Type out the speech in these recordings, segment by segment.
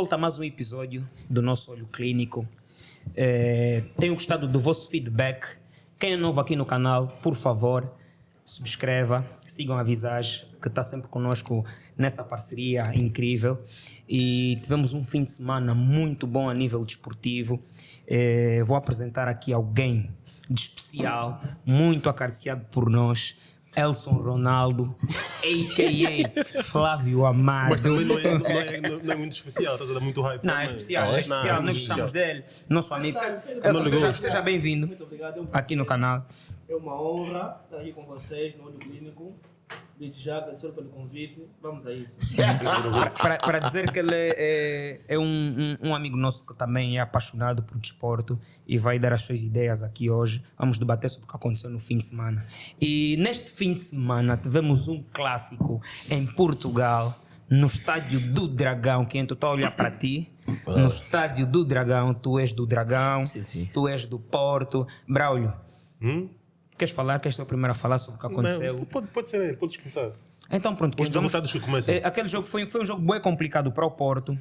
volta a mais um episódio do nosso Olho Clínico. Tenho gostado do vosso feedback. Quem é novo aqui no canal, por favor, subscreva, sigam a Visage, que está sempre conosco nessa parceria incrível. E tivemos um fim de semana muito bom a nível desportivo. Vou apresentar aqui alguém de especial, muito acariciado por nós. Elson Ronaldo, a.k.a. Flávio Amado. Mas também não é muito especial, estás a dar muito hype. Não, é especial, nós gostamos dele, nosso amigo. Seja bem-vindo. Muito obrigado. Aqui no canal. É uma honra estar aqui com vocês no Olho Clínico. Desde já, agradecer pelo convite. Vamos a isso. Para dizer que ele é um amigo nosso que também é apaixonado por desporto e vai dar as suas ideias aqui hoje. Vamos debater sobre o que aconteceu no fim de semana. E neste fim de semana tivemos um clássico em Portugal, no estádio do Dragão. Quem tu está a olhar para ti? No estádio do Dragão. Tu és do Dragão, Sim. tu és do Porto. Braulio, queres falar? Queres ser o primeiro a falar sobre o que aconteceu? Não, pode ser ele, podes começar. Então pronto. Hoje dá vontade que comecem. Aquele jogo foi um jogo bem complicado para o Porto.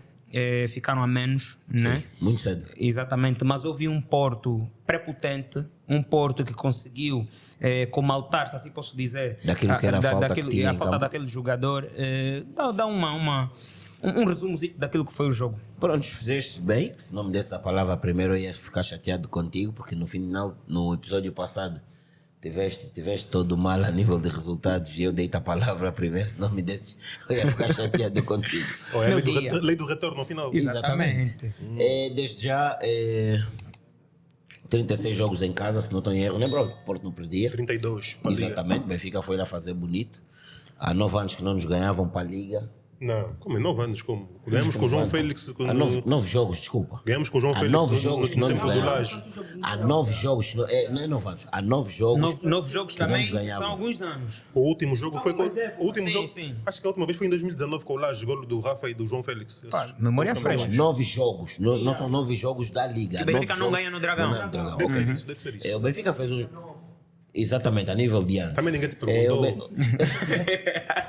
Ficaram a menos, né? Muito cedo. Exatamente, mas houve um Porto prepotente, um Porto que conseguiu comaltar-se, assim posso dizer, Daquilo que era a falta que tinha a em falta campo. daquele jogador. Dá um resumozinho daquilo que foi o jogo. Pronto, fizeste bem. Se não me desse a palavra primeiro, eu ia ficar chateado contigo, porque no final, no episódio passado, tiveste todo mal a nível de resultados e eu dei-te a palavra primeiro. Se não me desses, eu ia ficar chateado contigo. Ou é a Meu dia. lei do retorno no final. Exatamente. Desde já, 36 jogos em casa, se não estou em erro. Lembra? O Porto não perdia. 32 para a Liga. Exatamente, Benfica foi lá fazer bonito. Há 9 anos que não nos ganhavam para a Liga. Não, como é? 9 anos, como? Ganhamos com o João Félix. Há 9 jogos, desculpa. Ganhamos com o João Há Félix 9 jogos que no não nos tempo do ganhamos. Laje. Há 9 jogos, não é 9 anos. Há 9 jogos. 9 jogos que não também nos ganhavam. são alguns anos. O último jogo foi com o último Sim, jogo. sim. Acho que a última vez foi em 2019 com o Laje, gol do Rafa e do João Félix. Memória fresca. 9 jogos, não são 9 jogos da Liga. Que o Benfica 9 não jogos ganha no Dragão. não ganha no Dragão. Deve ser isso. O Benfica fez um. Exatamente, a nível de anos. Também ninguém te perguntou.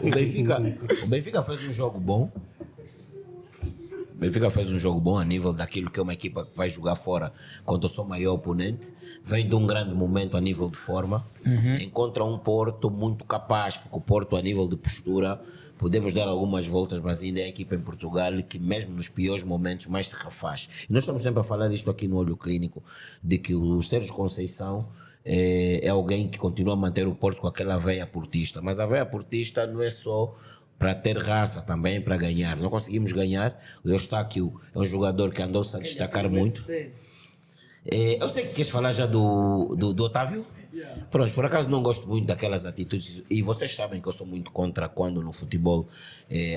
O Benfica fez um jogo bom. O Benfica fez um jogo bom a nível daquilo que é uma equipa que vai jogar fora contra o seu maior oponente. Vem de um grande momento a nível de forma. Encontra um Porto muito capaz, porque o Porto, a nível de postura, podemos dar algumas voltas, mas ainda é a equipa em Portugal que, mesmo nos piores momentos, mais se refaz. E nós estamos sempre a falar isto aqui no Olho Clínico, de que o Sérgio Conceição é alguém que continua a manter o Porto com aquela veia portista. Mas a veia portista não é só para ter raça, também para ganhar. Não conseguimos ganhar. O Eustáquio é um jogador que andou-se a destacar muito. Eu sei que queres falar já do Otávio. Pronto, por acaso não gosto muito daquelas atitudes. E vocês sabem que eu sou muito contra quando no futebol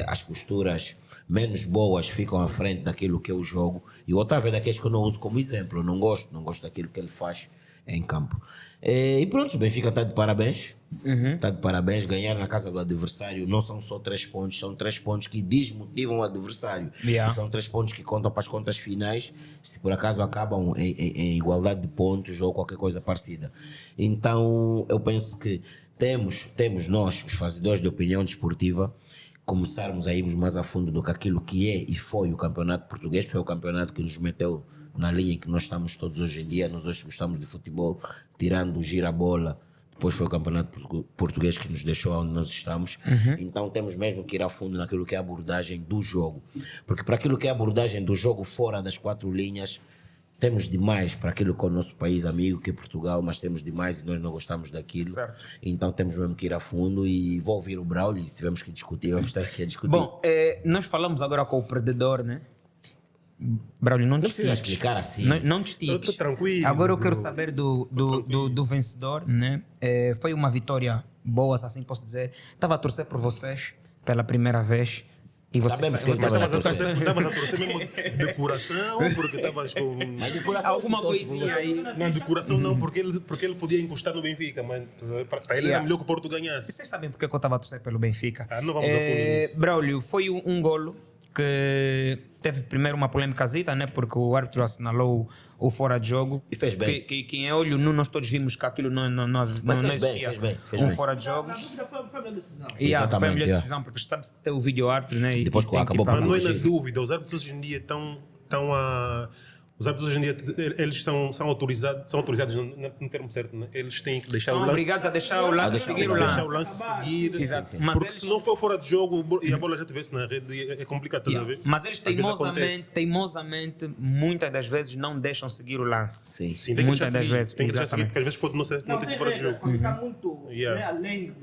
as posturas menos boas ficam à frente daquilo que é o jogo. E o Otávio é daqueles que eu não uso como exemplo. Eu não gosto daquilo que ele faz em campo. E pronto, o Benfica está de parabéns. Está de parabéns. Ganhar na casa do adversário não são só 3 pontos, são 3 pontos que desmotivam o adversário. Yeah. E são 3 pontos que contam para as contas finais, se por acaso acabam em igualdade de pontos ou qualquer coisa parecida. Então eu penso que temos nós, os fazedores de opinião desportiva, começarmos a irmos mais a fundo do que aquilo que é e foi o campeonato português, porque é o campeonato que nos meteu na linha em que nós estamos todos hoje em dia. Nós hoje gostamos de futebol, tirando o gira-bola. Depois foi o campeonato português que nos deixou onde nós estamos. Então temos mesmo que ir a fundo naquilo que é a abordagem do jogo. Porque para aquilo que é a abordagem do jogo fora das 4 linhas, temos demais para aquilo que é o nosso país amigo, que é Portugal, mas temos demais e nós não gostamos daquilo. Certo. Então temos mesmo que ir a fundo e vou ouvir o Braulio e se tivermos que discutir, vamos estar aqui a discutir. Bom, nós falamos agora com o perdedor, né? Braulio, não te precisa estiques. explicar assim. Não te estiques. Eu tô tranquilo, Agora eu quero bro. saber do vencedor, né? Foi uma vitória boa, se assim posso dizer. Estava a torcer por vocês pela primeira vez. E vocês Sabemos que Mas Estavas a estavas a torcer mesmo de coração, porque estavas com. Mas de coração alguma se torce por coisinha vocês. aí. Não, de coração não, porque ele podia encostar no Benfica, mas para ele era melhor que o Porto ganhasse. Vocês sabem porque que eu estava a torcer pelo Benfica? Não vamos a fundo nisso. Braulio, foi um golo que teve primeiro uma polêmicazita, né? Porque o árbitro assinalou o fora de jogo. E fez bem. Que em olho nu nós todos vimos que aquilo não fez bem, existia. fez um bem. fora de jogo. Na dúvida foi a melhor decisão. Foi a Exatamente, melhor yeah. decisão, porque sabe-se que tem o vídeo árbitro, né? Depois que tem acabou ir para Mas lá. não é na dúvida, os árbitros hoje em dia estão a. Os árbitros hoje em dia, eles são autorizados no termo certo, né? Eles têm que deixar São o lance. obrigados a deixar o lance seguir o Deixar lance. o lance seguir. Exato. Mas Porque eles- se não for fora de jogo e a bola já estivesse na rede, é complicado, estás a ver? Mas eles Às vezes acontece. teimosamente, muitas das vezes, não deixam seguir o lance. Sim. Sim, tem que Muitas deixar das seguir. vezes, Tem que deixar seguir, exatamente. porque às vezes pode não ter sido fora de regras, jogo. quando está muito Yeah. né, além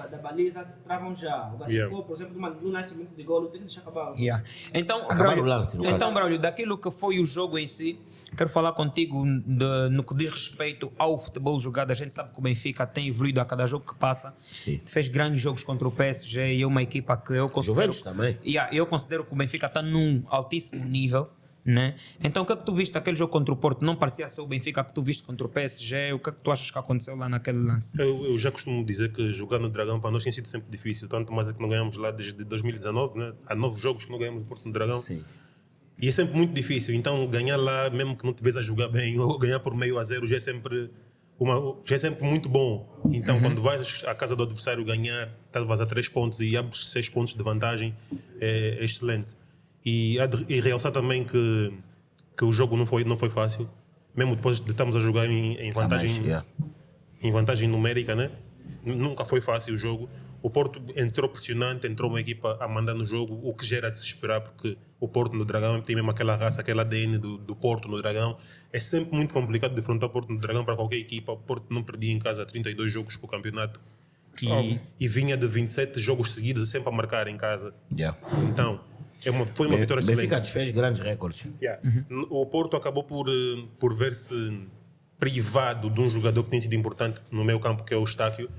da baliza, travam já. Se Yeah. for, por exemplo, num nascimento de golo, tem que deixar acabar. Yeah. Então, Acabar Braulio, o lance, no então caso. Braulio, daquilo que foi o jogo em si, quero falar contigo no que diz respeito ao futebol jogado. A gente sabe que o Benfica tem evoluído a cada jogo que passa. Sim. Fez grandes jogos contra o PSG e é uma equipa que eu considero... Juventus também. Yeah, eu considero que o Benfica está num altíssimo nível. Né? Então, o que é que tu viste naquele jogo contra o Porto? Não parecia ser o Benfica que tu viste contra o PSG? O que é que tu achas que aconteceu lá naquele lance? Eu já costumo dizer que jogar no Dragão para nós tem sido sempre difícil, tanto mais é que não ganhamos lá desde 2019, né? Há 9 jogos que não ganhamos no Porto no Dragão. Sim. E é sempre muito difícil, então ganhar lá, mesmo que não estiveres a jogar bem, ou ganhar por meio a zero, já é sempre muito bom. Então quando vais à casa do adversário ganhar, estás a 3 pontos e abres 6 pontos de vantagem, é excelente. E realçar também que o jogo não foi fácil, mesmo depois de estarmos a jogar em vantagem, yeah. em vantagem numérica, né? Nunca foi fácil o jogo. O Porto entrou pressionante, entrou uma equipa a mandar no jogo, o que gera de se esperar, porque o Porto no Dragão tem mesmo aquela raça, aquele ADN do Porto no Dragão. É sempre muito complicado defrontar o Porto no Dragão para qualquer equipa. O Porto não perdia em casa 32 jogos para o campeonato e vinha de 27 jogos seguidos sempre a marcar em casa. Yeah. Então, foi uma vitória excelente. Benfica desfez grandes recordes. Yeah. O Porto acabou por ver-se privado de um jogador que tem sido importante no meio campo, que é o Eustáquio,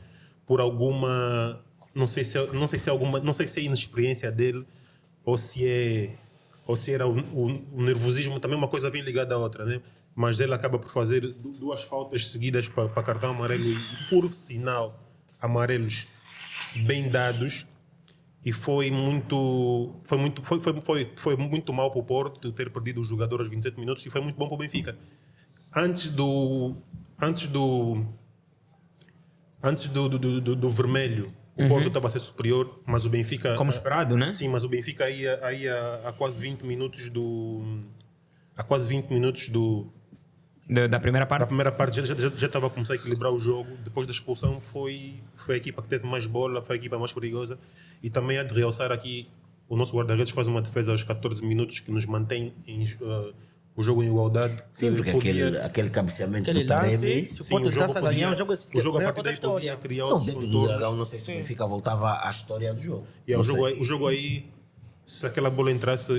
por alguma, não sei se é inexperiência dele ou se era o nervosismo, também uma coisa bem ligada à outra, né? Mas ele acaba por fazer 2 faltas seguidas para cartão amarelo e por sinal amarelos bem dados. E foi muito mal para o Porto ter perdido o jogador aos 27 minutos e foi muito bom para o Benfica. Antes do vermelho, o Porto estava a ser superior, mas o Benfica... Como esperado, né? Sim, mas o Benfica ia a quase 20 minutos Da primeira parte? da primeira parte já estava a começar a equilibrar o jogo. Depois da expulsão foi a equipa que teve mais bola, foi a equipa mais perigosa. E também há de realçar aqui, o nosso guarda-redes faz uma defesa aos 14 minutos que nos mantém o jogo em igualdade. Sim, porque aquele cabeceamento Aquele do Taremi. lance, se o Porto tentasse a ganhar, o jogo a partir daí história. podia criar Não, outros dentro do contornos. Dragão, não sei se o Benfica voltava à história do jogo. E Não sei. o jogo aí, se aquela bola entrasse,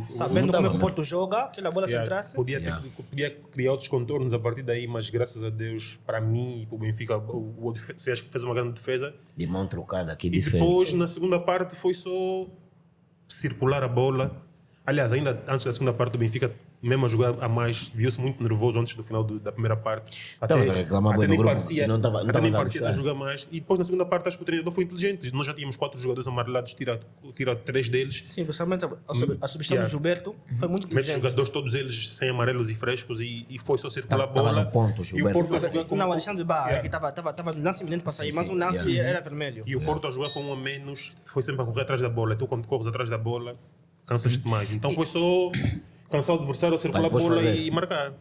Sabendo Não como é dava, que o Porto joga, aquela bola se entrasse. podia criar outros contornos a partir daí, mas graças a Deus, para mim e para o Benfica, o defesa fez uma grande defesa. De mão trocada, aqui E diferente. depois, na segunda parte, foi só circular a bola. Aliás, ainda antes da segunda parte do Benfica, mesmo a jogar a mais, viu-se muito nervoso antes do final da primeira parte. Estavas a reclamar bem nem do grupo, parecia, que não estava até nem a parecia de gostar. jogar mais. E depois, na segunda parte, acho que o treinador foi inteligente. Nós já tínhamos 4 jogadores amarelados, tira 3 deles. Sim, principalmente a substituição Yeah. do Gilberto foi muito Mete os inteligente. jogadores, todos eles sem amarelos e frescos, e foi só circular a Tava bola. no ponto, o e o Gilberto. Porto a jogar com Não, o Alexandre Barra, Yeah. que estava no lance iminente para sair, mas sim, o lance yeah. era vermelho. E o Porto a jogar com um a menos, foi sempre a correr atrás da bola. Tu, quando corres atrás da bola, cansas-te mais. Então foi só cansar o adversário a circular a depois bola fazer. e marcar.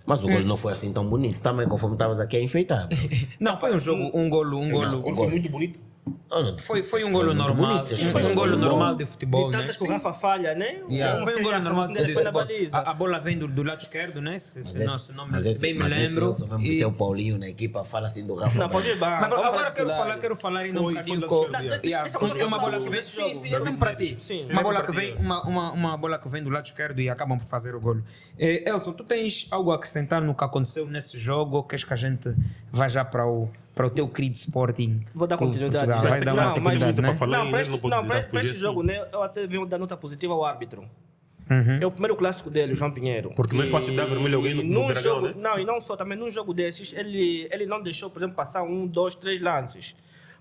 Mas o gol não foi assim tão bonito. Também, conforme estavas aqui, é enfeitado. Não, foi um jogo, um golo. Foi muito bonito. Foi um golo normal. Um golo normal de futebol, De né? tantas que o Rafa falha, né? Foi um golo normal de Depois da futebol. baliza. A bola vem do lado esquerdo, né? Se bem me mas lembro. Esse, mesmo que E- tem o Paulinho na equipa, fala assim do Rafa. Não, pode ir Mas bem. agora quero falar ainda um Foi bocadinho do com. lado esquerdo, Yeah, é uma bola que vem. Sim, é mesmo para ti. Sim. Uma bola que vem, uma bola que vem do lado esquerdo e acabam por fazer o golo. Elson, tu tens algo a acrescentar no que aconteceu nesse jogo ou queres que a gente vá já para o teu querido Sporting? Vou dar Clube continuidade. Portugal? Vai dar uma Não, mas- continuidade, né? para falar Não, ainda, para ele não pode dar para fugir este assim. jogo, né, eu até venho dar nota positiva ao árbitro. É o primeiro clássico dele, o João Pinheiro. Porque não é fácil dar vermelho a alguém no num Dragão, jogo, né? Não, e não só, também num jogo desses, ele não deixou, por exemplo, passar 1, 2, 3 lances.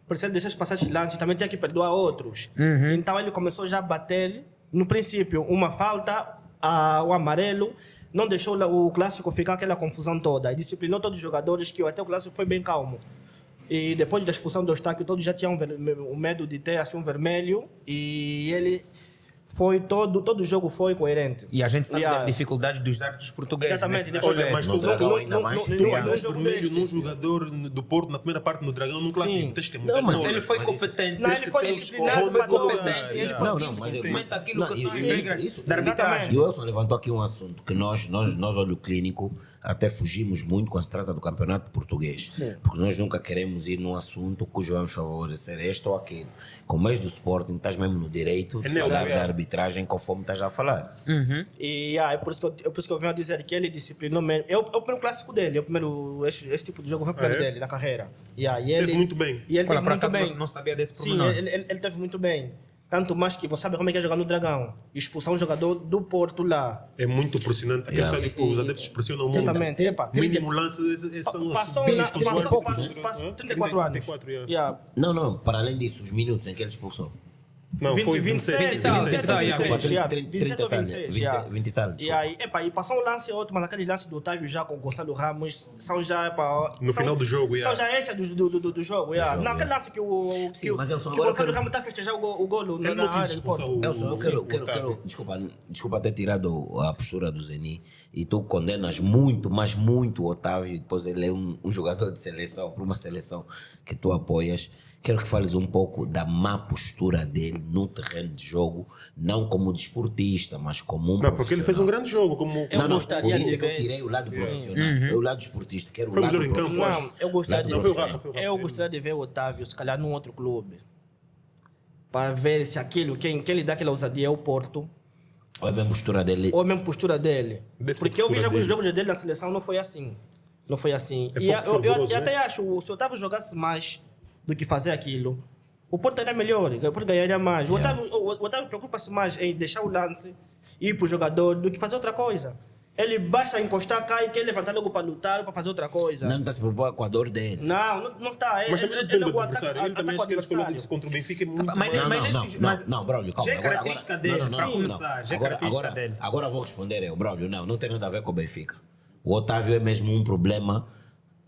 por se ele deixasse passar esses lances, também tinha que perdoar outros. Então ele começou já a bater, no princípio, uma falta, o amarelo, não deixou o clássico ficar aquela confusão toda. E disciplinou todos os jogadores, que até o clássico foi bem calmo. E depois da expulsão do Eustáquio, todos já tinham o medo de ter assim um vermelho, e ele foi todo o jogo foi coerente. E a gente sabe das dificuldades dos árbitros portugueses. Exatamente. nesse Olha, aspecto. mas No Dragão ainda mais. Tu no dás jogo vermelho deste. num jogador do Porto na primeira parte no Dragão, num clássico. Tens que mudar. mas Ele foi Mas isso- competente. Não, ele foi disciplinado, Foi matou competente. competente. Ele Yeah. foi Não, mas Comenta aquilo que não, são as isso- regras isso- da arbitragem. E o Elson levantou aqui um assunto que nós olho clínico, até fugimos muito quando se trata do campeonato português. Porque nós nunca queremos ir num assunto cujo vamos favorecer este ou aquele. Como és do Sporting, estás mesmo no direito de neutro, falar é. da arbitragem conforme estás a falar. E é por isso que eu venho a dizer que ele disciplinou mesmo. É o primeiro clássico dele, esse tipo de jogo foi o primeiro é? dele na carreira. E ele Teve muito bem. E ele Olha, teve por muito acaso bem. não sabia desse Sim, pormenor. ele teve muito bem. Tanto mais que você sabe como é que é jogar no Dragão. Expulsar um jogador do Porto lá. É muito pressionante. Aquele Yeah. estádio, os adeptos pressionam muito. Exatamente. Epa, Mínimo lance são Passou subidos na- contra o árbitro. passou 34 anos. 34, yeah. Yeah. Não, para além disso, os minutos em que ele expulsou. Não, foi 27 e tal, 27 e tal, 26, desculpa, yeah, 30 27 ou tal, 26, 20 yeah. 20 e tal, E desculpa. aí, e passou um lance outro, mas aquele lance do Otávio já com o Gonçalo Ramos são já, No final do jogo, São yeah. já extra do jogo, yeah. Não, aquele lance que o Sim, mas Elson, que o agora Gonçalo quero- Ramos está a festejar o golo Ele na não quis área do expulsar Porto. Elson, eu quero desculpa ter tirado a postura do Zeni, e tu condenas muito, mas muito o Otávio, e depois ele é um jogador de seleção, para uma seleção que tu apoias. Quero que fales um pouco da má postura dele no terreno de jogo, não como desportista, mas como um Não, porque ele fez um grande jogo. Como... Eu Não, gostaria por isso de é que eu ver- tirei o lado profissional, o lado esportista, quero Foi o lado melhor em campo, profissional. Não, eu gostaria, Não, foi o Rafa, foi o Rafa. eu gostaria de ver o Otávio, se calhar, num outro clube. Para ver se aquilo, quem lhe dá aquela ousadia é o Porto, Olha bem a postura dele. ou a mesma postura dele. Deve ser Porque eu vi postura já que os dele. jogos dele na seleção não foi assim. Não foi assim. É E pouco fervoroso, eu até né? acho, se o Otávio jogasse mais do que fazer aquilo, o Porto era melhor, o Porto ganharia mais. O Otávio preocupa-se mais em deixar o lance, ir para o jogador, do que fazer outra coisa. Ele basta encostar, cai, quer levantar logo para lutar ou para fazer outra coisa. Não está se preocupar com a dor dele. Não está. Mas também depende do o adversário. Ele também acho que ele escolheu isso contra o Benfica é muito Mas- bom. Não, Braulio, calma. Já é característica dele, para começar, já é característica dele. Agora vou responder eu, Braulio, não tem nada a ver com o Benfica. O Otávio é mesmo um problema.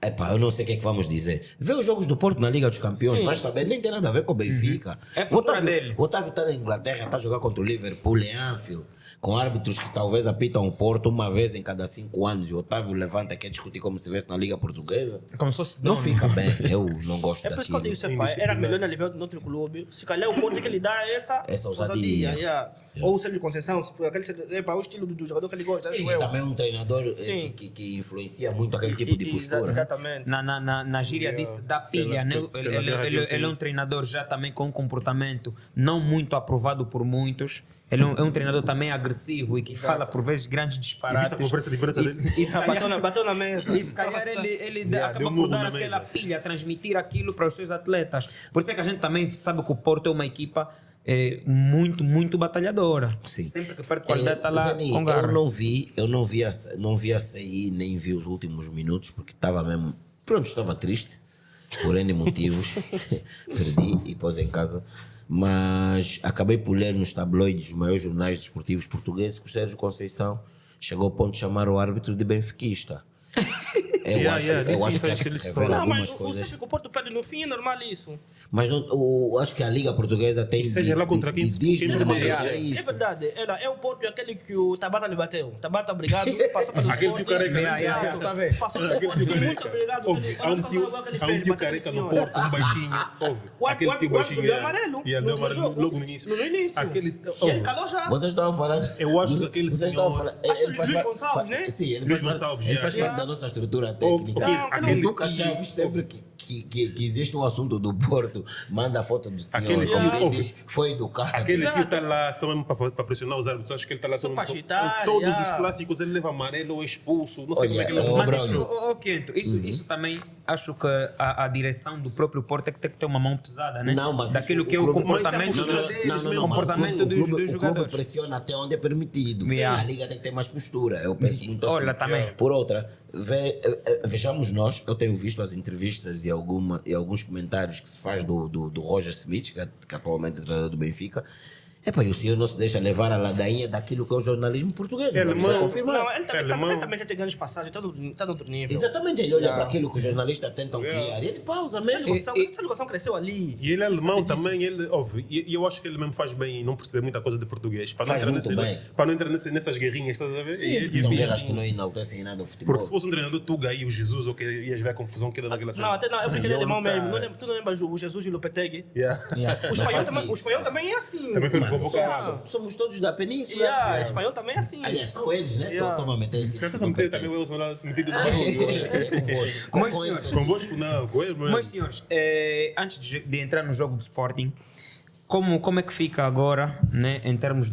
Epá, eu não sei o que é que vamos dizer. Vê os jogos do Porto na Liga dos Campeões, vais saber, nem tem nada a ver com o Benfica. É a postura dele. O Otávio está na Inglaterra, está a jogar contra o Liverpool em Anfield, com árbitros que talvez apitam o Porto uma vez em cada 5 anos, e o Otávio levanta e quer discutir como se estivesse na Liga Portuguesa. Como se fosse Não dono. fica bem, eu não gosto É por isso que eu daquilo. digo, epá, era melhor ele ver no outro clube. Se calhar o Porto é que lhe dá essa ousadia. yeah. Ou o Sérgio Conceição, o estilo do jogador que ele gosta. Sim, acho eu. também é um treinador Sim. que influencia muito aquele tipo de postura. Exatamente. Na gíria disse da pilha, né? Ele é um treinador já também com um comportamento não muito aprovado por muitos. Ele é um treinador também agressivo e que fala por vezes grandes E disparates. viste a conversa de imprensa dele? E se calhar- Bateu na mesa. E se calhar ele Yeah, acaba deu por murro dar na aquela mesa. pilha, transmitir aquilo para os seus atletas. Por isso é que a gente também sabe que o Porto é uma equipa muito batalhadora. Sim. Sempre que perde qualidade está lá Zani, com garra. eu não vi a sair, nem vi os últimos minutos, porque estava mesmo. Pronto, estava triste, por N motivos. Perdi e pôs em casa. Mas acabei por ler nos tabloides, os maiores jornais desportivos portugueses, que o Sérgio Conceição chegou ao ponto de chamar o árbitro de benfiquista. Eu Yeah, acho, yeah, eu disse acho isso, que acho que se eles revela falaram. Não, algumas mas coisas. sempre que o Porto perde no fim é normal isso. Mas não, acho que a Liga Portuguesa tem. E seja lá contra quem- diz quem de não manter é. isso. É verdade. É o Porto aquele que o Tabata lhe bateu. Tabata, obrigado. Passou pelo Aquele tio careca, né? Exato. Tá vendo? Passou pelo Aquele tio Muito careca. obrigado. Ouve, há um tio careca no Porto, um baixinho. Ouve, O aquele tio baixinho. deu amarelo. E deu amarelo logo no início. No início. Aquele, E ele ouve, calou já. Vocês estão a falar. Eu acho que aquele Vocês estão a senhor- falar. Acho que ele faz Luís parte- Gonçalves, né? Sim, ele Luís faz parte- Gonçalves, ele já. faz parte Já. da nossa estrutura Ouve, técnica. ok, Não, aquele Nunca tio- Chaves, sempre que existe um assunto do Porto, manda a foto do senhor. Aquele como tio- quem ouve, diz, foi educado. Aquele Exato. que está lá só mesmo para pressionar os árbitros. Acho que ele está lá Só só para mesmo- agitar, Todos yeah. os clássicos ele leva amarelo ou expulso. Não sei Olha, como é que ele eu- Mas Braulio. isso, Quento, isso também acho que a direção do próprio Porto é que tem que ter uma mão pesada, né? Não, mas daquilo isso, que é o o clube- Mas isso é a comportamento postura do- deles Não, mesmo. mas comportamento o dos clube jogadores. pressiona até onde é permitido. Yeah. A Liga tem que ter mais postura. Eu penso muito assim. Olha, também. Por outra, vejamos nós, eu tenho visto as entrevistas e alguns comentários que se faz do Roger Smith, que atualmente é treinador do Benfica. Epá, e o senhor não se deixa levar a ladainha daquilo que é o jornalismo português. É alemão. Confirmar. Não, ele também já tem grandes passagens, está no outro nível. Exatamente, ele olha para aquilo que os jornalistas tentam criar e ele pausa mesmo. Essa ligação cresceu ali. E ele é alemão também, e eu acho que ele mesmo faz bem e não percebe muita coisa de português. Para Faz muito bem. Para não entrar nessas guerrinhas, estás a ver? E São fica guerras assim. que não enaltecem nada o futebol. Porque se fosse um treinador Tuga e o Jesus, ou que ias ver a confusão que dá naquela Não, até não, é porque ele é alemão mesmo. Tu não lembras o Jesus e o Lopetegui? Yeah. O espanhol também é assim. Também foi Mano, provocado. somos todos da península. Yeah, espanhol também é assim. Aliás, são eles, né? Toma a meter esse. Estás a meter também o Wilson lá metido no Convosco. Mas, senhores, Convosco não, com ele, mano. Mas, senhores, antes de entrar no jogo do Sporting, como é que fica agora, né, em termos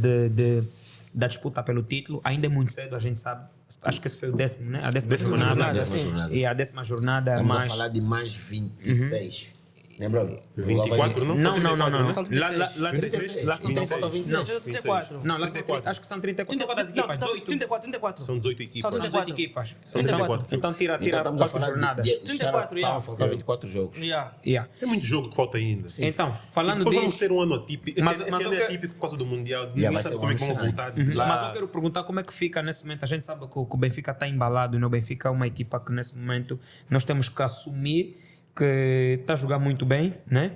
da disputa pelo título? Ainda é muito cedo, a gente sabe. Acho que esse foi o 10º, né? A 10ª jornada. Décima jornada. E a 10ª jornada, Estamos mais... a falar de mais 26. Lembra? 24, não? Não. São 34, Lá 36. são 26. 26. Não, 34. Não, lá são 34. acho que são 34. São quantas equipas? 18? São 18 equipas. São 18 equipas. São 34. Então tira Então estamos a 4 falar jornadas. de 34, estavam a faltar 24 jogos. Yeah. Yeah. Tem muito jogo que falta ainda. Então, E falando depois vamos disso... ter um ano atípico. Mas Esse eu ano é quero- atípico por causa do Mundial. vai Ninguém ser sabe um como é que vão ano voltar de lá. Mas eu quero perguntar como é que fica nesse momento. A gente sabe que o Benfica está embalado, e o Benfica é uma equipa que nesse momento nós temos que assumir que está a jogar muito bem, né?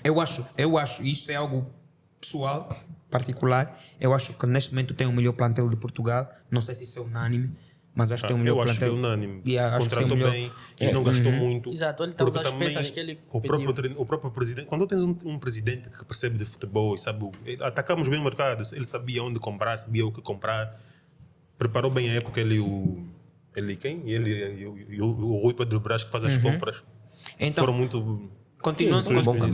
Eu acho, isso é algo pessoal, particular. Eu acho que neste momento tem o melhor plantel de Portugal. Não sei se isso é unânime, mas acho que tem o melhor Eu acho que é plantel. unânime. Yeah, acho que tem o Contratou melhor- bem e não gastou muito. Exato, ele está a Porque usar as também peças que ele o próprio presidente, quando tens um presidente que percebe de futebol e sabe, atacamos bem o mercado, ele sabia onde comprar, sabia o que comprar, preparou bem a época ele e o Rui Pedro Brás que faz as compras. Então, Foram muito...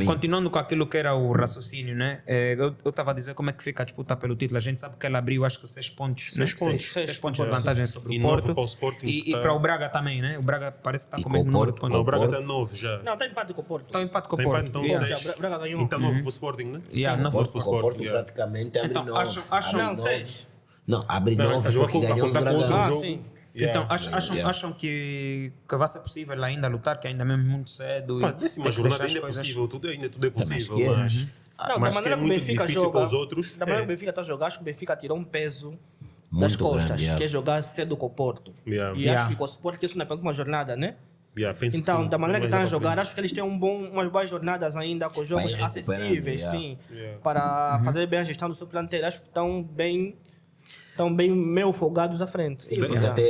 Continuando com aquilo que era o raciocínio, né? Eu estava a dizer como é que fica a disputa pelo título. A gente sabe que ela abriu, acho que 6 pontos. 6 né? pontos. 6 pontos de vantagem sobre E o 9 Porto. para o Sporting, E que tá- para o Braga também, né? O Braga parece que está E com o com mesmo o número de Porto. pontos. Não, o Braga está 9 já. Não, está empate com o Porto. Está em empate com o Tem Porto. empate, então Yeah. 6. O Braga ganhou. E está 9 para o Sporting, né? Yeah, não Nove foi para o O Porto Sporting, yeah. praticamente abre Então, 9. acham- Não, 6. Não, abre Não, 9 a jogar porque com ganhou no contar com outro Dragão. jogo. sim. Então, Yeah. acham que vai ser possível ainda lutar, que ainda mesmo muito cedo? Pá, e décima tem que jornada deixar as ainda é coisas- possível, tudo é possível, que é. mas... Não, da mas que maneira é que o muito Benfica difícil joga, para os outros. da maneira que o Benfica está a jogar, acho que o Benfica tirou um peso das Muito costas, grande, yeah. que é jogar cedo com o Porto. Yeah. E Yeah. acho que com o Sport que isso na penúltima jornada, né? Yeah, penso que Então, sim. da maneira que Mais estão a lá para jogar, acho que eles têm umas boas jornadas ainda, com jogos Vai recuperando, acessíveis, yeah. sim, Yeah. para fazer bem a gestão do seu plantel. Acho que estão bem meio folgados à frente. Sim, porque até,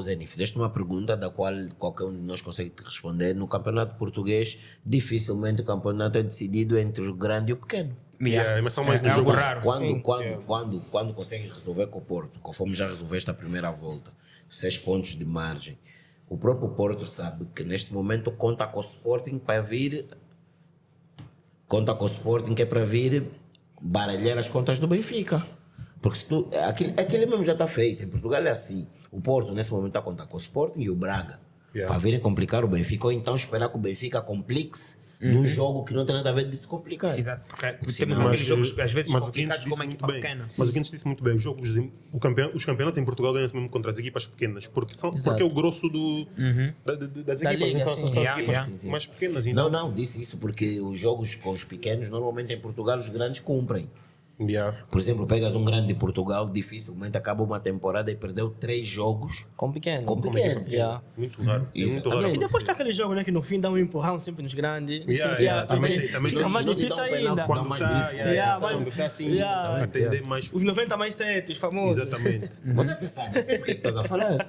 Zeni, fizeste uma pergunta da qual qualquer um de nós consegue te responder. No campeonato português, dificilmente o campeonato é decidido entre o grande e o pequeno. Yeah, mas são mais nos algo jogos. raro. Quando consegues resolver com o Porto, conforme já resolveste a primeira volta, 6 pontos de margem, o próprio Porto sabe que neste momento conta com o Sporting para vir, conta com o Sporting que é para vir baralhar as contas do Benfica. Porque se tu, aquele mesmo já está feito. Em Portugal é assim. O Porto nesse momento está a contar com o Sporting e o Braga. Yeah. Para virem complicar o Benfica ou então esperar que o Benfica complique-se num jogo que não tem nada a ver de se complicar. Exato, porque temos senão- aqueles jogos que às vezes mas o Guindos complicados disse como a muito equipa bem. pequena. Mas o Guindos disse muito bem, os campeonatos em Portugal ganham-se mesmo contra as equipas pequenas, porque é o grosso das Da equipas, liga, não são sim. as equipas Sim, sim. mais pequenas. Não, Então, não, disse isso porque os jogos com os pequenos, normalmente em Portugal, os grandes cumprem. Yeah. Por exemplo, pegas um grande de Portugal, dificilmente acaba uma temporada e perdeu 3 jogos Com pequeno. com pequenos. Yeah. Muito raro. É muito raro. E depois está aquele jogo, né, que no fim dá um empurrão sempre nos grandes. Também Fica tem- mais não te difícil dá um penalti, ainda. dá Quando mais está blitz, Yeah, tá assim, Yeah. atender mais. Os 90 mais 7, os famosos. Exatamente. Você que sabe sempre o que estás a falar.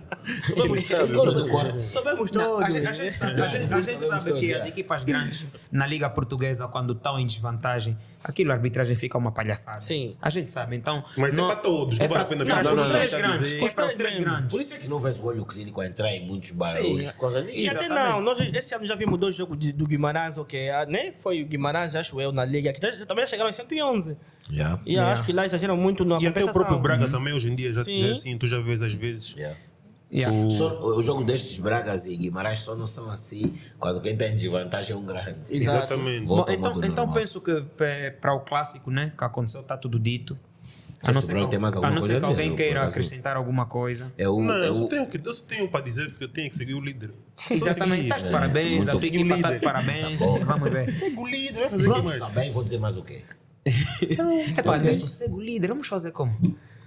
Sabemos Fora do quarto. Sabemos Não, todos. a gente sabe que as equipas grandes na Liga Portuguesa, quando estão em desvantagem, aquilo a arbitragem fica uma palhaçada. Sim. A gente sabe, então. Mas é para todos, não vale a pena Não, vir para dar os nada, três está a grandes. dizer. É para os três grandes. Por isso é que não vês o olho clínico a entrar em muitos barulhos por causa disso. E até não, nós esse ano já vimos 2 jogos do Guimarães, né? Foi o Guimarães, acho eu, na Liga, que também já chegaram em 111. Yeah. E acho que lá exageram muito na E até o compensação. próprio Braga também, hoje em dia, já Sim. assim, tu já vês às vezes. Yeah. Yeah. Só, o jogo destes Bragas e Guimarães só não são assim quando quem está em desvantagem é um grande. Exatamente. Volta ao Bom, modo então normal. penso que para o clássico, né, que aconteceu, está tudo dito. A não Sobral tem mais a alguma não coisa ser que a dizer, alguém eu, por queira acaso. acrescentar alguma coisa. Não, É eu só o, tenho para dizer que eu tenho que seguir o líder. Só Exatamente. seguir. Estás de parabéns, muito a tua seguir o equipa está de líder. parabéns. Tá bom. Vamos ver. Segue o líder, vai fazer o que pronto, mais? está bem, vou dizer mais o quê? Epá, Anderson, segue o líder. Vamos fazer como?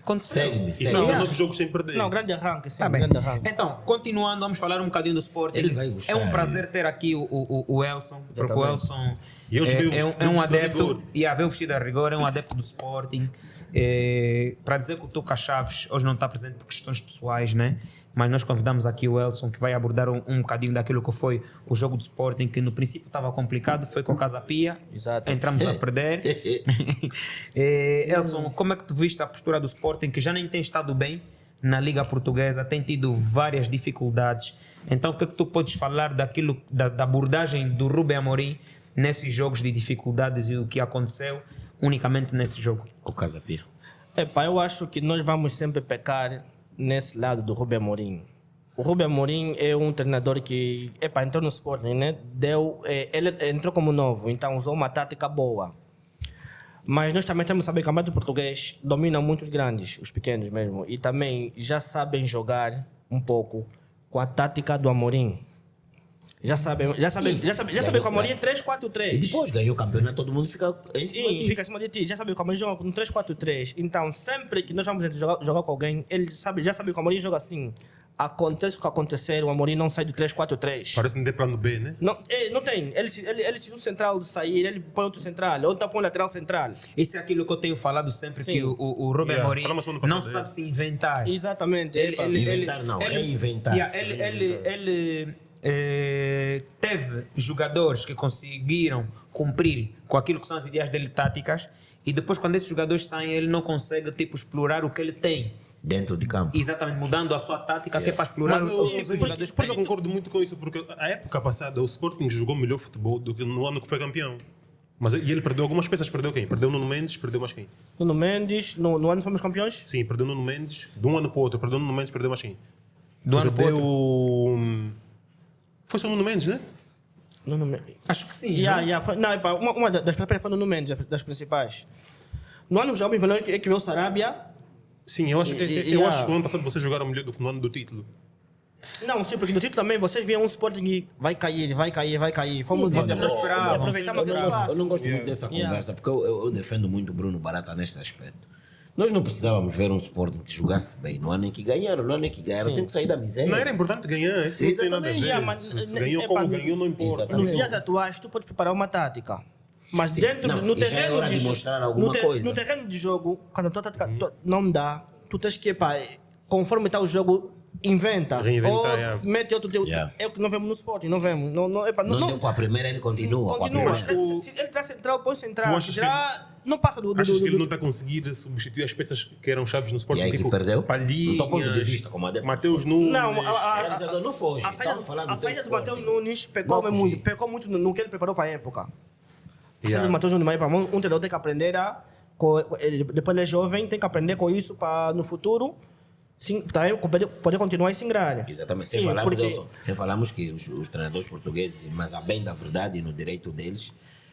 Aconteceu. Segue-me, E segue. são Não, 19 jogos sem perder. Não, grande arranque, sim, Tá bem. grande arranque. Então, continuando, vamos falar um bocadinho do Sporting. Ele vai gostar, É um né? prazer ter aqui o Elson, porque o Elson E eu joguei o é vestido um a adepto, rigor. e a ver o vestido a rigor, é um adepto do Sporting. Para dizer que o Tuca Chaves hoje não está presente por questões pessoais, né? Mas nós convidamos aqui o Elson, que vai abordar um bocadinho daquilo que foi o jogo do Sporting, que no princípio estava complicado, foi com o Casa Pia, Exato. entramos a perder. Elson, como é que tu viste a postura do Sporting, que já nem tem estado bem na Liga Portuguesa, tem tido várias dificuldades. Então, o que é que tu podes falar daquilo, da abordagem do Rubem Amorim nesses jogos de dificuldades e o que aconteceu unicamente nesse jogo? O Casa Pia. Epá, eu acho que nós vamos sempre pecar nesse lado do Rubem Amorim. O Rubem Amorim é um treinador que entrou no Sporting, né? Ele entrou como novo, então usou uma tática boa. Mas nós também temos que saber que o campeonato português domina muito os grandes, os pequenos mesmo, e também já sabem jogar um pouco com a tática do Amorim. Já sabem que o Amorim é 3-4-3. E depois ganhou o campeonato, todo mundo fica em cima Sim, de ti. fica acima de ti. Já sabe que o Amorim joga com 3-4-3. Então, sempre que nós vamos jogar com alguém, ele já sabe que o Amorim joga assim. Acontece o que acontecer, o Amorim não sai do 3-4-3. Parece que não tem plano B, né? Não tem. Se o central sair, ele põe outro central. Ou então põe o lateral central. Isso é aquilo que eu tenho falado sempre, Sim. que o Rubem Yeah, Amorim falamos semana não passada, sabe se inventar. Exatamente. Inventar não, reinventar. Ele teve jogadores que conseguiram cumprir com aquilo que são as ideias dele táticas, e depois quando esses jogadores saem ele não consegue explorar o que ele tem, Dentro de campo. exatamente mudando a sua tática, que é para explorar Mas os tipos de jogadores que porque eu tem. concordo muito com isso, porque a época passada o Sporting jogou melhor futebol do que no ano que foi campeão. Mas e ele perdeu algumas peças, perdeu quem? Perdeu Nuno Mendes, perdeu mais quem? Nuno Mendes, no ano fomos campeões? Sim, perdeu Nuno Mendes, de um ano para o outro, perdeu Nuno Mendes, perdeu mais quem? Do ano para o Perdeu... outro. Foi só Nuno Mendes, né? Nuno Mendes. Acho que sim. Não? Uma das principais foi no Nuno Mendes, das principais. No ano jovem é que veio o Sarabia. Sim, eu acho que o ano passado vocês jogaram melhor do que no ano do título. Não, sim, porque no título também vocês viam um Sporting que vai cair. Fomos vocês não esperavam, aproveitamos vocês aquele não espaço. Eu não gosto muito dessa conversa, porque eu defendo muito o Bruno Barata nesse aspecto. Nós não precisávamos ver um Sporting que jogasse bem no ano em que ganharam. No ano em que ganharam, tem que sair da miséria. Não era importante ganhar, isso não tem nada a ver. Yeah, mas, Se ganhou como ganhou, não importa. Exatamente. Nos dias atuais, tu podes preparar uma tática. Mas Sim. dentro, Não, no e já é terreno hora de mostrar alguma coisa. No terreno de jogo, quando a tua tática não dá, tu tens que, conforme está o jogo, inventa. Reinventar, Ou yeah. mete outro teu. Yeah. É o que não vemos no Sporting, não vemos. Não Não deu com a primeira, ele continua. Com a Continua. primeira. Se ele traz central, põe Tu central. achas Já não passa do. Achas que ele não está a conseguir substituir as peças que eram chaves no Sporting? E aí que tipo, perdeu? Palhinhas, Do teu ponto de vista, como adepto. Mateus Nunes. Não, Realizador não foge. a saída, Estamos falando a do saída do Sporting. Mateus Nunes Não fugir. pecou muito no que ele preparou para a época. A saída Yeah. do Mateus Nunes para um treinador tem que aprender depois ele é jovem, tem que aprender com isso para no futuro sim, poder continuar e se ingrar. Exatamente. Sim, Sem falarmos, porque- Elson, sem falarmos que os treinadores portugueses, mas a bem da verdade e no direito deles,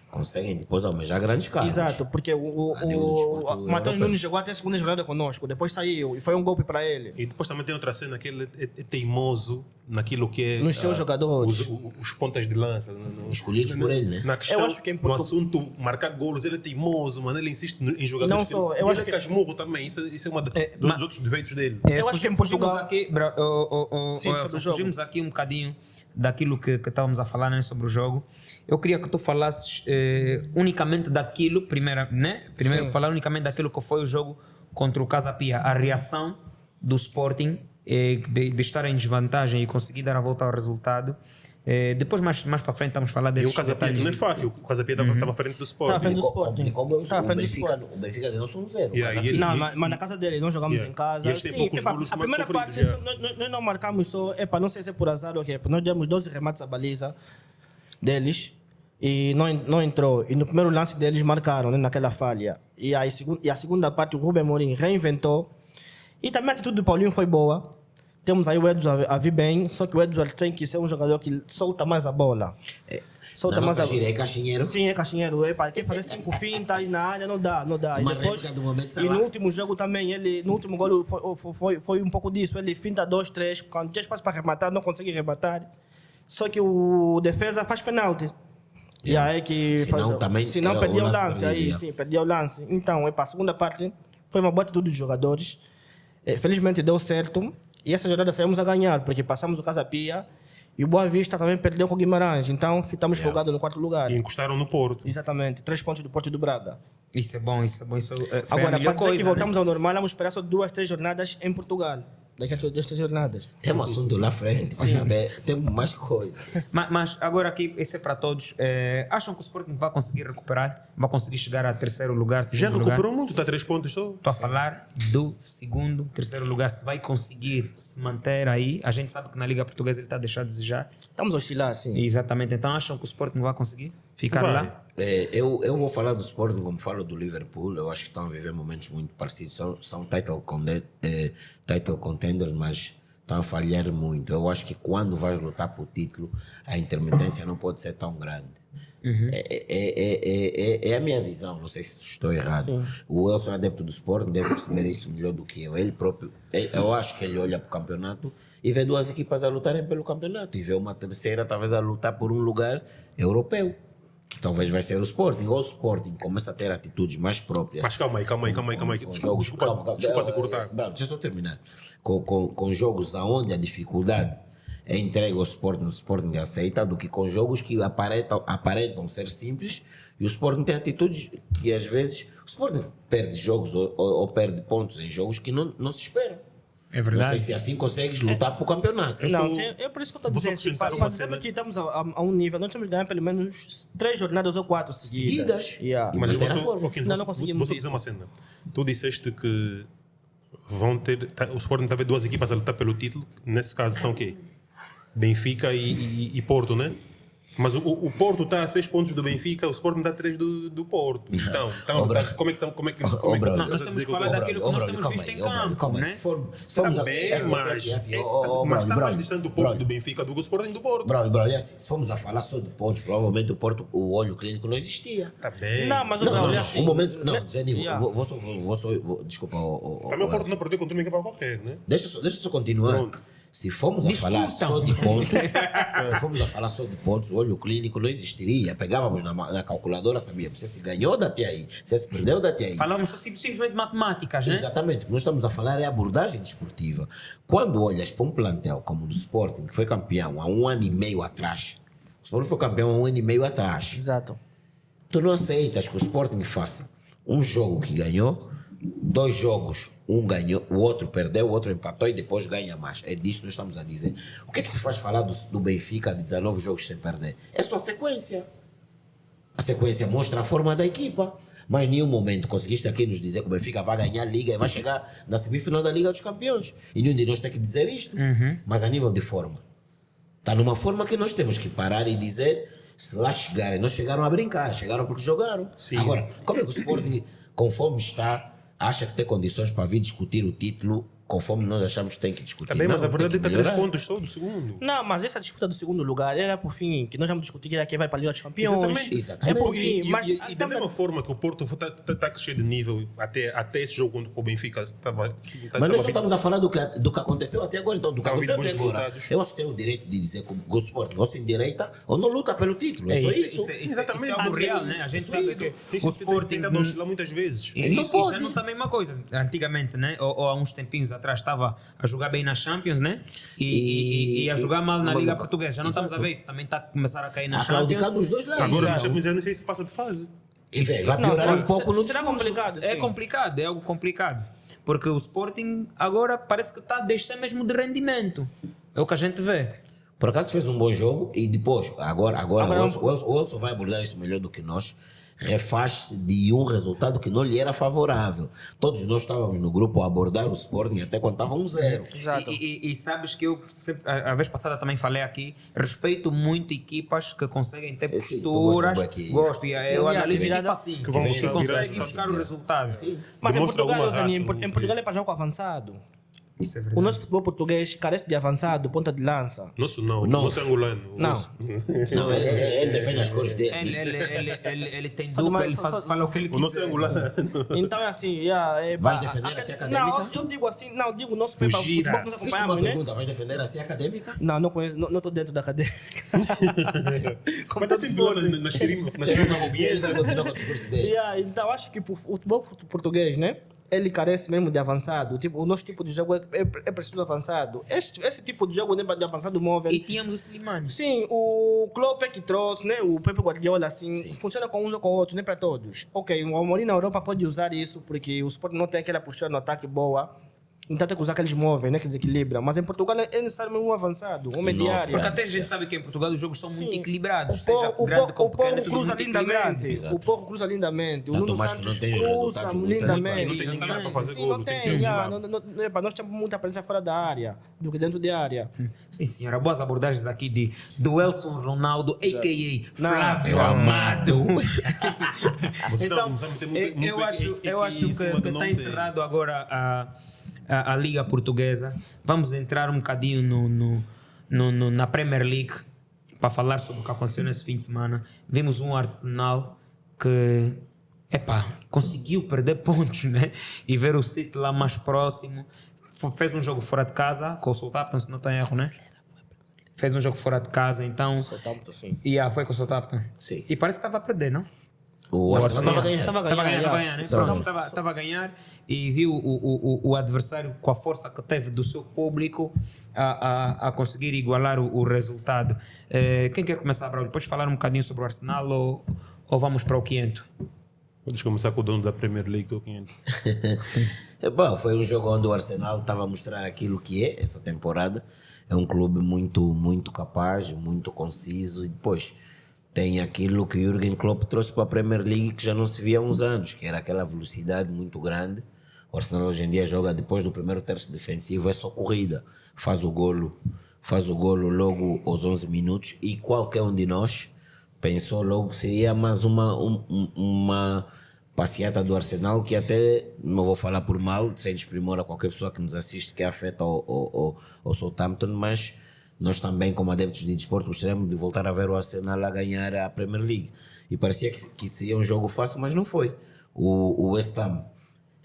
conseguem depois almejar grandes cargos. Exato, porque A nível do desporto o Mateus europeu. Nunes chegou até a segunda jornada conosco, depois saiu e foi um golpe para ele. E depois também tem outra cena que ele é teimoso naquilo que é. Nos seus jogadores. Os pontas de lança. Escolhidos por ele, né? Na questão, Eu acho que é no importante- assunto marcar golos, ele é teimoso, mano. Ele insiste em jogadores. Não só, eu ele acho é que- casmurro também. Isso é uma dos outros defeitos dele. Eu acho que em Portugal- Sim, sobre o jogo. Fugimos aqui um bocadinho daquilo que estávamos a falar, né, sobre o jogo. Eu queria que tu falasses unicamente daquilo, primeiro Sim. falar unicamente daquilo que foi o jogo contra o Casa Pia, a reação do Sporting de estar em desvantagem e conseguir dar a volta ao resultado. Depois, mais para frente, estamos a falar E desses o Casa Pia detalhes. não é fácil. O Casa Pia estava à frente do Sport. Tá à frente do Sporting. E como Tá à frente do o Benfica ganhou só 1-0. Yeah, Casa e ele- Pia. Não, mas na casa dele, nós jogamos Yeah. em casa. E eles têm poucos golos a mais primeira sofridos, parte, yeah. nós não marcamos só, não sei se é por azar ou o quê, nós demos 12 remates à baliza deles e não entrou. E no primeiro lance deles marcaram, né, naquela falha. E a segunda parte, o Rubem Amorim reinventou. E também a atitude do Paulinho foi boa. temos aí o Edson a vir bem, só que o Edson tem que ser um jogador que solta mais a bola. Solta Na mais nossa a gira é caixinheiro. Sim, é caixinheiro. Quer fazer 5 fintas na área, não dá. E, Uma depois, réplica do momento, sei e lá. no último jogo também, no último gol foi um pouco disso. Ele finta 2, 3, quando tinha espaço para rematar, não consegue rematar. Só que o defesa faz penalti. E aí que Senão também senão era perdia o o lance lance. Aí perdido, sim, perdia o lance. Então, para a segunda parte, foi uma boa atitude dos jogadores. Felizmente deu certo. E essa jornada saímos a ganhar, porque passamos o Casa Pia e o Boa Vista também perdeu com o Guimarães. Então, estamos folgados no 4º lugar. E encostaram no Porto. Exatamente, 3 pontos do Porto e do Braga. Isso é bom, isso é bom. Isso foi Agora, a melhor para dizer coisa, que voltamos ao normal, vamos esperar só 2, 3 jornadas em Portugal. Daqui a 2, 3 jornadas. Tem um assunto lá frente, sabe? Temos mais coisas. Mas agora aqui, esse é para todos. Acham que o Sporting vai conseguir recuperar? Vai conseguir chegar a 3º lugar, 2º Já lugar? recuperou muito, está a 3 pontos só. Estou a falar do 2º, 3º lugar. Se vai conseguir se manter aí. A gente sabe que na Liga Portuguesa ele está a deixar a desejar. Estamos a oscilar, sim. Exatamente. Então acham que o Sporting vai conseguir ficar Vai. lá? Eu vou falar do Sporting como falo do Liverpool. Eu acho que estão a viver momentos muito parecidos. São title contenders, mas estão a falhar muito. Eu acho que quando vais lutar por título, a intermitência não pode ser tão grande. É a minha visão, não sei se estou errado. Sim. O Wilson é adepto do Sporting, deve perceber isso melhor do que eu. Ele próprio, eu acho que ele olha para o campeonato e vê 2 equipas a lutarem pelo campeonato e vê uma terceira talvez a lutar por um lugar europeu, que talvez vai ser o Sporting. Ou o Sporting começa a ter atitudes mais próprias. Mas calma aí. Com jogos, Desculpa te cortar. Bravo, deixa eu só terminar. Com jogos aonde a dificuldade é entregue ao Sporting, o Sporting aceita, do que com jogos que aparentam ser simples e o Sporting tem atitudes que às vezes o Sporting perde jogos ou perde pontos em jogos que não se esperam. É Não sei verdade. se assim consegues lutar para o campeonato. Não, sou- é por isso que eu estou vou só dizendo. acrescentar Para uma dizer cena. que estamos a um nível, nós temos que ganhar pelo menos 3 jornadas ou 4 seguidas. Seguidas? Yeah. E Mas manter a vou forma. Não conseguimos só dizer isso. uma cena. Tu disseste que vão ter. O Sporting está a ver 2 equipas a lutar pelo título. Nesse caso são o quê? Benfica e Porto, né? Mas o Porto está a 6 pontos do Benfica, o Sporting está a 3 do Porto. Então brother. como é que brother. Nós temos que falar daquilo que nós temos visto em campo, né? Se formos Está bem, mas está mais distante do Porto do Benfica do que o Sporting do Porto. Bravo, se formos a falar só de pontos, provavelmente o Porto, o olho clínico não existia. Está bem. Não, mas o Não, Braulio não, é assim. um momento, não, né? Zé-Nilo, Yeah. desculpa. Também o Porto não perdeu contra uma equipa qualquer, né? Deixa só continuar. Pronto. Se formos a falar só de pontos, o olho clínico não existiria. Pegávamos na calculadora, sabíamos se ganhou, dá-te aí. Se perdeu, dá-te aí. Falamos só simplesmente de matemáticas, né? Exatamente. O que nós estamos a falar é a abordagem desportiva. Quando olhas para um plantel como o do Sporting, que foi campeão há 1 ano e meio atrás, o Sporting foi campeão há 1 ano e meio atrás, Exato. tu não aceitas que o Sporting faça um jogo que ganhou, 2 jogos, um ganhou, o outro perdeu, o outro empatou e depois ganha mais. É disso que nós estamos a dizer. O que é que te faz falar do Benfica de 19 jogos sem perder? É só a sequência. A sequência mostra a forma da equipa. Mas em nenhum momento conseguiste aqui nos dizer que o Benfica vai ganhar a Liga e vai chegar na semifinal da Liga dos Campeões. E nenhum de nós tem que dizer isto. Mas a nível de forma. Está numa forma que nós temos que parar e dizer, se lá chegarem, não chegaram a brincar, chegaram porque jogaram. Sim. Agora, como é que o Sporting, conforme está, acha que tem condições para vir discutir o título, conforme nós achamos que tem que discutir? Está bem, mas Não, a verdade é tem que está 3 melhorar. pontos só do segundo. Não, mas essa disputa do 2º lugar era por fim, que nós vamos discutir que era quem vai para a Liga dos Campeões. Exatamente. É por E, fim, mas e da mesma forma que o Porto está a crescer de nível até esse jogo com o Benfica estava. Mas nós só estamos a falar do que aconteceu até agora. Então, do que Estava aconteceu vindo até bons agora. resultados. Eu acho que tenho o direito de dizer que o Sporting ou se endireita ou não luta pelo título. É só isso. Isso é algo real, né? A gente sabe que o Sporting tenta oscilar muitas vezes. E Não isso pode. já não está a mesma coisa. Antigamente, né? Ou há uns tempinhos atrás, estava a jogar bem na Champions, né? E a jogar mal na Liga Portuguesa. Já não estamos a ver isso. Também está a começar a cair na A claudicar Champions. dos dois lados. Agora Então, na Champions já não sei se passa de fase. e vê, vai Não, piorar será- um pouco no será discurso. complicado. É sim. complicado, é algo complicado. Porque o Sporting agora parece que está a descer mesmo de rendimento. É o que a gente vê. Por acaso fez um bom jogo e depois, agora Agora o Wilson vai abordar isso melhor do que nós. Refaz-se de um resultado que não lhe era favorável. Todos nós estávamos no grupo a abordar o Sporting até quando estava 1-0. Exato. E sabes que eu, a vez passada também falei aqui, respeito muito equipas que conseguem ter Sim, tu gostas posturas. bué que- Gosto, e eu que analiso virada- equipa assim, que vão que buscar conseguem resultados. buscar o resultado. Mas em Demonstra Portugal, alguma Zani, raça, em Portugal é para jogo avançado. Isso é O verdade. nosso futebol português carece de avançado, ponta de lança. Nosso não, Nosso. nosso é angolano. O Não. nosso. Não, ele defende as cores dele. Ele tem Só dupla, demais- ele só- fala o que ele O nosso é quiser. angolano. Então é assim, Vais defender assim a acadêmica? Não, eu digo assim, não, digo o nosso futebol que Gira. nós Fiz-te uma acompanhamos, né? pergunta, vais defender assim a acadêmica? Não, não conheço, não estou dentro da cadeia. Mas está sempre lá nas ferimas. Ele vai continuar com o discurso dele. Então acho que o futebol português, né? Ele carece mesmo de avançado. Tipo, o nosso tipo de jogo é preciso avançado. Esse tipo de jogo né, de avançado móvel. E tínhamos o Slimani. Sim, o Klopp é que trouxe, né? O Pepe Guardiola, assim, funciona com uns ou com outros, nem para todos. Ok, o Amorim na Europa pode usar isso porque o Sport não tem aquela postura no ataque boa. Então tem que usar aqueles móveis, né? Que desequilibram. Mas em Portugal é necessário mesmo um avançado, um mediário. Porque até a gente sabe que em Portugal os jogos são muito equilibrados. O Seja Porro grande como pequeno, é Porro tudo cruza muito equilibrado. lindamente. O Porro cruza lindamente. O Tanto Nuno mais que não Santos tem cruza resultados muito lindamente. Não tem ninguém lá para fazer Sim, gol. não Não tem tem. que já, nós temos muita presença fora da área do que dentro da área. Sim, senhora. Boas abordagens aqui do Elson Ronaldo, a.k.a. Não. Flávio Amado. Vocês Então, não sabem ter muito eu acho em que cima do está nome encerrado agora a Liga Portuguesa. Vamos entrar um bocadinho na Premier League para falar sobre o que aconteceu nesse fim de semana. Vimos um Arsenal que conseguiu perder pontos, né? E ver o City lá mais próximo. Fez um jogo fora de casa com o Southampton, se não tem erro, né? Fez um jogo fora de casa, então. Southampton, sim. Foi com o Southampton. Sim. E parece que estava a perder, não? O Arsenal estava a ganhar. Estava Estava a ganhar, acho. né? Pronto, estava a ganhar e viu o adversário com a força que teve do seu público a conseguir igualar o resultado. Quem quer começar, Braulio? Podes falar um bocadinho sobre o Arsenal ou vamos para o Quinto? Podes começar com o dono da Premier League, o 500. Bom, foi um jogo onde o Arsenal estava a mostrar aquilo que é essa temporada. É um clube muito, muito capaz, muito conciso e depois tem aquilo que o Jürgen Klopp trouxe para a Premier League que já não se via há uns anos, que era aquela velocidade muito grande. O Arsenal hoje em dia joga depois do primeiro terço defensivo, é só corrida. Faz o golo logo aos 11 minutos e qualquer um de nós pensou logo que seria mais uma passeata do Arsenal que até, não vou falar por mal, sem desprimor a qualquer pessoa que nos assiste que afeta ao Southampton, mas nós também, como adeptos de desporto, gostaríamos de voltar a ver o Arsenal a ganhar a Premier League. E parecia que seria um jogo fácil, mas não foi. O West Ham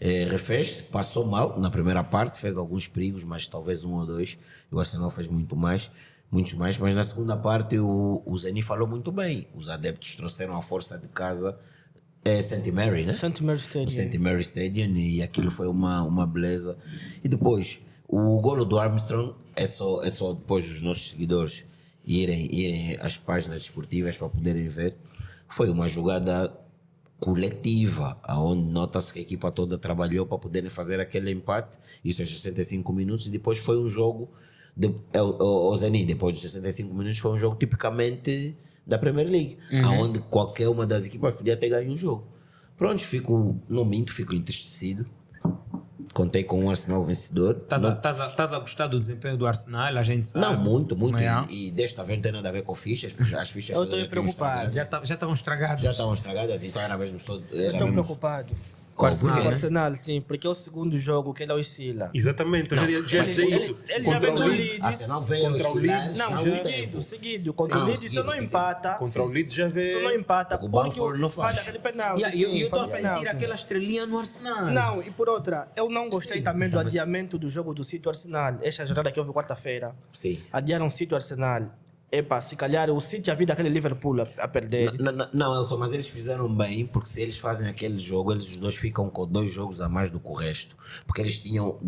refez-se, passou mal na primeira parte, fez alguns perigos, mas talvez um ou dois. E o Arsenal fez muitos mais, mas na segunda parte o Zeni falou muito bem. Os adeptos trouxeram a força de casa. St. Mary, né? St. Mary Stadium. O St. Mary Stadium e aquilo foi uma beleza. E depois, o golo do Armstrong é só depois dos nossos seguidores irem às páginas desportivas para poderem ver. Foi uma jogada coletiva, onde nota-se que a equipa toda trabalhou para poderem fazer aquele empate, isso aos 65 minutos, e depois foi um jogo, o Zenit, depois dos 65 minutos, foi um jogo tipicamente da Premier League, onde qualquer uma das equipas podia ter ganho o jogo. Pronto, fico entristecido. Contei com um Arsenal vencedor. Estás a gostar do desempenho do Arsenal? A gente sabe. Não, muito. É. E desta vez não tem nada a ver com fichas, porque as fichas Eu todas estou preocupado. Já estavam estragados. já estavam estragadas, então era mesmo só. Eu estou preocupado. Com o Arsenal, O né? Arsenal, sim, porque é o segundo jogo que ele oscila. Exatamente, eu já disse isso. Ele já Contra vem o do Leeds. Leeds. Arsenal veio Contra o oscilar Leeds. há Não, um tempo. seguido. Contra o Não, Leeds, isso não seguido. empata. Contra o Leeds já vê. Isso não empata Porque o porque Bamford não faz. aquele penalti. E eu estou a faz sentir penalti. aquela estrelinha no Arsenal. Não, e por outra, eu não gostei também do adiamento do jogo do City Arsenal. Esta jornada que houve quarta-feira. Sim. Adiaram o City Arsenal. Epa, se calhar o City havia daquele Liverpool a perder. Não, Elson, mas eles fizeram bem, porque se eles fazem aquele jogo, eles os dois ficam com 2 jogos a mais do que o resto. Porque eles tinham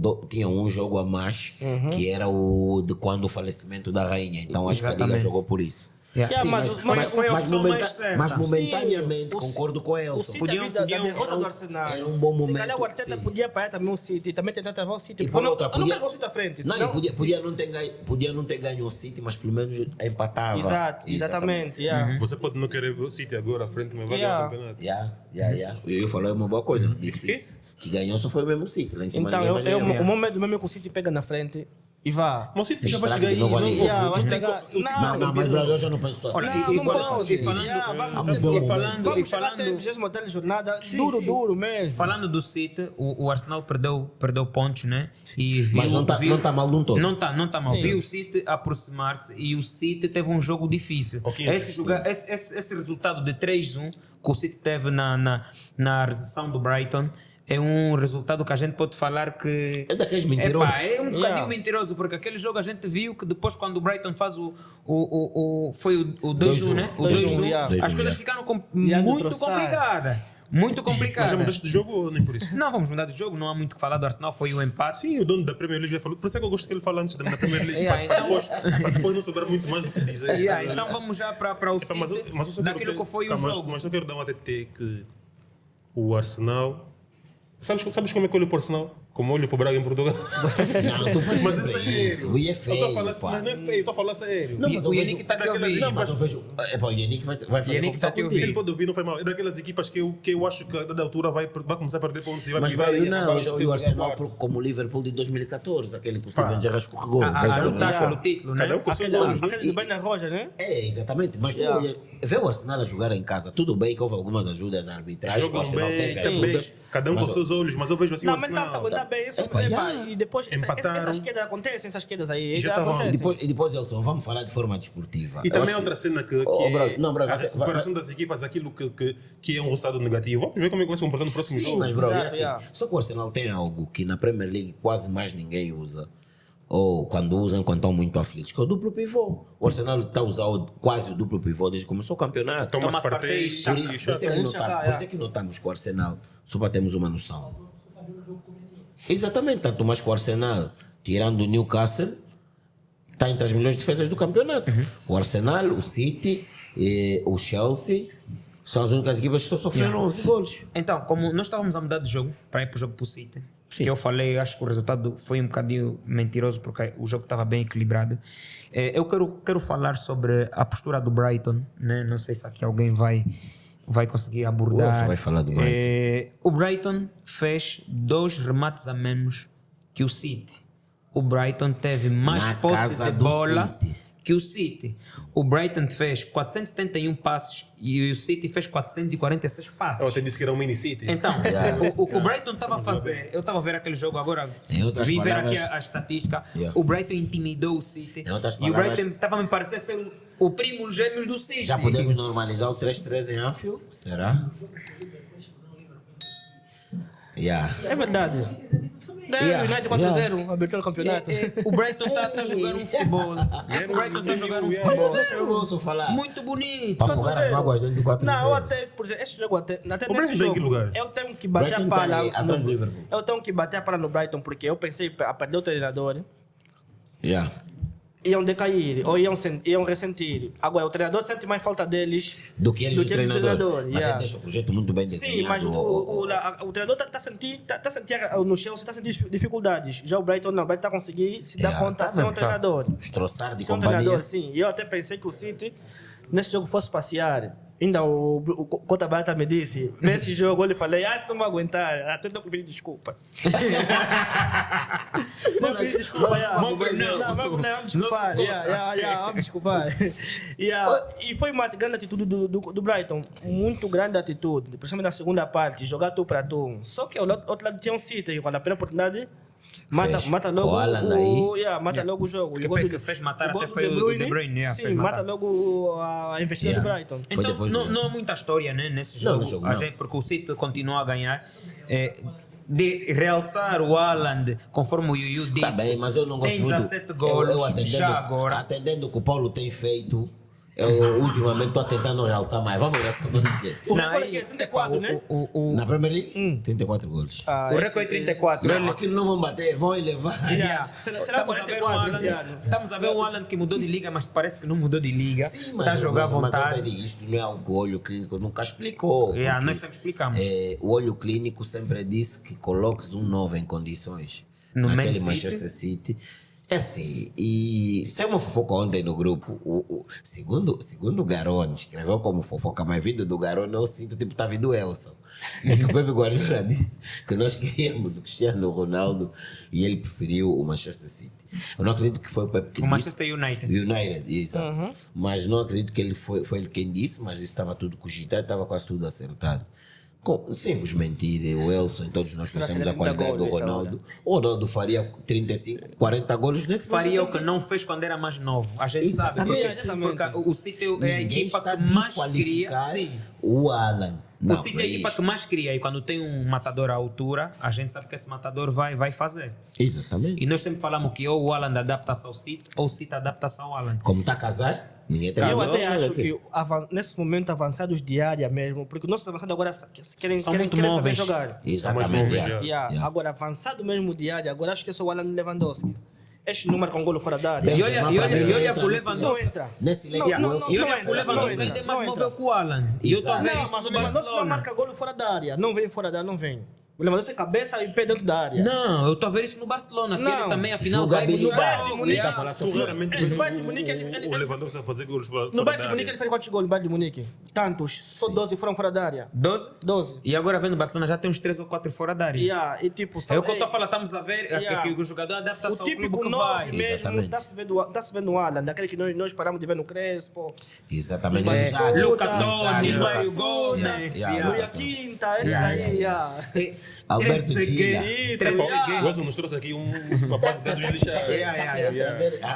um jogo a mais, que era o de quando o falecimento da rainha. Então acho que a Liga Exatamente. jogou por isso. Yeah. Yeah, mas foi a opção mais certa. mas momentaneamente, Sim, concordo com o O Elson. City Podiam- havia da podiam- derrota do Arsenal. era um bom Se momento, calhar o Arteta sim. podia apoiar também o City, também tentar travar o City. E Porque por eu outra, não quero ver o City à frente. Não, senão- podia não ter ganho o City, mas pelo menos empatava. Exato, exatamente. yeah. Você pode não querer ver o City agora à frente, mas vai ganhar o campeonato. Yeah. Eu falei uma boa coisa, não disse isso. Que ganhou só foi o mesmo City, lá em cima Então, ninguém mais ganhou. o meu medo mesmo é que o City pega na frente e vá. Mas o City já vai Estraga chegar aí. de novo Não, ali. Yeah, vai não tem estragar. co- o City Não, vai Não, subir, mas eu já não penso assim. Olha, Não, e não falando- pode. e falando- Yeah, Vamos vamos chegar até a falando- 20ª jornada, Sim, duro, sim. duro mesmo. Falando do City, o Arsenal perdeu pontos, né? E viu, Mas não tá mal num todo. Não tá mal. Sim. Viu o City aproximar-se e o City teve um jogo difícil. Ok, Esse resultado de 3-1 que o City teve na recepção do Brighton é um resultado que a gente pode falar que... É daqueles mentirosos. Epá, é um bocadinho Yeah. mentiroso, porque aquele jogo a gente viu que depois quando o Brighton faz foi o 2-1, né? O 2-1, yeah. as 2-1, coisas yeah. ficaram Leandro muito Trossard. complicadas. Muito Mas já complicadas. mudaste de jogo ou nem por isso? Não vamos mudar de jogo, não há muito o que falar do Arsenal, foi o empate. Sim, o dono da Premier League já falou. Por isso é que eu gosto que ele fale antes da Premier League. Yeah, para, então- para depois não sobrar muito mais do que dizer. Yeah, então vamos já para o Epá, mas eu City, só quero daquilo ter- que foi o calma, jogo. Mas eu quero dar um ATT que o Arsenal. Sabes como é que eu olho para o Arsenal? Como eu olho para o Braga em Portugal? Não, tu faz Mas é sempre sério. isso. E é Eu estou a feio, falar, pá. mas não é feio, eu estou a falar sério. Não, E mas o eu Yannick vejo- está aqui a daquelas ouvir. Não, mas eu vejo... Epá, o Yannick vai fazer Yannick tá confusão aqui a ouvir. contigo. Ele pode ouvir, não foi mal. É daquelas equipas que eu acho que a dada altura vai começar a perder pontos e vai Mas pirar velho, e não, acabar eu já sem olho o Arsenal lugar. como o Liverpool de 2014, aquele que o Pá. Steven Gerrard escorregou. A Veja, lutar né? pelo título, né? Cada um com os seus Aquele, olhos, né? aquele do Brendan Rojas, né? É, exatamente. Mas tu olha, vê o Arsenal a jogar em casa. Tudo bem que houve algumas ajudas à arbitragem. que o Jogam Arsenal bem, teve também. ajudas, Cada um com mas, os seus olhos, mas eu vejo assim o Não, mas está a Arsenal. aguentar bem isso. Epa, Epá, já. e depois Empataram. essas quedas acontecem, essas quedas aí. Já já estavam- acontecem. E depois, Elson, vamos falar de forma desportiva. E Eu também acho é outra cena que Oh, é Braga, não, Braga, a recuperação das equipas, aquilo que é um resultado negativo. Vamos ver como é que vai se comportar no próximo Sim, jogo. mas bro, é Exato, assim, yeah. só que o Arsenal tem algo que na Premier League quase mais ninguém usa. Ou quando usam, quando estão muito aflitos, que é o duplo pivô. O Arsenal está a usar quase o duplo pivô desde que começou o campeonato. Thomas Thomas Partey, Partey, Por isso, Xhaka. por isso é que notamos que o Arsenal, só para termos uma noção. Exatamente, tanto mais que o Arsenal, tirando o Newcastle, está entre as melhores defesas do campeonato. O Arsenal, o City, o Chelsea, são as únicas equipas que só sofreram 11 golos. Então, como nós estávamos a mudar de jogo para ir para o jogo para o City, que eu falei, acho que o resultado foi um bocadinho mentiroso porque o jogo estava bem equilibrado. Eu quero falar sobre a postura do Brighton, né? Não sei se aqui alguém vai conseguir abordar. Você vai falar do Brighton. O Brighton fez 2 remates a menos que o City. O Brighton teve mais Na posse casa de do bola City. que o City. O Brighton fez 471 passes e o City fez 446 passes. Eu até disse que era um mini City. Então, o que o Brighton estava a fazer, eu estava a ver aquele jogo agora, Em outras vim ver palavras- aqui a estatística, Yeah. o Brighton intimidou o City Em outras e o palavras- Brighton estava a me parecer ser o primo gêmeos do City. Já podemos normalizar o 3-3 em Anfield? Será? Yeah. É verdade. Yeah. United 4-0, abertura do campeonato. O Brighton está a jogar um futebol. O Brighton está a jogar um futebol Deixa eu ouço falar. muito bonito. Para afogar as mágoas dentro do 4-0. Não, eu até, por exemplo, esse jogo até Brighton nesse está em jogo, que lugar? eu tenho que bater Brighton a tá pala. aí, atrás do Liverpool. Eu tenho que bater a pala no Brighton porque eu pensei a perder o treinador, Yeah. iam decair ou iam ressentir. Agora, o treinador sente mais falta deles Do que eles do treinador. Mas yeah. ele deixa o projeto muito bem desenhado. Sim, mas o treinador está a sentir, no Chelsea está a sentir dificuldades. Já o Brighton não, o Brighton está a conseguir se dar Yeah, conta tá sem um mesmo, tá. treinador. Destroçar de Sem um companhia. treinador, sim. E eu até pensei que o City, nesse jogo, fosse passear. Ainda o Cota Barata me disse, nesse jogo eu lhe falei, não vou aguentar, até não pedir desculpa. Não pedi desculpa, vamos desculpar, vamos desculpar. E foi uma grande atitude do Brighton, muito grande atitude, principalmente na segunda parte, jogar tu para tu. Só que ao outro lado tinha um City, quando a primeira oportunidade, mata logo O Haaland aí. mata logo o jogo. Que E o gol fez- do- que fez matar o gol até do foi o De Bruyne, yeah, Sim, fez mata matar. logo a investida Yeah. do Brighton. Foi Então, depois não, do- não há muita história, né, nesse Não, jogo, no jogo, a não. gente, porque o City continua a ganhar. De realçar o Haaland, conforme o Yuyu disse, Tá bem, mas eu não gosto tem muito. 17 golos já agora. Atendendo o que o Paulo tem feito, eu ultimamente estou tentando realçar mais. Vamos realçar mais o quê? O Não, recorde aí- aqui é 34, né? Na Premier League, 34 golos. O recorde é 34. Não, aquilo não vão bater, vão elevar. Yeah. Será Estamos a ver um 44 esse Haaland, ano? estamos a ver um Haaland que mudou de liga, mas parece que não mudou de liga. Sim, Está a jogar à mas vontade. sério, isto não é algo que o olho clínico nunca explicou. Yeah, porque, nós sempre explicamos. o olho clínico sempre disse que coloques um novo em condições No naquele Man City. Manchester City É assim, e saiu uma fofoca ontem no grupo. Segundo o Garone, escreveu como fofoca, mas vindo do Garone eu sinto tipo tá vindo do Elson. É que o Pepe Guardiola disse que nós queríamos o Cristiano Ronaldo e ele preferiu o Manchester City. Eu não acredito que foi o Pepe que O disse. Manchester United. United, exato. Mas não acredito que ele foi ele quem disse, mas isso estava tudo cogitado, estava quase tudo acertado. Sem vos mentir, o Elson, todos nós conhecemos a qualidade do Ronaldo. O Ronaldo faria 35, 40 golos nesse Faria o que não fez quando era mais novo. A gente Exatamente. sabe. Porque o City é a Ninguém equipa está que mais cria. desqualificar Sim. o Alan. O City é a equipa que mais cria. E quando tem um matador à altura, a gente sabe que esse matador vai fazer. Exatamente. E nós sempre falamos que ou o Alan adapta-se ao City, ou o City adapta-se ao Alan. Como está a casar, ninguém tem Eu razão, até acho assim. que nesse momento avançados de área mesmo, porque os nossos avançados agora querem São muito saber móveis. jogar. Exatamente. mais yeah. novo, Yeah. Agora, avançado mesmo de área, agora acho que é só o Alan Lewandowski. Este número com golo fora da área. Bem, E olha Entra pro nesse Não Lewandowski. entra. Nesse Não, leque, não, o não, Elson- E não olha entra, pro Lewandowski, não ainda é entra, mais não móvel entra. que o Alan. E eu estou a Exato. ver Não, isso mas no o Lewandowski não Barcelona. marca golo fora da área. Não vem fora da área, não vem. O Lewandowski é cabeça e pé dentro da área. Não, eu estou a ver isso no Barcelona. Que Não. ele também, afinal, vai buscar. Jogabilidade. No Munique, Tá falando Tu raramente É, vês no Bayern de Munique, o Lewandowski a fazer golos fora No da Bayern de Munique área. ele fez quantos gols no Bayern de Munique? Tantos. Só 12 foram fora da área. 12? 12. E agora vendo o Barcelona já tem uns 3 ou 4 fora da área. Yeah, e tipo, É o que eu estou a falar, estamos a ver Yeah. que o jogador adapta-se o ao clube típico que 9 vai. mesmo, Exatamente. está-se vendo o Alan, daquele que nós paramos de ver no Crespo, Exatamente. É, Exato. Luca Exato. Toni, Exato. Mário Gomes. Yeah. Luia Quinta, esse aí, yeah. Alberto Gila. Isso, O yeah. Elson nos trouxe aqui uma base de dados lixados.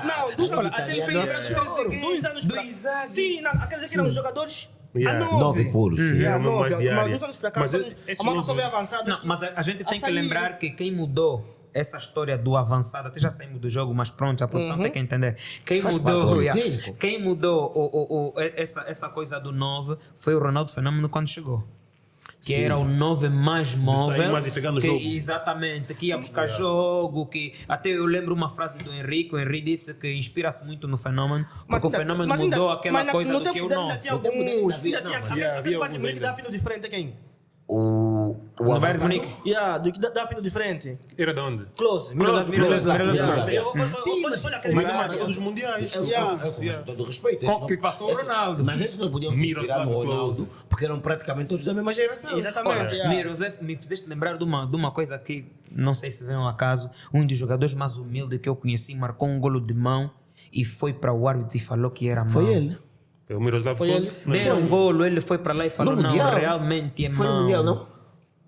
Não, dos anos, até italiano, ele né? fez 2 anos Do pra Isaac. Sim, não, aqueles que eram jogadores Yeah. a 9. 9 puros. Yeah, Não, mais 9, de mas área. 2 anos para cá, Mas só- esse a malta novo- só vê avançados. Não, mas a gente tem que sair. lembrar que quem mudou essa história do avançado, até já saímos do jogo, mas pronto, a produção tem que entender. Quem Faz mudou, parte do yeah, clínico. quem mudou essa coisa do 9 foi o Ronaldo Fenômeno quando chegou. Que era o 9 mais móvel. mais e pegar no que, jogo. Exatamente, que ia buscar jogo. Que, até eu lembro uma frase do Henrique. O Henrique disse que inspira-se muito no Fenômeno, porque o Fenômeno mudou aquela coisa do que o 9. Ainda tinha alguns. Ainda tinha havia aquele Bayern de alguns Munique ainda. dá pino de frente a quem? O No Bayern de avançado. Munique. Yeah, do que dá pino de frente. Era de onde? Close. Miroslav. Miroslav. Olha aquele Mas é Miroslav. marcador dos mundiais. Com todo respeito. Com que passou o Ronaldo. Mas esses não podiam se inspirar no Miroslav Ronaldo, porque eram praticamente todos da mesma geração. Exatamente. Ora, yeah. Miroslav, me fizeste lembrar de uma coisa que não sei se vem ao acaso. Um dos jogadores mais humildes que eu conheci marcou um golo de mão e foi para o árbitro e falou que era mão. Foi ele. É o Miroslav Foi Klose. ele. Deu um golo, ele foi para lá e falou: No não, Mundial? realmente é Foi no mão. Mundial, não?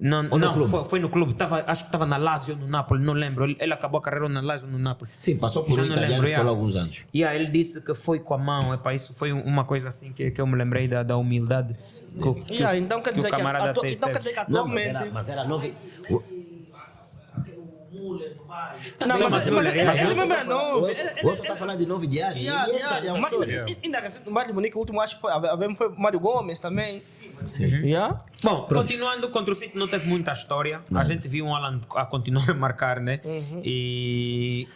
Não, Ou no não clube? foi no clube. Acho que estava na Lazio, no Napoli, não lembro. Ele acabou a carreira na Lazio, no Napoli. Sim, passou por Já um não italiano lembro, e ficou lá yeah. alguns anos. E aí ele disse que foi com a mão. Epa, isso foi uma coisa assim que eu me lembrei da humildade. Que, Yeah, então quer que o dizer que camarada então quer dizer que Não, mas atualmente. mas era 9. Não, mas ele mesmo é novo. O Elson está falando de 9 diários. Ainda recente no Bayern de Munique, o último acho que foi o Mário Gomes também. Sim. Yeah. Bom, continuando, contra o City não teve muita história. A gente viu um Alan a continuar a marcar, né? E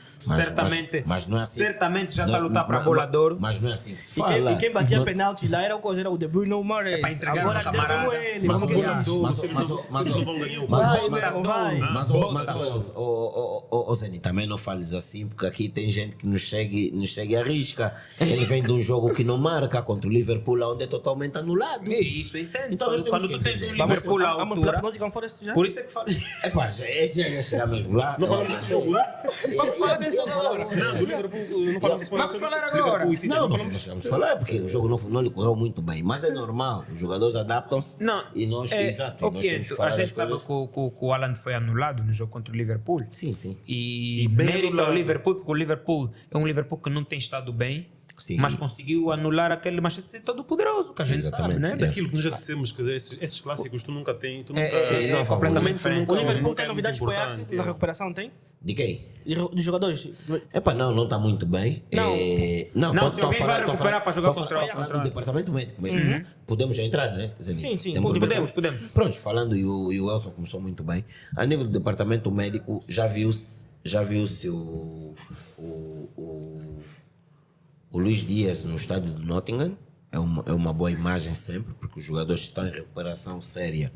Mas não é assim. certamente já está a lutar para a bola de ouro. Mas não é assim que se E fala. quem batia Não- penaltis lá era o De Bruyne ou o Mahrez. para entregar Agora ao camarada. deixamos ele. Mas Vamos o- ganhar. mas- Vocês não vão ganhar o Vai, Mas meu, vai. o Zeni, também não fales assim, porque aqui tem gente que nos segue a risca. Ele vem de um jogo que não marca contra o Liverpool, onde é totalmente anulado. E isso entende. Então nós temos Quando que tu tens um entender. Liverpool à Vamos para altura. o Nottingham Forest já? Por isso é que falei. Epá, esse já ia chegar mesmo lá. Não falamos desse jogo, né? Vamos falar desse agora. Não, do Liverpool não falamos desse Vamos falar agora. Liverpool e City, Não, falamos não chegamos a falar, porque o jogo não lhe correu muito bem. Mas é normal, os jogadores adaptam-se. Não, E nós, exato, e nós ok, temos que a falar gente das sabe coisas. que o Alan foi anulado no jogo contra o Liverpool. Sim, sim. E bem mérito ao anulado. Liverpool, porque o Liverpool é um Liverpool que não tem estado bem, Sim. mas conseguiu anular aquele Manchester City todo poderoso, que a gente Exatamente. sabe, né? É daquilo que nós já dissemos, que esses clássicos tu nunca tens. É completamente diferente. O Liverpool nunca tem é novidades muito para o Ajax importante, na é. recuperação, tem? De quem? E dos jogadores? Epá, não está muito bem. Não. Não, se alguém vai recuperar para jogar contra o Ajax. Ajax. Do departamento médico mesmo. Podemos já entrar, né, Zeni? Sim, sim, Tem podemos, podemos. Pronto, falando, e o Elson começou muito bem. A nível do departamento médico, já viu-se o Luís Dias no estádio do Nottingham. É uma boa imagem sempre, porque os jogadores estão em recuperação séria.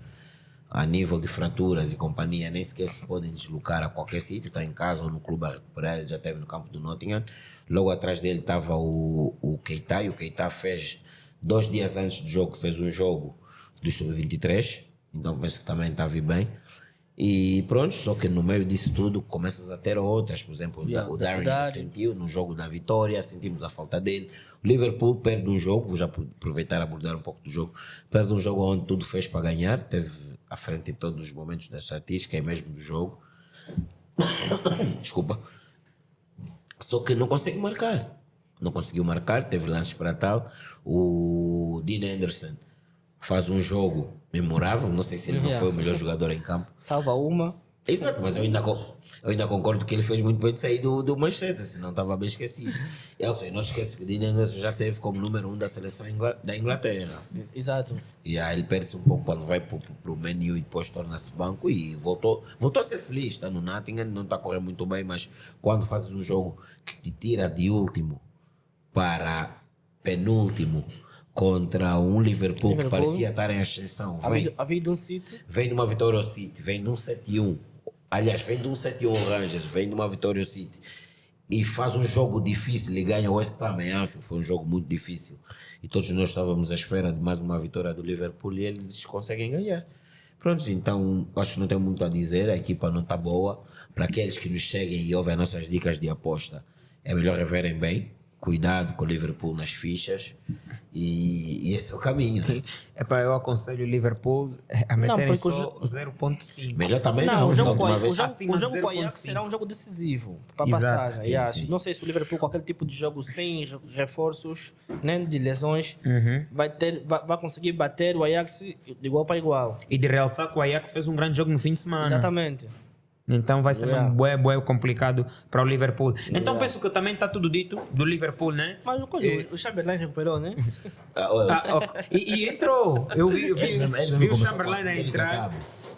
a nível de fraturas e companhia, nem sequer se podem deslocar a qualquer sítio, está em casa ou no clube a recuperar, ele já esteve no campo do Nottingham. Logo atrás dele estava o Keita, e o Keita fez 2 dias antes do jogo, fez um jogo do Sub-23, então penso que também estava bem. E pronto, só que no meio disso tudo começas a ter outras, por exemplo, o Darwin sentiu no jogo da vitória, sentimos a falta dele. O Liverpool perde um jogo, vou já aproveitar e abordar um pouco do jogo, perde um jogo onde tudo fez para ganhar, teve à frente em todos os momentos da estatística e mesmo do jogo. Desculpa. Só que não consegue marcar. Não conseguiu marcar, teve lances para tal. O Dean Anderson faz um jogo memorável, não sei se ele não foi o melhor jogador em campo. Salva uma. Exato, mas eu ainda concordo que ele fez muito bem de sair do Manchester, senão estava bem esquecido. Elson, não esquece que o Dean Anderson já teve como número 1 da seleção da Inglaterra. Exato. E aí ele perde-se um pouco quando vai para o Man U e depois torna-se banco e voltou a ser feliz. Está no Nottingham, não está a correr muito bem, mas quando fazes um jogo que te tira de último para penúltimo contra um Liverpool que parecia estar em ascensão, Havia de um City. vem de uma vitória ao City, vem de um 7-1. Aliás, vem de um 7-1 ao Rangers, vem de uma vitória ao City e faz um jogo difícil e ganha o West Ham em Anfield. Foi um jogo muito difícil e todos nós estávamos à espera de mais uma vitória do Liverpool e eles conseguem ganhar. Pronto, então acho que não tem muito a dizer, a equipa não está boa. Para aqueles que nos seguem e ouvem as nossas dicas de aposta, é melhor reverem bem. Cuidado com o Liverpool nas fichas e esse é o caminho, né? Eu aconselho o Liverpool a meterem só 0.5. Melhor também Não, o jogo com Acima o de jogo com o Ajax 0.5. será um jogo decisivo para Exato, passagem. sim, Yeah. sim. Não sei se o Liverpool com aquele tipo de jogo sem reforços, nem de lesões, vai conseguir bater o Ajax de igual para igual. E de realçar que o Ajax fez um grande jogo no fim de semana. Exatamente. Então vai ser Yeah. bué complicado para o Liverpool. Então penso que também está tudo dito do Liverpool, né? Mas o Chamberlain recuperou, né? E entrou. Eu vi Ele mesmo vi o começou Chamberlain com a a entrar.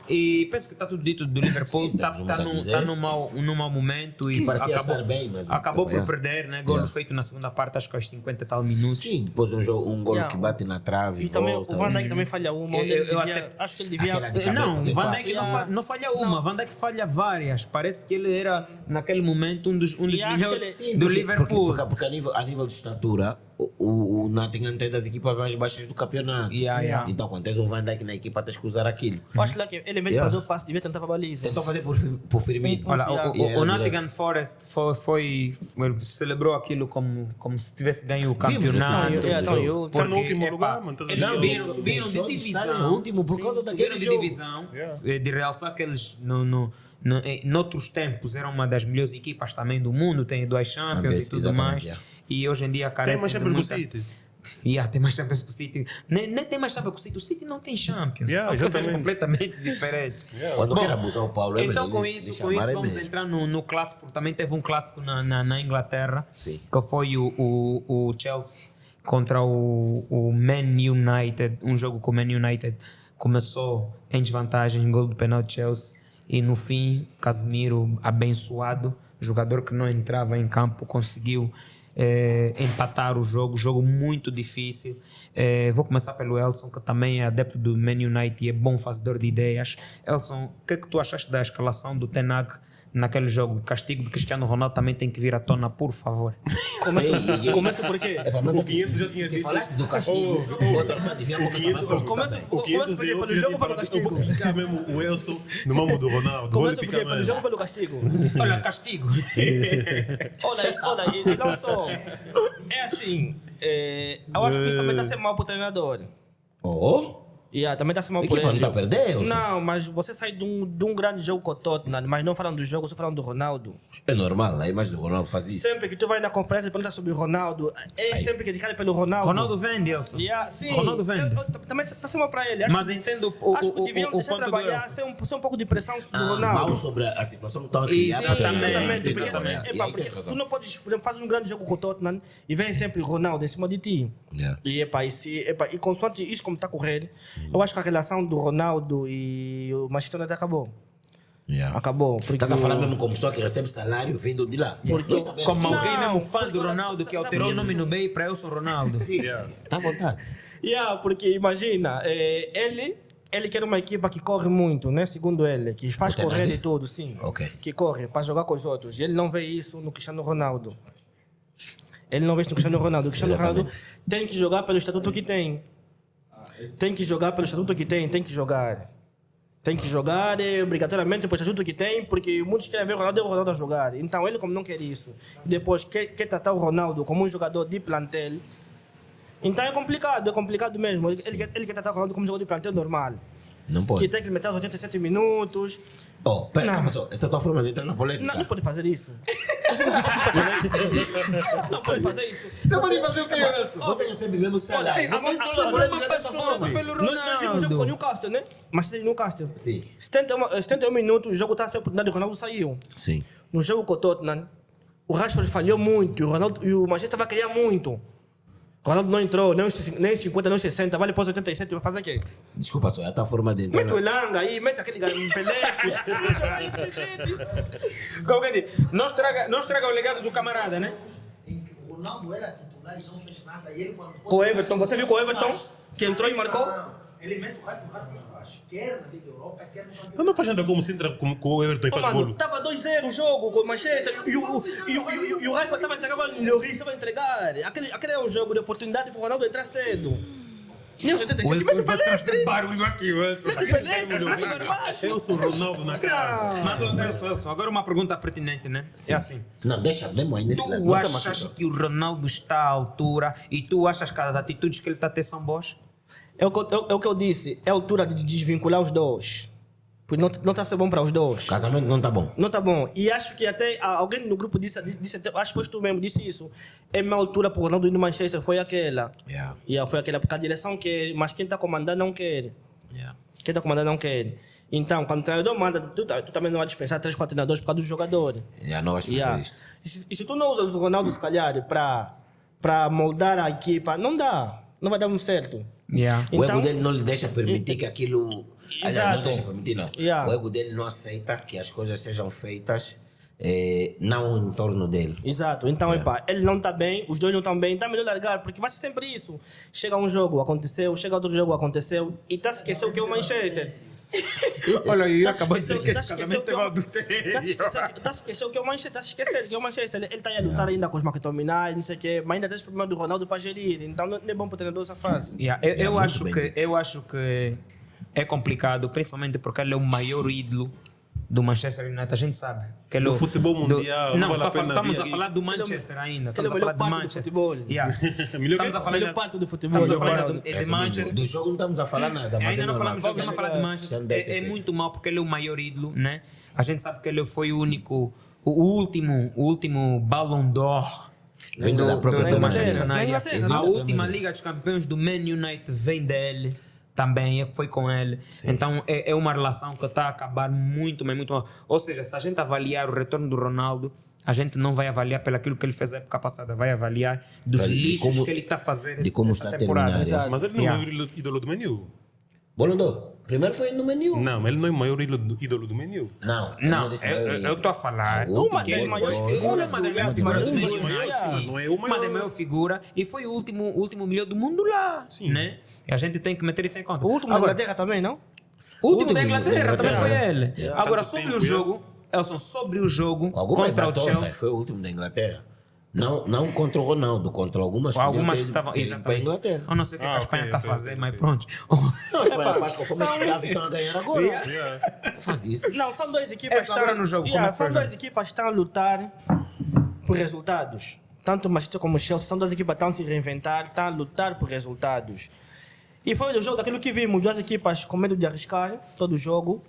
E penso que está tudo dito do Liverpool. Sim, Está temos muito a dizer. tá num mau momento. E Que parecia estar bem, mas acabou por yeah. perder, né? Gol feito na segunda parte, acho que aos 50 e tal minutos. Sim, depois um gol Yeah. que bate na trave E e também volta. o Van Dijk também falha uma. Onde ele Eu devia, até- acho que ele devia. Aquela de cabeça Não, de Van passe. Dijk não falha uma, Van Dijk falha várias. Parece que ele era, naquele momento, um dos acho que melhores ele- do Liverpool. Porque a nível de estatura, o Nottingham tem das equipas mais baixas do campeonato. Yeah. Então, quando tens um Van Dijk na equipa, tens que usar aquilo. Eu acho lá que ele, em vez de fazer o passe, devia tentar para a baliza. Tentou fazer por Firmino. Olha, E era o Nottingham Forest celebrou aquilo como se tivesse ganho o Vimos no campeonato. final, Está no último lugar, mano. Estás a Eles ver? subiram de Estar divisão. em último por causa Subiram daquele de jogo. divisão. De realçar que eles, noutros tempos, eram uma das melhores equipas também do mundo. Tem 2 Champions e tudo Exatamente, mais. yeah. E hoje em dia Tem carece mais de sempre no muita... City. Tem mais Champions que o City. Nem tem mais Champions que o City. O City não tem Champions. Yeah, São coisas exatamente. completamente diferentes. Quando Bom, quer abusar o Paulo, é então, melhor com lhe isso chamar vamos mesmo. entrar no clássico, porque também teve um clássico na Inglaterra, Sim. que foi o Chelsea contra o Man United. Um jogo que o Man United começou em desvantagem, gol do penal de Chelsea, e no fim, Casemiro, abençoado, jogador que não entrava em campo, conseguiu empatar o jogo muito difícil. Vou começar pelo Elson, que também é adepto do Man United e é bom fazedor de ideias. Elson, o que é que tu achaste da escalação do Ten Hag naquele jogo? O castigo do Cristiano Ronaldo também tem que vir à tona, por favor. Começa por quê? Mas O assim, 500 já se tinha dito. falaste do castigo, outra pessoa devia começar mais por Começa O 500 por quê? eu Pelo já jogo tinha ou pelo falado. Eu vou castigo? picar mesmo o Elson no mamo do Ronaldo. Vou lhe Começa por quê? picar Pelo mesmo. jogo ou pelo castigo? Olha, castigo. Olha, e não só. É assim, eu acho que isso também está a ser mal para o treinador. Oh, Também está a ser mal a por equipa não ele. está a perder? Ou Não, mas você sai de um grande jogo com o Tottenham, mas não falando do jogo, só falando do Ronaldo. É normal, a imagem do Ronaldo faz isso. Sempre que tu vai na conferência e pergunta sobre o Ronaldo, sempre que ele cai pelo Ronaldo. Ronaldo vende, Elson. Sim, Ronaldo vende. Também está a ser mal para ele. Acho Mas entendo acho que deviam o deixar ponto do trabalhar, Elson. ser um pouco de pressão do Mal Ronaldo. sobre a situação que estão a criar. Exatamente, Exatamente, porque, exatamente. E aí tens porque razão. tu não podes, por exemplo, fazer um grande jogo com o Tottenham e vem sempre Ronaldo em cima de ti. Yeah. E consoante isso como está a correr, eu acho que a relação do Ronaldo e o Manchester United acabou. Yeah. Acabou. Porque Estás a falar mesmo como pessoa que recebe salário vindo de lá. Porque- Como Não, alguém mesmo fã do porque- Ronaldo que sabe- alterou o nome no meio para Elson Ronaldo. Está à vontade. Porque imagina, ele ele quer uma equipa que corre muito, né? Segundo ele, que faz O Ten correr Hag? de tudo, sim. Ok. Que corre para jogar com os outros. E ele não vê isso no Cristiano Ronaldo. Ele não vê isso no Cristiano Ronaldo. O Cristiano Ronaldo tem que jogar pelo estatuto que tem. Tem que jogar pelo estatuto que tem que jogar. Tem que jogar obrigatoriamente pelo estatuto que tem, porque muitos querem ver o Ronaldo a jogar. Então ele, como não quer isso, depois quer tratar o Ronaldo como um jogador de plantel. Então é complicado mesmo. Ele quer tratar o Ronaldo como um jogador de plantel normal. Não Que pode. tem que meter os 87 minutos. Oh, pera, Não. calma só. Essa é a tua forma de entrar na polêmica. Não pode fazer isso. Não pode fazer isso. Não pode fazer o que, Nelson? Você recebe mesmo salário. Olha, Você a- entra na polêmica uma dessa pessoa forma. pelo Nós vimos o jogo com o Ronaldo. Newcastle, né? Mas tem Newcastle. Sim. 71 minutos, o jogo está sem oportunidade, o Ronaldo saiu. Sim. No jogo com o Tottenham, o Rashford falhou muito, e o Manchester vai querer muito. O Ronaldo não entrou, nem 50, nem 60, vale para os 87, vai fazer o quê? Desculpa só, é a tua forma de entrar Mete o na... Elanga aí, mete aquele Pelé, jogar aí 87. Como que diz? Não estraga o legado do camarada, né? Em que o Ronaldo era titular e não fez nada. E ele, quando Com o Everton, você viu com o Everton? Que entrou e marcou? Ele mete o Rashford faz. Quer na Liga Europa, quer no Campeonato. Mas não faz nada como se entra com o Everton e Ô, faz mano, golo. tava 2-0 o jogo com o Manchester e o Rashford estava entregando o Lloris, estava a entregar. Aquele é um jogo de oportunidade para o Ronaldo entrar cedo. Nem os 87, mete o Pelé, barulho aqui, Wilson. mete o Pelé, mete Eu sou o Ronaldo na casa. Mas, Wilson, agora uma pergunta pertinente, né? É assim. Não, deixa, demo aí nesse lado. Tu Nós estamos achas aqui que o Ronaldo está à altura e tu achas que as atitudes que ele está a ter são boas? É o que eu disse, é a altura de desvincular os dois. Porque não está sendo bom para os dois. O casamento não tá bom. Não tá bom. E acho que até alguém no grupo disse acho que foi tu mesmo, disse isso. É minha altura para o Ronaldo ir no Manchester, foi aquela. Yeah. Foi aquela, porque a direção quer, mas quem está comandando não quer. Yeah. Quem está comandando não quer. Então, quando o treinador manda, tu também não vai dispensar 3, 4 treinadores por causa do jogador. Yeah, não vais fazer Yeah. isto. E se tu não usas o Ronaldo, se calhar, para moldar a equipa, não dá. Não vai dar muito certo. Yeah. O ego Então- dele não lhe deixa permitir que aquilo... Aliás, Exato. não deixa permitir, não. Yeah. O ego dele não aceita que as coisas sejam feitas não em torno dele. Exato. Então, epá, ele não está bem, os dois não estão bem, então é melhor largar, porque vai ser sempre isso. Chega um jogo, aconteceu, chega outro jogo, aconteceu, e está a esquecer o que é o Manchester. Olha, eu Tá acabou de dizer que tá esse esqueceu casamento que teve eu- adultério. Tá a esquecer o que é o Manchester, está a esquecer que é o Manchester. Ele está aí a lutar ainda com os McTominay, não sei o quê, mas ainda tem esse problema do Ronaldo para gerir, então não é bom para o treinador essa fase. Yeah, eu acho que é complicado, principalmente porque ele é o maior ídolo do Manchester United. A gente sabe que ele é Do o- futebol mundial, não vale a pena estamos vir a aqui. falar do Manchester ainda. Ele é o Estamos a melhor falar de parte do Manchester. futebol. Yeah. Melhor Estamos que- a falar Melhor ainda- parte do futebol. Estamos a falar Melhor ainda parte. de Manchester. Do jogo não estamos a falar nada, mas Ainda é não normal. falamos, vamos falar de Manchester. Sendo desse É efeito. muito mal porque ele é o maior ídolo, né? A gente sabe que ele foi o único, o último Ballon d'Or Vindo da própria do Inglaterra. Manchester Na United. Inglaterra, A né? última Liga dos Campeões do Man United vem dele. Também foi com ele. Então é uma relação que está a acabar muito, mas muito mal. Ou seja, se a gente avaliar o retorno do Ronaldo, a gente não vai avaliar pelo aquilo que ele fez na época passada, vai avaliar dos De lixos como- que ele está a fazer de como essa está a temporada. terminar, Mas ele não Yeah. é o maior ídolo do Menu. Bolondô, primeiro foi no menu. Não, ele não é o maior ídolo do Menu. Não, Não, disse maior eu estou a falar. O último que ele das foi maiores uma figuras das maiores do figuras do Manchester Man United. United, Não é sim. o Uma maior. da maior figura e foi o último melhor do mundo lá. Sim. Né? E a gente tem que meter isso em conta. O último da Agora, Inglaterra também, não? o último último da Inglaterra da também foi Inglaterra. ele. Agora, Tanto sobre tempo, o jogo, Elson, sobre o jogo Alguma contra o batota, Chelsea. foi o último da Inglaterra. Não contra o Ronaldo, contra algumas Algumas que podiam ter estavam. ido para a Exatamente. Inglaterra. Eu não sei o que, que a Ah, Espanha ok, está a ok, fazer, ok, mas ok. pronto. Não, a Espanha faz conforme os escravos estão a ganhar agora. Faz isso. Não, são duas equipas É, agora no jogo, como é que são foi o duas jogo? equipas que estão a lutar por resultados. Tanto o Manchester como o Chelsea são duas equipas que estão a se reinventar, estão a lutar por resultados. E foi o jogo daquilo que vimos, duas equipas com medo de arriscar todo o jogo.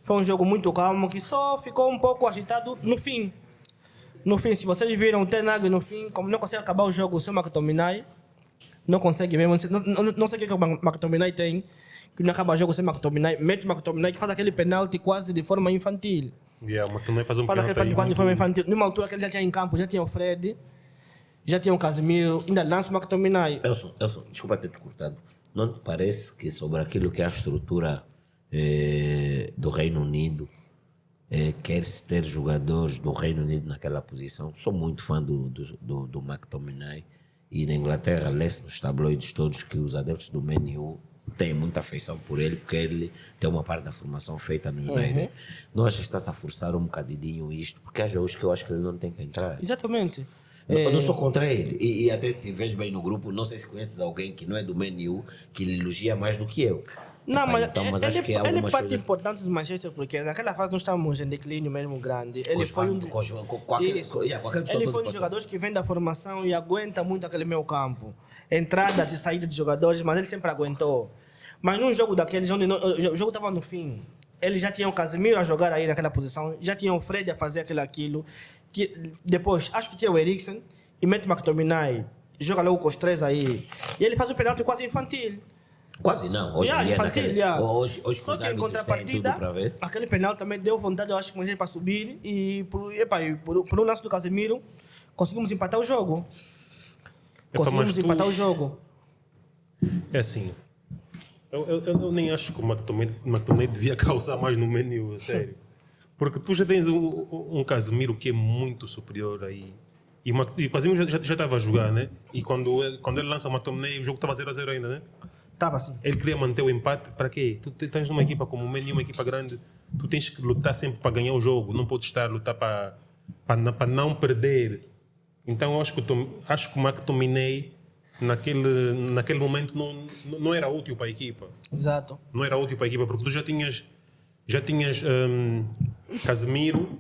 Foi um jogo muito calmo que só ficou um pouco agitado no fim. No fim, se vocês viram o Ten Hag no fim, como não consegue acabar o jogo sem o McTominay, não consegue mesmo, não sei o que o McTominay tem, que não acaba o jogo sem o McTominay, mete o McTominay que faz aquele penalti quase de forma infantil. Mas também faz um Faz aquele penalti aí penalti quase de forma muito- infantil. Numa altura que ele já tinha em campo, já tinha o Fred, já tinha o Casemiro, ainda lança o McTominay. Elson, desculpa ter te cortado. Não te parece que sobre aquilo que é a estrutura do Reino Unido, quer-se ter jogadores do Reino Unido naquela posição? Sou muito fã do McTominay e na Inglaterra lê-se nos tabloides todos que os adeptos do Man U tenho muita afeição por ele, porque ele tem uma parte da formação feita no United. Não achas que está-se a forçar um bocadinho isto? Porque há jogos que eu acho que ele não tem que entrar. Exatamente. Eu não sou contra ele. E até se vês bem no grupo, não sei se conheces alguém que não é do Man U, que lhe elogia mais do que eu. Não, Epá, mas, então, mas ele, acho que há ele é algumas parte coisas... importante do Manchester, porque naquela fase nós estávamos em declínio mesmo grande. Ele foi um qualquer Isso. pessoa Ele pode foi um dos passar. jogadores que vem da formação e aguenta muito aquele meio campo. Entradas e saídas de jogadores, mas ele sempre aguentou. Mas num jogo daqueles, onde o jogo estava no fim, eles já tinham o Casemiro a jogar aí naquela posição, já tinham o Fred a fazer aquilo. Depois, acho que tira o Eriksen e mete o McTominay, joga logo com os três aí. E ele faz um penalti quase infantil. Quase não. Hoje em dia, infantil, hoje que Só os que em árbitros têm contrapartida, tudo para ver. aquele penal também deu vontade, eu acho, que para subir e por um lance do Casemiro, conseguimos empatar o jogo. mas Empatar o jogo. É assim. Eu nem acho que o McTominay devia causar mais no menu, a sério. Porque tu já tens um Casemiro que é muito superior aí. E o Casemiro já estava a jogar, né? E quando ele lança o McTominay, o jogo estava 0-0 ainda, né? Estava assim. Ele queria manter o empate, para quê? Tu tens uma equipa como o Man U, uma equipa grande, tu tens que lutar sempre para ganhar o jogo, não podes estar a lutar para não perder. Então eu acho que o McTominay naquele momento não era útil para a equipa. Exato. Não era útil para a equipa, porque tu já tinhas Casemiro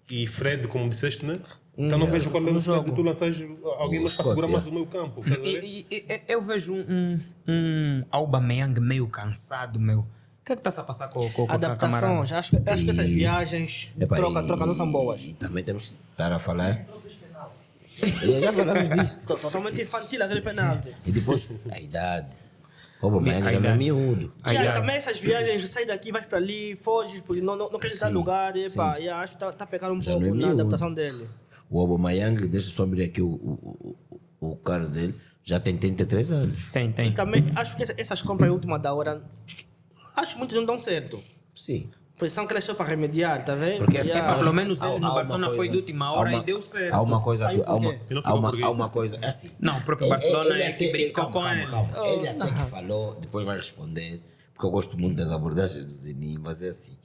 e Fred, como disseste, né? Então não vejo qual é o jogo de tu lançares alguém mais para segurar mais o meio campo. Estás a ver? Eu vejo um Aubameyang meio cansado, meu. O que é que está a passar com o camarada? Adaptações. Acho que essas viagens, Epá, troca não são boas. E também temos que estar a falar. Já falamos disso. Totalmente infantil aquele penalti. E depois, a idade. O Aubameyang já não é miúdo. Também essas viagens, sai daqui, vai para ali, foges, porque não queres dar lugar. Acho que está a pegar um Já pouco não é na miúdo. adaptação dele. O Aubameyang, deixa eu só abrir aqui o cara dele, já tem 33 anos. Tem. Também acho que essas compras última da hora, acho que muitos não dão certo. Sim. Pois são aquelas só para remediar, tá vendo? Porque assim, Pelo menos há ele no uma Barcelona coisa- foi de última hora e deu certo. Há uma coisa que. Saiu por quê? Ele não ficou por quê? Há uma coisa. É assim. Não, o próprio Barcelona é que brincou com ele. Calma. Ele até que falou, depois vai responder, porque eu gosto muito das abordagens do Zenin, mas é assim.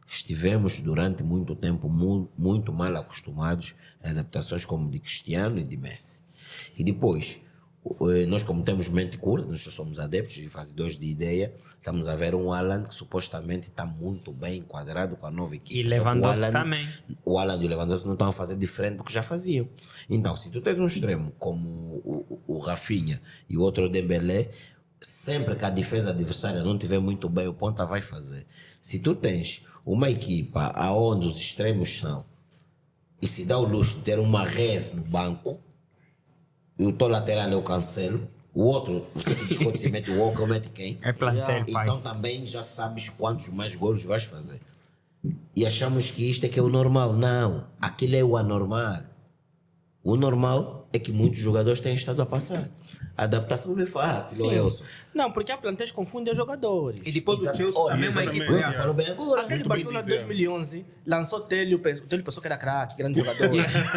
Estivemos durante muito tempo muito mal acostumados a adaptações como de Cristiano e de Messi. E depois, nós como temos mente curta, nós somos adeptos de fazedores de ideia, estamos a ver um Haaland que supostamente está muito bem enquadrado com a nova equipe. E Só que o Lewandowski Haaland- também. O Haaland e o Lewandowski não estão a fazer diferente do que já faziam. Então, se tu tens um extremo como o Rafinha e o outro o Dembélé, sempre que a defesa adversária não estiver muito bem, o ponta vai fazer. Se tu tens uma equipa aonde os extremos são e se dá o luxo de ter uma Rez no banco e o teu lateral é o Cancelo, o outro, você que discute se mete o Walker, mete quem? É plantel, pai. Então também já sabes quantos mais golos vais fazer. E achamos que isto é que é o normal. Não, aquilo é o anormal. O normal é que muitos jogadores têm estado a passar. A adaptação não é fácil, Elson. Não, porque a plantéis confundem os jogadores. E depois o Chelsea Olha, também é uma exatamente. equipe. Você falou bem agora. Aquele Barcelona de 2011 lançou Telio, o Telio pensou que era craque, grande jogador.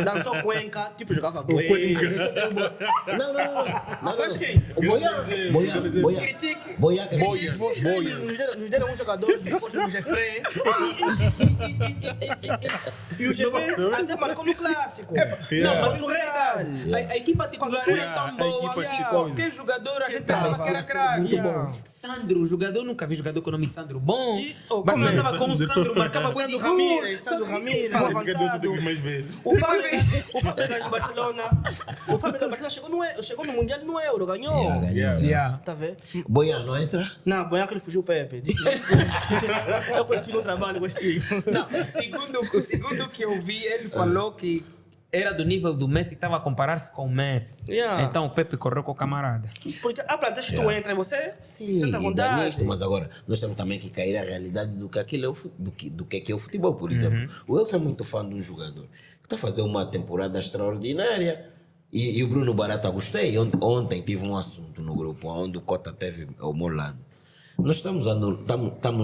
Lançou Cuenca, tipo jogava bem. Não. Mas quem? O Boia. Nos deram um jogador depois do Jeffrey. E o Jeffrey até marcou no clássico. Não, mas No isso é Real. verdade. A equipa titular era tão a boa. equipa de Yeah. coisa. Qualquer jogador a gente tava pensava que era muito craque. bom. Sandro, o jogador, nunca vi jogador com o nome de Sandro bom. Oh, Mas como não é? andava com o Sandro, marcava gol de Sandro gol. Ramírez, Sandro Ramírez, um Esse jogador só avançado. tem mais vezes. O Fábricas do Barcelona. O Fábricas do Barcelona chegou no Mundial e no Euro, ganhou. Yeah. Tá vendo? Boia não entra? Não, Boiaco ele fugiu o Pepe. Eu questiono o trabalho, gostei. Não, segundo o que eu vi, ele falou que era do nível do Messi, estava a comparar-se com o Messi. Yeah. Então o Pepe correu com o camarada. Porque a plantas que tu entra, você Sim, senta à vontade. nisto, mas agora nós temos também que cair a realidade do que aquilo é do que é o futebol, por exemplo. O Elson é muito fã de um jogador que está a fazer uma temporada extraordinária e o Bruno Barata gostei. Ontem tive um assunto no grupo onde o Cota teve ao meu lado. Nós estamos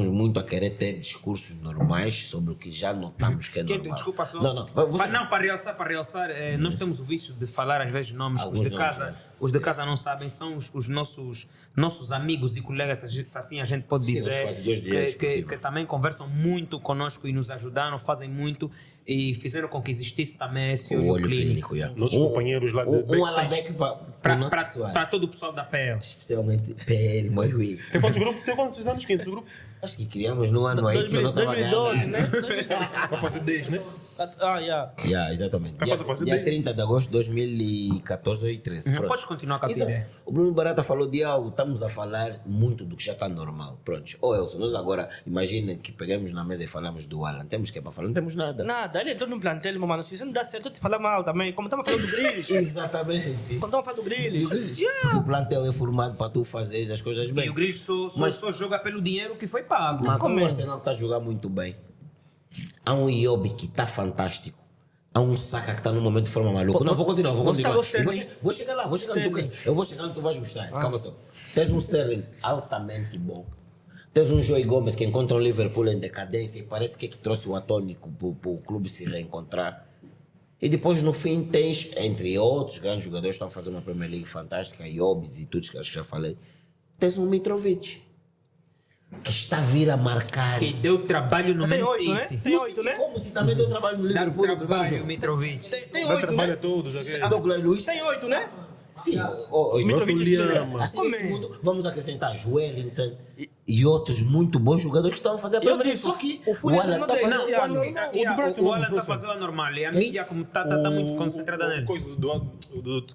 muito a querer ter discursos normais sobre o que já notamos que é normal. Desculpa só. Não, Para realçar, nós temos o vício de falar às vezes nomes Alguns os de nomes, casa. né? os de casa não sabem, são os nossos amigos e colegas, assim a gente pode Sim, os dizer, fazedores de direitos que esportivos. também conversam muito conosco e nos ajudaram, fazem muito e fizeram com que existisse também esse O olho clínico. yeah. Nossos companheiros lá de Um backstage. alabeque para o nosso pessoal. Para todo o pessoal da PL. Especialmente PL, mais Will. Tem quantos grupos? Tem quantos anos que é o grupo? Acho que criamos no ano aí que eu não estava 2012, ganhando. né? Vai fazer 10, né? Ah, yeah. Yeah, exatamente. Tá fazendo Dia bem. 30 de agosto de 2014 ou 13. Pronto. Podes continuar com a tua Exato. ideia. O Bruno Barata falou de algo, estamos a falar muito do que já está normal. Pronto. Ô Elson, nós agora, imagina que pegamos na mesa e falamos do Alan. Temos que para falar? Não temos nada. Nada, ele entrou no plantel, meu mano. Se isso não dá certo, eu te falar mal também. Como estamos falando do Grillis. Exatamente. Quando estamos falando do Grillis. O plantel é formado para tu fazer as coisas bem. E o Grilhos só joga pelo dinheiro que foi pago. Mas Como o é? Arsenal está a jogar muito bem. Há um Iobi que está fantástico. Há um Saka que está num momento de forma maluca. Não, vou continuar. Você tá Eu gostando? vou chegar lá, eu vou chegar onde tu vais gostar. Calma só. Tens um Sterling altamente bom. Tens um Joey Gomes que encontra um Liverpool em decadência e parece que é que trouxe o atônico para o clube se reencontrar. E depois no fim tens, entre outros grandes jogadores que estão a fazer uma Premier League fantástica, Iobis e tudo que acho que já falei, tens um Mitrovic que está a vir a marcar. Que deu trabalho no Tem Man 8, né? City. Tem 8, né? Como se também deu trabalho no Dá Liverpool no primeiro trabalho, jogo. Mitrovic. Tem Dá 8, trabalho né? a todos. Ok? Douglas Luiz Tem 8, né? sim, Nosso Liam. assim Como nesse é? mundo, vamos acrescentar Joelinton e outros muito bons jogadores que estão a fazer a Eu Premier League. disse, Só que o Fulham Alan não tá deixa fazendo esse ano. O Alan está fazendo a normal e a mídia como está muito concentrada nele.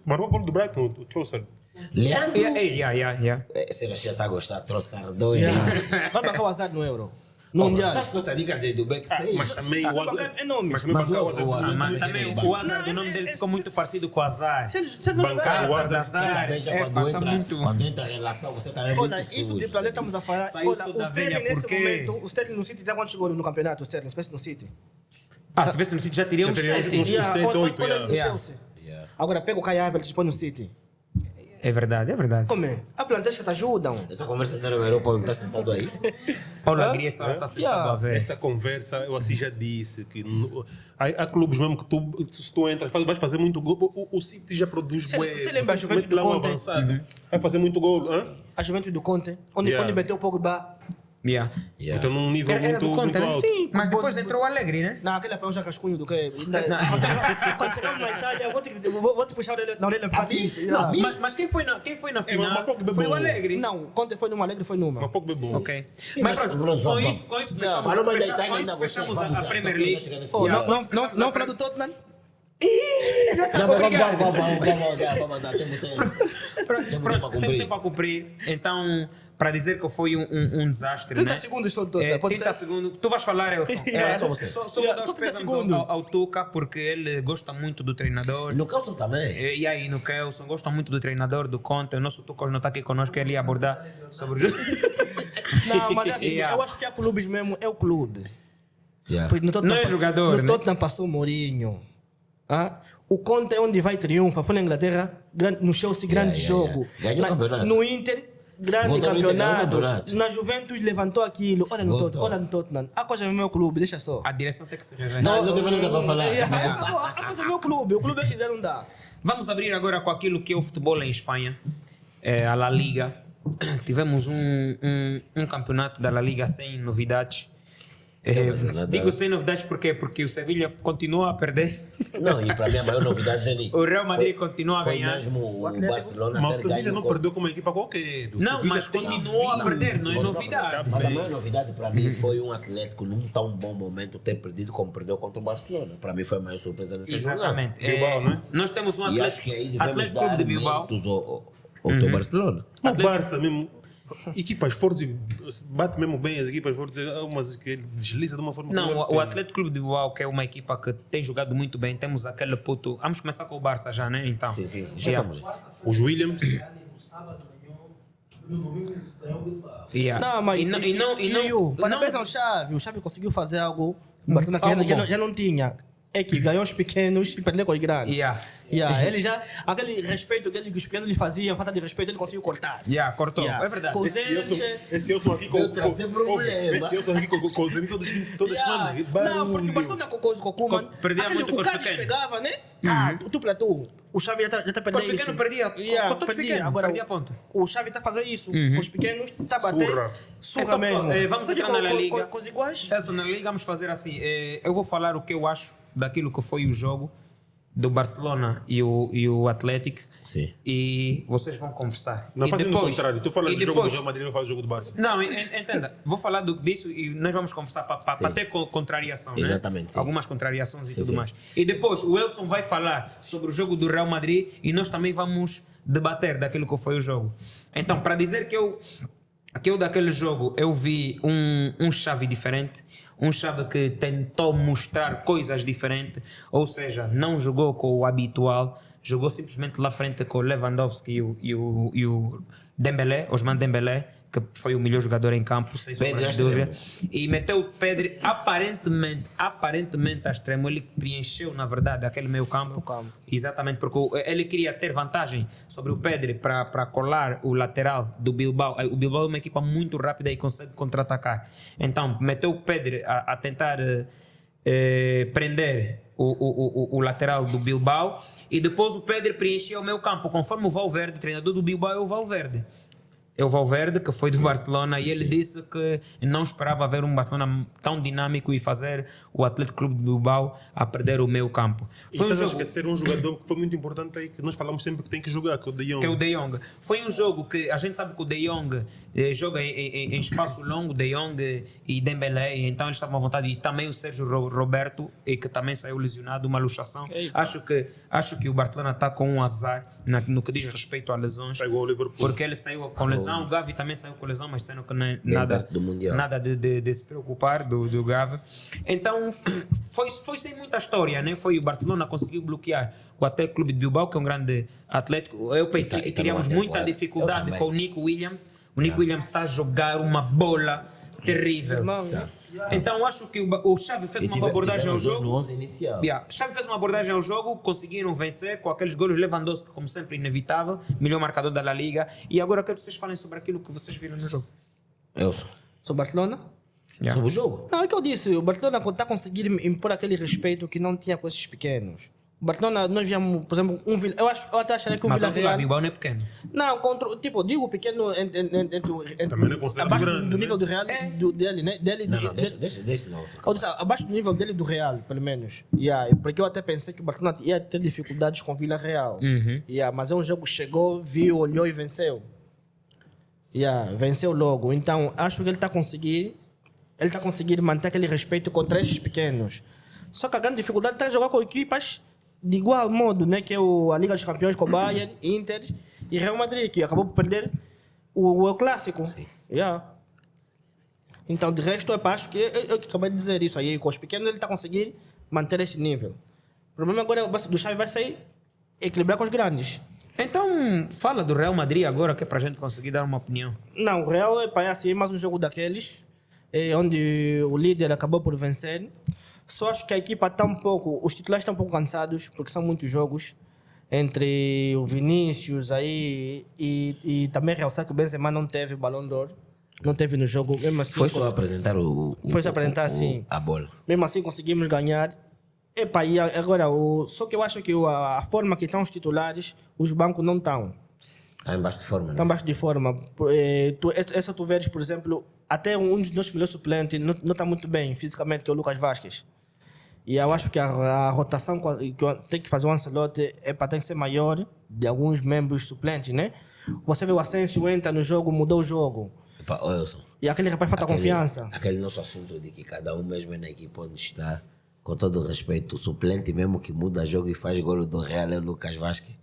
Marcou o gol do Brighton, o Trossard. Leandro, Yeah. será que já está a gostar? Troçar dois. Vai marcar o azar no Euro. No Mundial. Estás com essa dica do backstage? Mas também o Mas Azar. é nome. Mas também Mas bancar o o Azar- Azar. Mas também o Azar, o nome dele ficou muito parecido com o Azar. Se ele não Bancar jogar... o Azar. Azar. Veja, É, quando, tá muito... quando entra a relação, você está muito Olha, sujo. isso de planeta estamos a falar. Saiu Olha, só o da Sterling velha, nesse por quê? momento, o Sterling no City tem quantos gols no campeonato? O Sterling, se fosse no City. Ah, se tivesse no sítio já teria uns Já teria 7. uns- Yeah, 7, olha 8, olha no yeah. Chelsea. Agora pega o Kai Havertz e põe no City. É verdade. Como é? A plantéis te ajudam. Essa conversa não era o Europa, ele está sentado aí. Paulo Agria essa hora está sentado a ver. Essa conversa, eu assim já disse que há clubes mesmo que tu, se tu entras, vais fazer muito gol. O City já produz Você bué. lembra a Você Juventus mete lá do um Conte? avançado. Vai fazer muito gol. Hã? A Juventus do Conte, onde Yeah. meteu o Pogba. Yeah. Então num nível Era muito, do Conte, muito né? alto. Sim. Mas depois entrou o Alegre, né? Não, aquele é para um cascunho do que. Quando chegamos na Itália, vou te puxar na orelha para isso. Não, Mas quem foi na mas final Pogba foi o bom. Alegre. Não, Conte foi numa alegre, foi numa. Mas pouco bem bom. Ok. Sim, mas mas pronto, vamos. com isso Falou mais da Itália com ainda isso você. fechamos Vamos a já, Premier então, League. já chega nesse Oh, ponto. não falar do Tottenham? Vamos andar, temos tempo. Temos tempo para Pronto, tem cumprir. tempo a cumprir. Então, para dizer que foi um desastre, 30 né? segundos só do Tottenham, pode 30 ser? segundos. Tu vais falar, Elson. Yeah, só você. Só Yeah, vou dar só os 30 présamos segundos. ao Tuca, porque ele gosta muito do treinador. No Calço também. E aí, no Kelson, gosta muito do treinador, do Conte. O nosso Tuca hoje não está aqui connosco, ele ia abordar sobre o jogo. Não, mas assim, Yeah. eu acho que há clubes mesmo, é o clube. Yeah. Porque no Tottenham, Não é jogador, no né? Tottenham passou o Mourinho. O Conte é onde vai triunfa. Foi na Inglaterra, no Chelsea, grande jogo. Ganhou o campeonato. No Inter, grande Voltou no Inter, ganhou o campeonato. campeonato. Na Juventus, levantou aquilo. Olha no Voltou. Tottenham. Olha no Tottenham. A coisa é meu clube, deixa só. A direção tem que se rever. Não tem mais nada para falar. A coisa é meu clube. O clube é que não dá. Vamos abrir agora com aquilo que é o futebol em Espanha, a La Liga. Tivemos um campeonato da La Liga sem novidades. Digo sem novidades porque o Sevilha continua a perder. Não, e para mim a maior novidade é Nico. O Real Madrid continua a Foi ganhar. mesmo o Barcelona Mas o ter Sevilha ganho não com- perdeu com uma equipa qualquer. O Não, Sevilha mas tem continuou a vindo. perder, não é novidade. Mas a maior novidade para mim foi um Atlético num tão bom momento ter perdido como perdeu contra o Barcelona. Para mim foi a maior surpresa nessa jogada. Exatamente. Bilbao, né? Nós temos um E acho que aí devemos Atlético Clube dar de Bilbao. méritos ao teu Barcelona. O Barça mesmo, equipas fortes, bate mesmo bem as equipas fortes, há umas que desliza de uma forma Não, cruel. o Atlético Clube de Bilbao, que é uma equipa que tem jogado muito bem, temos aquele puto. Vamos começar com o Barça já, né? Então. Sim, sim. Já Yeah. estamos aí. Os Williams, No sábado ganhou, no domingo ganhou o Bilbao. Yeah. Não, mas. não, Parabéns ao Xavi. O Xavi conseguiu fazer algo. O Barcelona que Algo já bom. já não tinha. É que ganhou os pequenos e perdeu com os grandes. Yeah. Ele já, aquele respeito que os pequenos lhe faziam, falta de respeito, ele conseguiu cortar. Cortou. É verdade. Com Esse Elson aqui com esse Elson aqui com o Zenit toda semana. Não, porque o Barcelona com o Koeman, perdia muito com o os Carlos pequenos. pegava, né? Tu para tu. O Xavi já está perdendo Com os pequenos perdia. Com todos os pequenos, Agora, perdia ponto. o Xavi está fazendo isso. Com os pequenos, está a bater. Surra Então, mesmo. vamos entrar na La Liga. Com os iguais. Elson, na Liga vamos fazer assim. Eu vou falar o que eu acho daquilo que foi o jogo do Barcelona e o Atlético. Sim. E vocês vão conversar. Não, E fazendo depois- o contrário. Tu fala e do jogo do depois- Real Madrid, não fala do jogo do Barça. Não, entenda. Vou falar disso e nós vamos conversar para ter contrariação, né? Exatamente, sim. Algumas contrariações e tudo sim. mais. E depois o Elson vai falar sobre o jogo do Real Madrid e nós também vamos debater daquilo que foi o jogo. Então, para dizer que eu daquele jogo eu vi um Xavi diferente, um Xavi que tentou mostrar coisas diferentes, ou seja, não jogou com o habitual, jogou simplesmente lá frente com o Lewandowski e o Dembélé, Ousmane Dembélé, que foi o melhor jogador em campo, sem sombra de Pedri dúvida. E meteu o Pedri aparentemente a extremo. Ele preencheu, na verdade, aquele meio campo. Exatamente, porque ele queria ter vantagem sobre o Pedri para colar o lateral do Bilbao. O Bilbao é uma equipa muito rápida e consegue contra-atacar. Então, meteu o Pedri a tentar prender o lateral do Bilbao e depois o Pedri preencheu o meio campo, conforme o Valverde, treinador do Bilbao é o Valverde. É o Valverde, que foi do Barcelona, e ele disse que não esperava ver um Barcelona tão dinâmico e fazer o Atlético Clube de Bilbao a perder o meio campo. E Foi estás a jogo esquecer um jogador que foi muito importante aí, que nós falamos sempre que tem que jogar, que é o De Jong. que é o De Jong. Foi um jogo que a gente sabe que o De Jong joga em espaço longo, De Jong e Dembélé, e então eles estavam à vontade. E também o Sérgio Roberto, e que também saiu lesionado, uma luxação. Acho que o Barcelona está com um azar no que diz respeito a lesões. Está igual ao Liverpool. Porque ele saiu com lesão, o Gavi também saiu com lesão, mas sendo que não é Bem nada, perto do Mundial. nada de se preocupar do Gavi. Então, foi sem muita história, né? Foi o Barcelona conseguiu bloquear o Atlético Clube de Bilbao, que é um grande Atlético. Eu pensei que tá teríamos numa muita temporada. dificuldade Eu também. com o Nico Williams. O Nico Williams está a jogar uma bola terrível. Então, acho que o Xavi fez uma boa abordagem ao jogo. No 11 inicial. Xavi fez uma abordagem ao jogo, conseguiram vencer com aqueles golos. Lewandowski, como sempre, inevitável, melhor marcador da La Liga. E agora eu quero que vocês falem sobre aquilo que vocês viram no jogo. Elson. Sou Barcelona? Sobre o jogo. Não, é que eu disse, o Barcelona está conseguindo impor aquele respeito que não tinha com esses pequenos. O Barcelona, nós víamos, por exemplo, eu até acharia que o Mas o Villarreal... Bilbao não é pequeno. Não, digo pequeno entre Também não é considerado abaixo grande, do né? nível do Real, dele, né? Não, deixa não. Eu disse, abaixo do nível dele do Real, pelo menos. Porque eu até pensei que o Barcelona ia ter dificuldades com o Villarreal. Mas é um jogo que chegou, viu, olhou e venceu. Venceu logo. Então, acho que ele está a conseguir manter aquele respeito contra esses pequenos. Só que a grande dificuldade está a jogar com equipas de igual modo, né? Que é a Liga dos Campeões com o Bayern, Inter e Real Madrid, que acabou por perder o clássico. Sim. Então, de resto, eu acho que eu acabei de dizer isso aí. Com os pequenos, ele está conseguindo manter esse nível. O problema agora do Xavi vai sair equilibrar com os grandes. Então, fala do Real Madrid agora, que é para a gente conseguir dar uma opinião. Não, o Real é assim, mais um jogo daqueles, onde o líder acabou por vencer. Só acho que a equipa está um pouco, os titulares estão um pouco cansados, porque são muitos jogos, entre o Vinícius aí e também realçar que o Benzema não teve o Ballon d'Or, não teve no jogo, mesmo assim... Foi só apresentar sim. a bola. Mesmo assim conseguimos ganhar. E agora, só que eu acho que a forma que estão os titulares, os bancos não estão. Está em baixo de forma, Estão né? baixo de forma. Essa tu veres, por exemplo, até um dos nossos melhores suplentes não está muito bem fisicamente, que é o Lucas Vasquez. E eu acho que a rotação que tem que fazer o Ancelotti tem que ser maior de alguns membros suplentes, né? Você vê o Asensio entra no jogo, mudou o jogo. Epa, Elson. E aquele rapaz falta confiança. Aquele nosso assunto de que cada um mesmo na equipe onde está, com todo o respeito, o suplente mesmo que muda jogo e faz golo do Real é o Lucas Vasquez.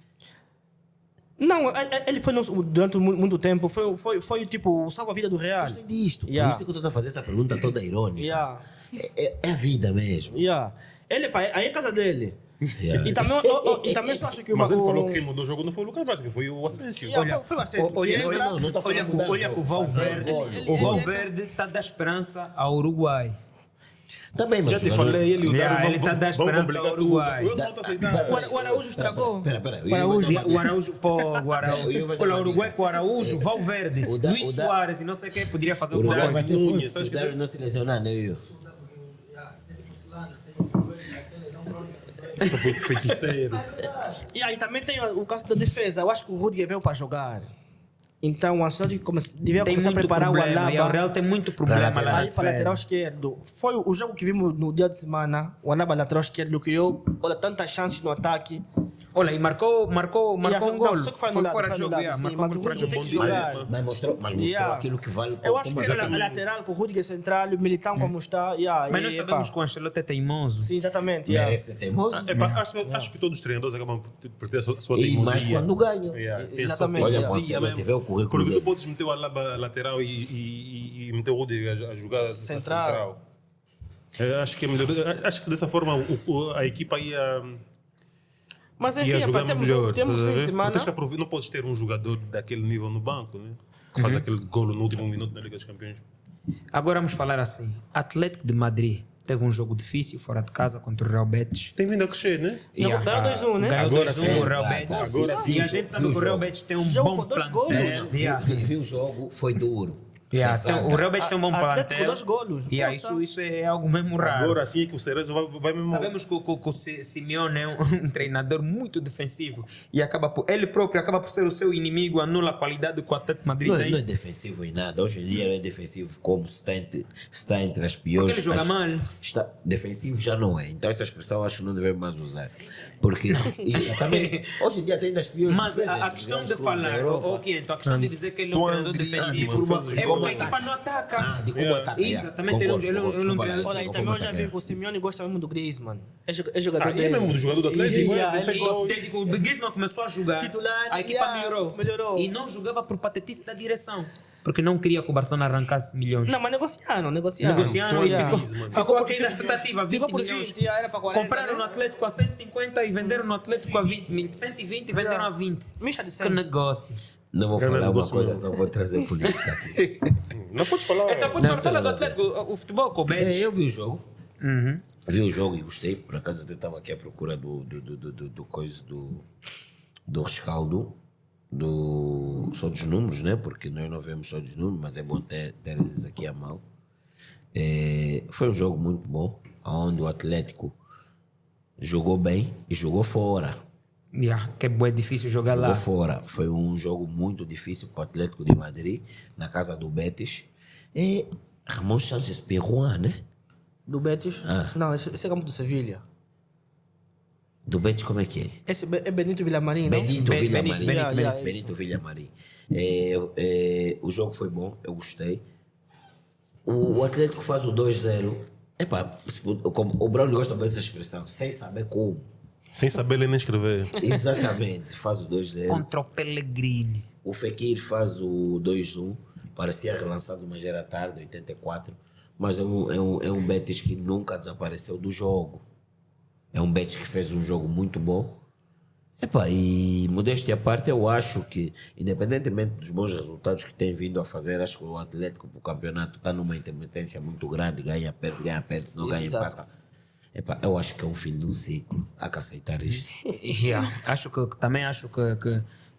Não, ele foi durante muito tempo, foi tipo o salva-vida do Real. Eu sei disto. Por isso que eu estou a fazer essa pergunta toda irônica. É a vida mesmo. Ele, aí é a casa dele. Yeah. E também só acho que Mas ele falou que quem mudou o jogo não foi o Lucas Vasquez, foi o Asensio. Foi o Asensio. Olha que o Valverde está a dar esperança ao Uruguai. Também, mas Já te jogador- falei, ele e o Yeah, Dário ele tá a dar vão esperança complicar ao tudo. Uruguai. O Wilson não está aceitando. O Araújo estragou. Pera, O Araújo. O Araújo, pô, o Araújo. Eu vou dar Pô, o uma Uruguai dica. com o Araújo, Valverde, O Da- Luís o Da- Soares e não sei quem poderia fazer O alguma Uruguai coisa. vai ter Nunes, força, estás se o Dário não se lesionar, né, eu? Feiticeiro. E aí também tem o caso da defesa. Eu acho que o Rudiger veio para jogar. Então o Ancelotti devia Tem começar a muito preparar problema. o E o Alaba. Real tem muito problema lateral. lá Aí na para lateral defesa. esquerdo. Foi o jogo que vimos no dia de semana. O Alaba lateral esquerdo criou olha, tantas chances no ataque. Olha, e marcou um gol. Só que foi Foi anulado, fora foi de jogo, anulado, yeah, sim, marcou mas por o fora de Rudiger tem jogo. que jogar. Mas mostrou Yeah. aquilo que vale. Eu acho que Mas ele é é que- lateral com o Rudiger central, o Militão como está. Yeah, Mas nós e, sabemos epá, que o Ancelotti é teimoso. Sim, exatamente. Yeah. Merece ser teimoso. Acho que todos os treinadores acabam por ter a sua E teimosia. mais quando ganham. Yeah, tem a sua Exatamente. Olha, teimosia você mesmo. vê o currículo Porque tu dele. podes meter o Alaba lateral e meter o Rudiger a jogar a Central. Acho que é melhor. Acho que dessa forma a equipa ia Mas enfim, jogar epá, temos melhor. temos estás a fim de ver? semana. Tens que aproveitar, não podes ter um jogador daquele nível no banco, né? Que faz aquele golo no último minuto na Liga dos Campeões. Agora vamos falar assim. Atlético de Madrid teve um jogo difícil fora de casa contra o Real Betis. Tem vindo a crescer, né? Ganhou 2-1, né? Ganhou Agora 2-1 sim. o Real Exato. Betis. Agora sim. E a gente sabe Viu que o o Real jogo? Betis tem um Jogo bom com dois plantel. golos. Yeah. Vi o jogo, foi duro. Yeah, Pesado. então, o Real Betis tem um bom Atlético plantel. 2 golos. Yeah, Nossa. isso é algo mesmo raro. Agora sim é que o Cerezo vai mesmo. Sabemos que o Simeone é um treinador muito defensivo e ele próprio acaba por ser o seu inimigo, anula a qualidade que o Atlético de Madrid Não, tem. não é defensivo em nada. Hoje em dia não é defensivo como está entre as piores. Porque ele joga mal. Defensivo já não é. Então essa expressão acho que não devemos mais usar. Porque, exatamente, hoje em dia tem das piores Mas defesas a dos questão grandes de clubes da falar, Europa. a questão de dizer que ele é um treinador defensivo mano, é como porque a equipa ataque. não ataca. De como ataca. Exatamente, ele é um treinador. Olha, e também eu já vi que o Simeone gosta mesmo do Griezmann. É jogador Ele é mesmo do jogador do Atlético. Yeah, Ele fez ele- gols. Desde que o Griezmann começou a jogar, Titular, a equipa yeah, melhorou. E não jogava por patetice da direção. Porque não queria que o Barcelona arrancasse milhões. Não, mas negociaram. Negociaram e Yeah. ficou aqui na expectativa, 20 Ficou por milhões. 20, era para 40. Compraram né? no Atlético a 150 e venderam no Atlético a 120 e venderam a 20. Misha de Que sempre. negócio. Não vou Grande falar uma negócio coisa, mesmo. senão vou trazer política aqui. Não podes falar. Então, pode Não, falar do não, Atlético, o futebol com o Betis. Eu vi o jogo. Vi o jogo e gostei. Por acaso eu estava aqui à procura do rescaldo. Só dos números, né? Porque nós não vemos só dos números, mas é bom ter eles aqui à mão. Foi um jogo muito bom, onde o Atlético jogou bem e jogou fora. Yeah, que é difícil jogar Jogou lá. fora. Foi um jogo muito difícil para o Atlético de Madrid, na casa do Betis. E Ramon Sánchez Perruan, né? Do Betis? Não, esse é campo do Sevilha. Do Betis como é que é? Esse é Benito Villamarín, não? Benito Villamarín. Benito. Benito Villamarín. O jogo foi bom, eu gostei. O Atlético faz o 2-0. Epá, o Braulio gosta dessa expressão, sem saber como. Sem saber ler nem escrever. Exatamente, faz o 2-0. Contra o Pellegrini. O Fekir faz o 2-1. Parecia relançado, mas era tarde, 84. Mas é um Betis que nunca desapareceu do jogo. É um Betis que fez um jogo muito bom. Epá, e modéstia à parte, eu acho que, independentemente dos bons resultados que tem vindo a fazer, acho que o Atlético para o campeonato está numa intermitência muito grande, ganha, perde, se não ganha, exato. empata. Epá, eu acho que é um fim de um ciclo. Há que aceitar isto. Yeah, também acho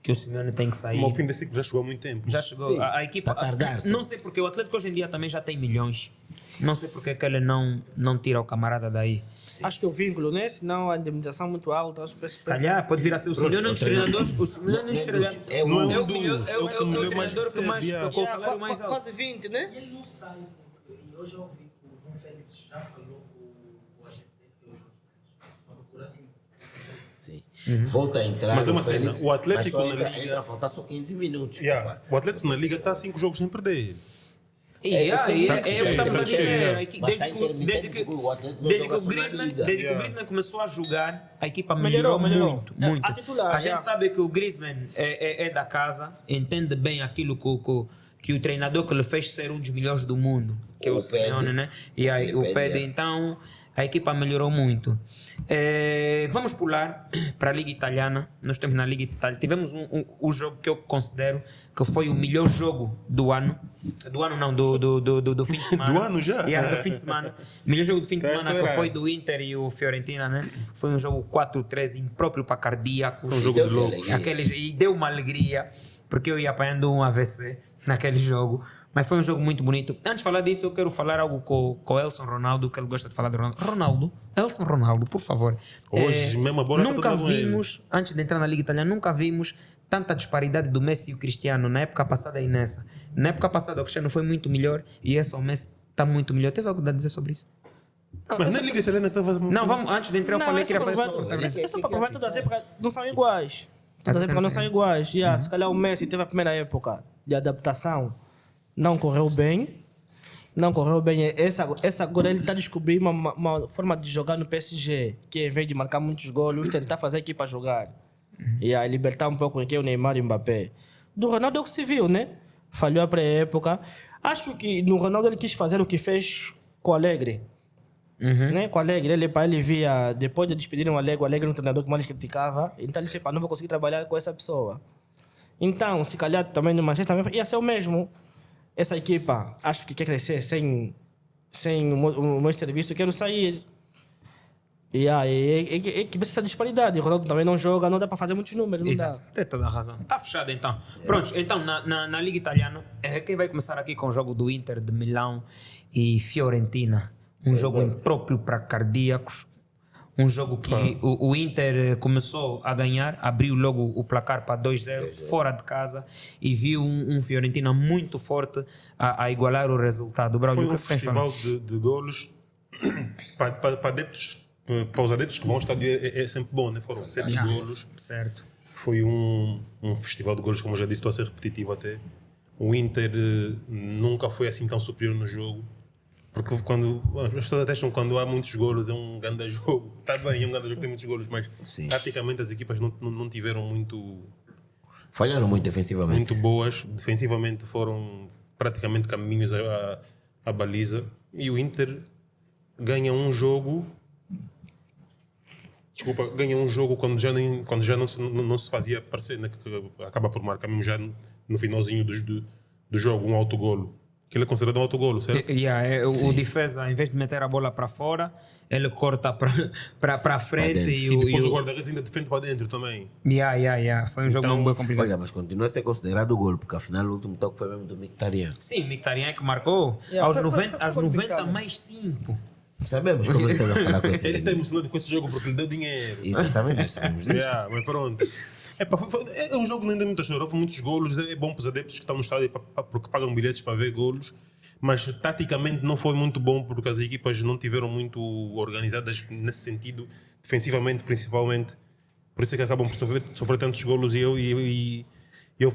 que o Simeone tem que sair. Mas o fim desse ciclo já chegou há muito tempo. Já chegou. A equipa. Tá a tardar-se. Não sei porque o Atlético hoje em dia também já tem milhões. Não sei porque é que ele não tira o camarada daí. Acho que é o vínculo, né? Senão a indemnização é muito alta. Acho que Se calhar pode vir a ser o Simeone dos treinadores. O Simeone dos treinadores. É um Não é É um o melhor- dos, é o é o que mais treinador que mais recebe, com o salário mais alto. Quase 20, né? Ele não sai, e hoje eu ouvi que o João Félix já falou com o agente dele, que é o Jorge Mendes, para procurar time. Sim. Volta a entrar. Mas é uma Félix, cena, o Atlético mas só na entra, Liga- entra a faltar só 15 minutos. Yeah. Epá. O Atlético na Liga está a 5 jogos sem perder. É o que estamos a Tá cheio, dizer. né? Aqui, Mas tá Desde que intermitente, o Atlético não desde joga que o só na Griezmann Liga. desde que o Yeah. Griezmann começou a jogar, a equipa Melhorou, melhorou melhorou. muito. Muito. A titular, A gente yeah. sabe que o Griezmann é da casa, entende bem aquilo que o treinador que lhe fez ser um dos melhores do mundo, que é o O Simeone, Pedri. né? E aí, Ele o pede, Pedri, é. então, a equipa melhorou muito. Vamos pular para a Liga Italiana. Nós temos na Liga Italiana. Tivemos um jogo que eu considero que foi o melhor jogo do ano. Do ano não, do fim de semana. Do ano já? Yeah, do fim de semana. O melhor jogo do fim de Tá semana que acelerado. foi do Inter e o Fiorentina, né? Foi um jogo 4-3 impróprio para cardíacos. Foi um jogo de loucos. E deu uma alegria, porque eu ia apanhando um AVC naquele jogo. Mas foi um jogo muito bonito. Antes de falar disso, eu quero falar algo com o Elson Ronaldo, que ele gosta de falar de Ronaldo. Elson Ronaldo, por favor. Hoje mesmo a bola tá Nunca toda com ele. vimos, antes de entrar na Liga Italiana, nunca vimos tanta disparidade do Messi e o Cristiano na época passada e nessa. Na época passada o Cristiano foi muito melhor e esse o Messi está muito melhor. Tens algo a dizer sobre isso? Mas na Liga Italiana estava... Não, vamos, antes de entrar eu falei que queria fazer sobre o Isso é para provar que todas as épocas não são iguais. Todas as épocas não são iguais. Yeah, se calhar o Messi teve a primeira época de adaptação, não correu bem. Não correu bem. Essa agora ele está a descobrir uma forma de jogar no PSG, que em vez de marcar muitos golos, tentar fazer a equipa jogar. E a libertar um pouco o Neymar e o Mbappé. Do Ronaldo é o que se viu, né? Falhou a pré-época. Acho que no Ronaldo ele quis fazer o que fez com o Alegre. Né? Com o Alegre, ele via, depois de despedirem o Alegre era um treinador que mais criticava, então ele disse, pá, não vou conseguir trabalhar com essa pessoa. Então, se calhar também no Manchester também ia ser o mesmo. Essa equipa, acho que quer crescer sem o meu serviço, eu quero sair. E aí, que essa disparidade. O Ronaldo também não joga, não dá para fazer muitos números. Não Exato, dá. tem toda a razão. Está fechado então. Pronto, então na Liga Italiana, quem vai começar aqui com o jogo do Inter de Milão e Fiorentina? Um jogo impróprio para cardíacos. Um jogo que o Inter começou a ganhar, abriu logo o placar para 2-0 fora de casa e viu um Fiorentina muito forte a igualar o resultado. Braulio, Foi o um que tens de falar? festival de golos para adeptos, para os adeptos que vão ao estádio é sempre bom, né? Foram 7 golos. Certo. Foi um festival de golos, como eu já disse, estou a ser repetitivo até. O Inter nunca foi assim tão superior no jogo. Porque as pessoas atestam quando há muitos golos, é um grande jogo. Está bem, é um grande jogo, tem muitos golos, mas taticamente as equipas não tiveram Falharam muito defensivamente. muito boas. Defensivamente foram praticamente caminhos à baliza. E o Inter ganha um jogo. Desculpa, ganha um jogo quando já não se fazia parecer, né, que acaba por marcar mesmo já no finalzinho do jogo, um autogolo. Que ele é considerado um autogolo, certo? O defesa, em vez de meter a bola para fora, ele corta para frente dentro. e E depois o o. guarda-redes ainda defende para dentro também. Foi um jogo Então, mesmo bem complicado. Olha, mas continua a ser considerado gol, porque afinal o último toque foi mesmo do Mkhitaryan. Sim, o Mkhitaryan é que marcou aos 90 mais 5. Sabemos como ele estava a falar com esse Ele está emocionado com esse jogo porque lhe deu dinheiro. Exatamente, nós sabemos disso. Mas pronto. É um jogo que nem deu muita choro. Houve muitos golos. É bom para os adeptos que estão no estádio porque pagam bilhetes para ver golos. Mas taticamente não foi muito bom porque as equipas não tiveram muito organizadas nesse sentido, defensivamente principalmente. Por isso é que acabam por sofrer tantos golos e houve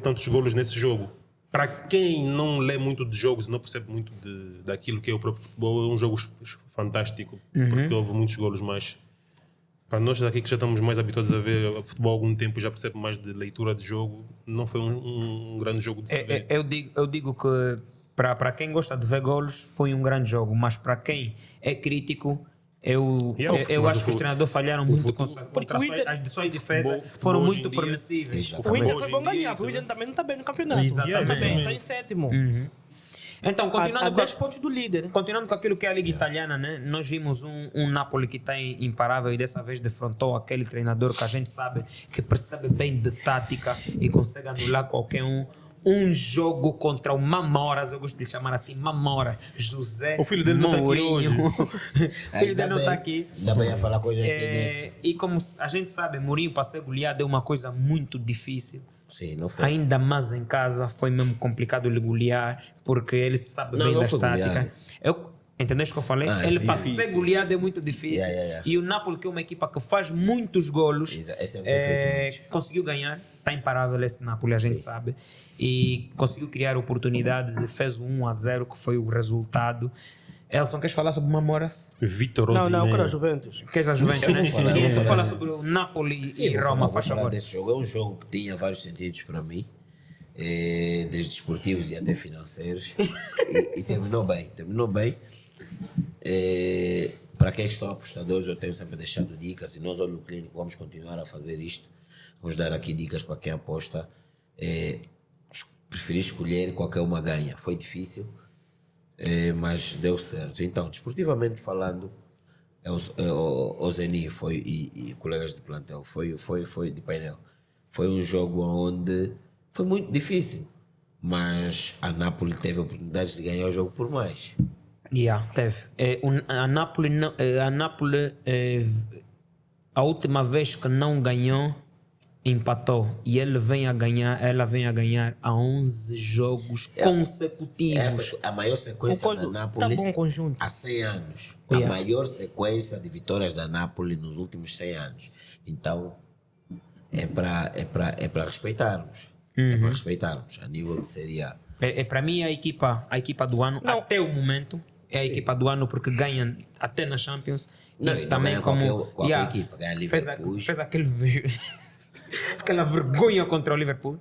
tantos golos nesse jogo. Para quem não lê muito de jogos e não percebe muito daquilo que é o próprio futebol, é um jogo fantástico, porque houve muitos golos, mas para nós daqui que já estamos mais habituados a ver futebol há algum tempo e já percebe mais de leitura de jogo, não foi um grande jogo de se ver. Eu digo que para quem gosta de ver golos foi um grande jogo, mas para quem é crítico, eu acho que os treinadores falharam muito contra as decisões de defesa, foram hoje muito em dia- permissíveis. O Inter Hoje foi em bom dia, ganhar, isso, o Inter né? também não está bem no campeonato. Exatamente. Está bem, está em sétimo. Então, A continuando 10 pontos do líder. Continuando com aquilo que é a Liga Italiana, né? Nós vimos um Napoli que está imparável e dessa vez defrontou aquele treinador que a gente sabe que percebe bem de tática e consegue anular qualquer um. Um jogo contra o Mamoras, eu gosto de chamar assim, Mamora, José O filho dele não tá aqui Mourinho. O filho dele não está aqui. Ainda bem a falar coisas sem nexo. E como a gente sabe, Mourinho para ser goleado é uma coisa muito difícil. Sim, não foi. Ainda mais em casa foi mesmo complicado ele golear, porque ele sabe Não, bem não das foi táticas. goleado. Entendeste o que eu falei? Ah, Ele sim, para sim, ser goleado é muito difícil. Yeah. E o Napoli, que é uma equipa que faz muitos golos, Esse é o defeito. conseguiu ganhar. Está imparável esse Napoli, a gente sabe. E conseguiu criar oportunidades e fez um 1-0, que foi o resultado. Elson, queres falar sobre Mamoras? Vitor Não, Osimhen. eu quero a Juventus. Queres a Juventus, né? vou falar, Quem vou falar. fala sobre o Napoli Sim, e Roma, vou faz falar favor. desse jogo. É um jogo que tinha vários sentidos para mim, desde esportivos e até financeiros, e terminou bem. Para quem são apostadores, eu tenho sempre deixado dicas, e nós, olho no clínico, vamos continuar a fazer isto. Vamos dar aqui dicas para quem aposta. preferi escolher qualquer uma ganha. Foi difícil, mas deu certo. Então, desportivamente falando, o Zeni e colegas de plantel, foi de painel. Foi um jogo onde foi muito difícil, mas a Napoli teve a oportunidade de ganhar o jogo por mais. Teve. A Napoli, a última vez que não ganhou, empatou. E ela vem a ganhar a 11 jogos consecutivos. Essa é a maior sequência da Napoli Tá bom conjunto. há 100 anos. Yeah. A maior sequência de vitórias da Napoli nos últimos 100 anos. Então, é para respeitarmos. É para respeitarmos. A nível de Série A. Para mim, a equipa do ano, até o momento, é a equipa do ano porque ganha até na Champions. Não, e não também ganha como qualquer equipa, ganha Liverpool. fez aquela vergonha contra o Liverpool.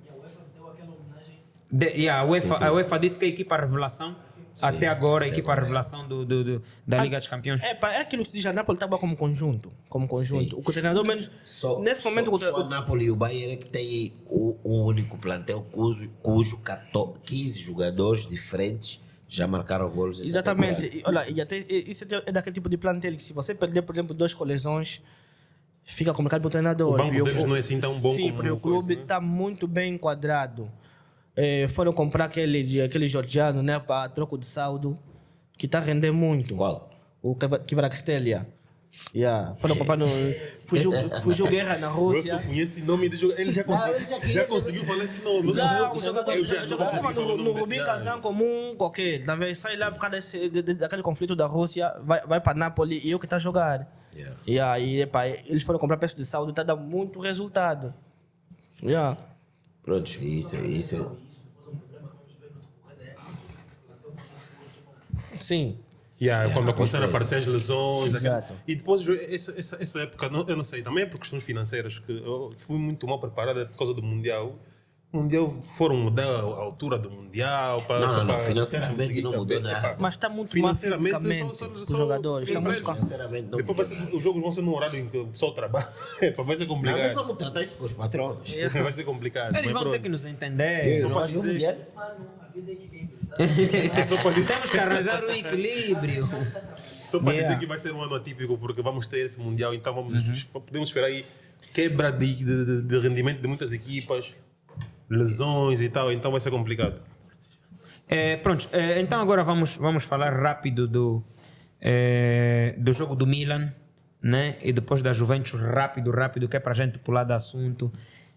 A UEFA disse que a equipa revelação, até agora, a equipa revelação da Liga dos Campeões. É aquilo que se diz, a Napoli estava como conjunto. Sim. O treinador menos... nesse momento... Só a Napoli e o Bayern é que tem um único plantel cujo 15 jogadores diferentes já marcaram golos. Exatamente. E, olha, e até, isso é daquele tipo de plantel que se você perder, por exemplo, 2 coleções, fica complicado para o treinador. O banco E deles não é assim tão bom sim, como porque o coisa, clube né? está muito bem enquadrado. Foram comprar aquele georgiano, né, para troco de saldo, que está a render muito. Qual? O Kvaratskhelia. Foram comprar no... Fugiu guerra na Rússia. Eu conheço esse nome de jogador. Ele já conseguiu falar esse nome. O jogador Eu já jogou consegui falar o no nome Rubin desse Kazan comum qualquer. Talvez sai lá por causa daquele conflito da Rússia, vai para Nápoles e eu que está a jogar. E aí, eles foram comprar preço de saldo e está dando muito resultado. Pronto, isso. Sim. Quando começaram a aparecer as lesões. Exato. E depois, essa época, eu não sei, também é por questões financeiras, que eu fui muito mal preparada por causa do Mundial. O Mundial foram mudar a altura do Mundial. Não, financeiramente não mudou nada. Mas está muito Financeiramente, massificamente só os jogadores. sim, Está muito Financeiramente não Depois mudou nada. os jogos vão ser num horário em que o pessoal trabalha. Vai ser Não, nós complicado. vamos tratar isso com os patrões. Vai ser complicado. Eles mas vão ter pronto. que nos entender. Só para Mas o dizer. Mundial- A vida é equilíbrio. É só para dizer. Temos que arranjar um equilíbrio. Só para dizer que vai ser um ano atípico, porque vamos ter esse Mundial, então podemos esperar aí quebra de rendimento de muitas equipas, lesões e tal, então vai ser complicado. Então agora vamos falar rápido do jogo do Milan, né? E depois da Juventus, rápido, que é para a gente pular do assunto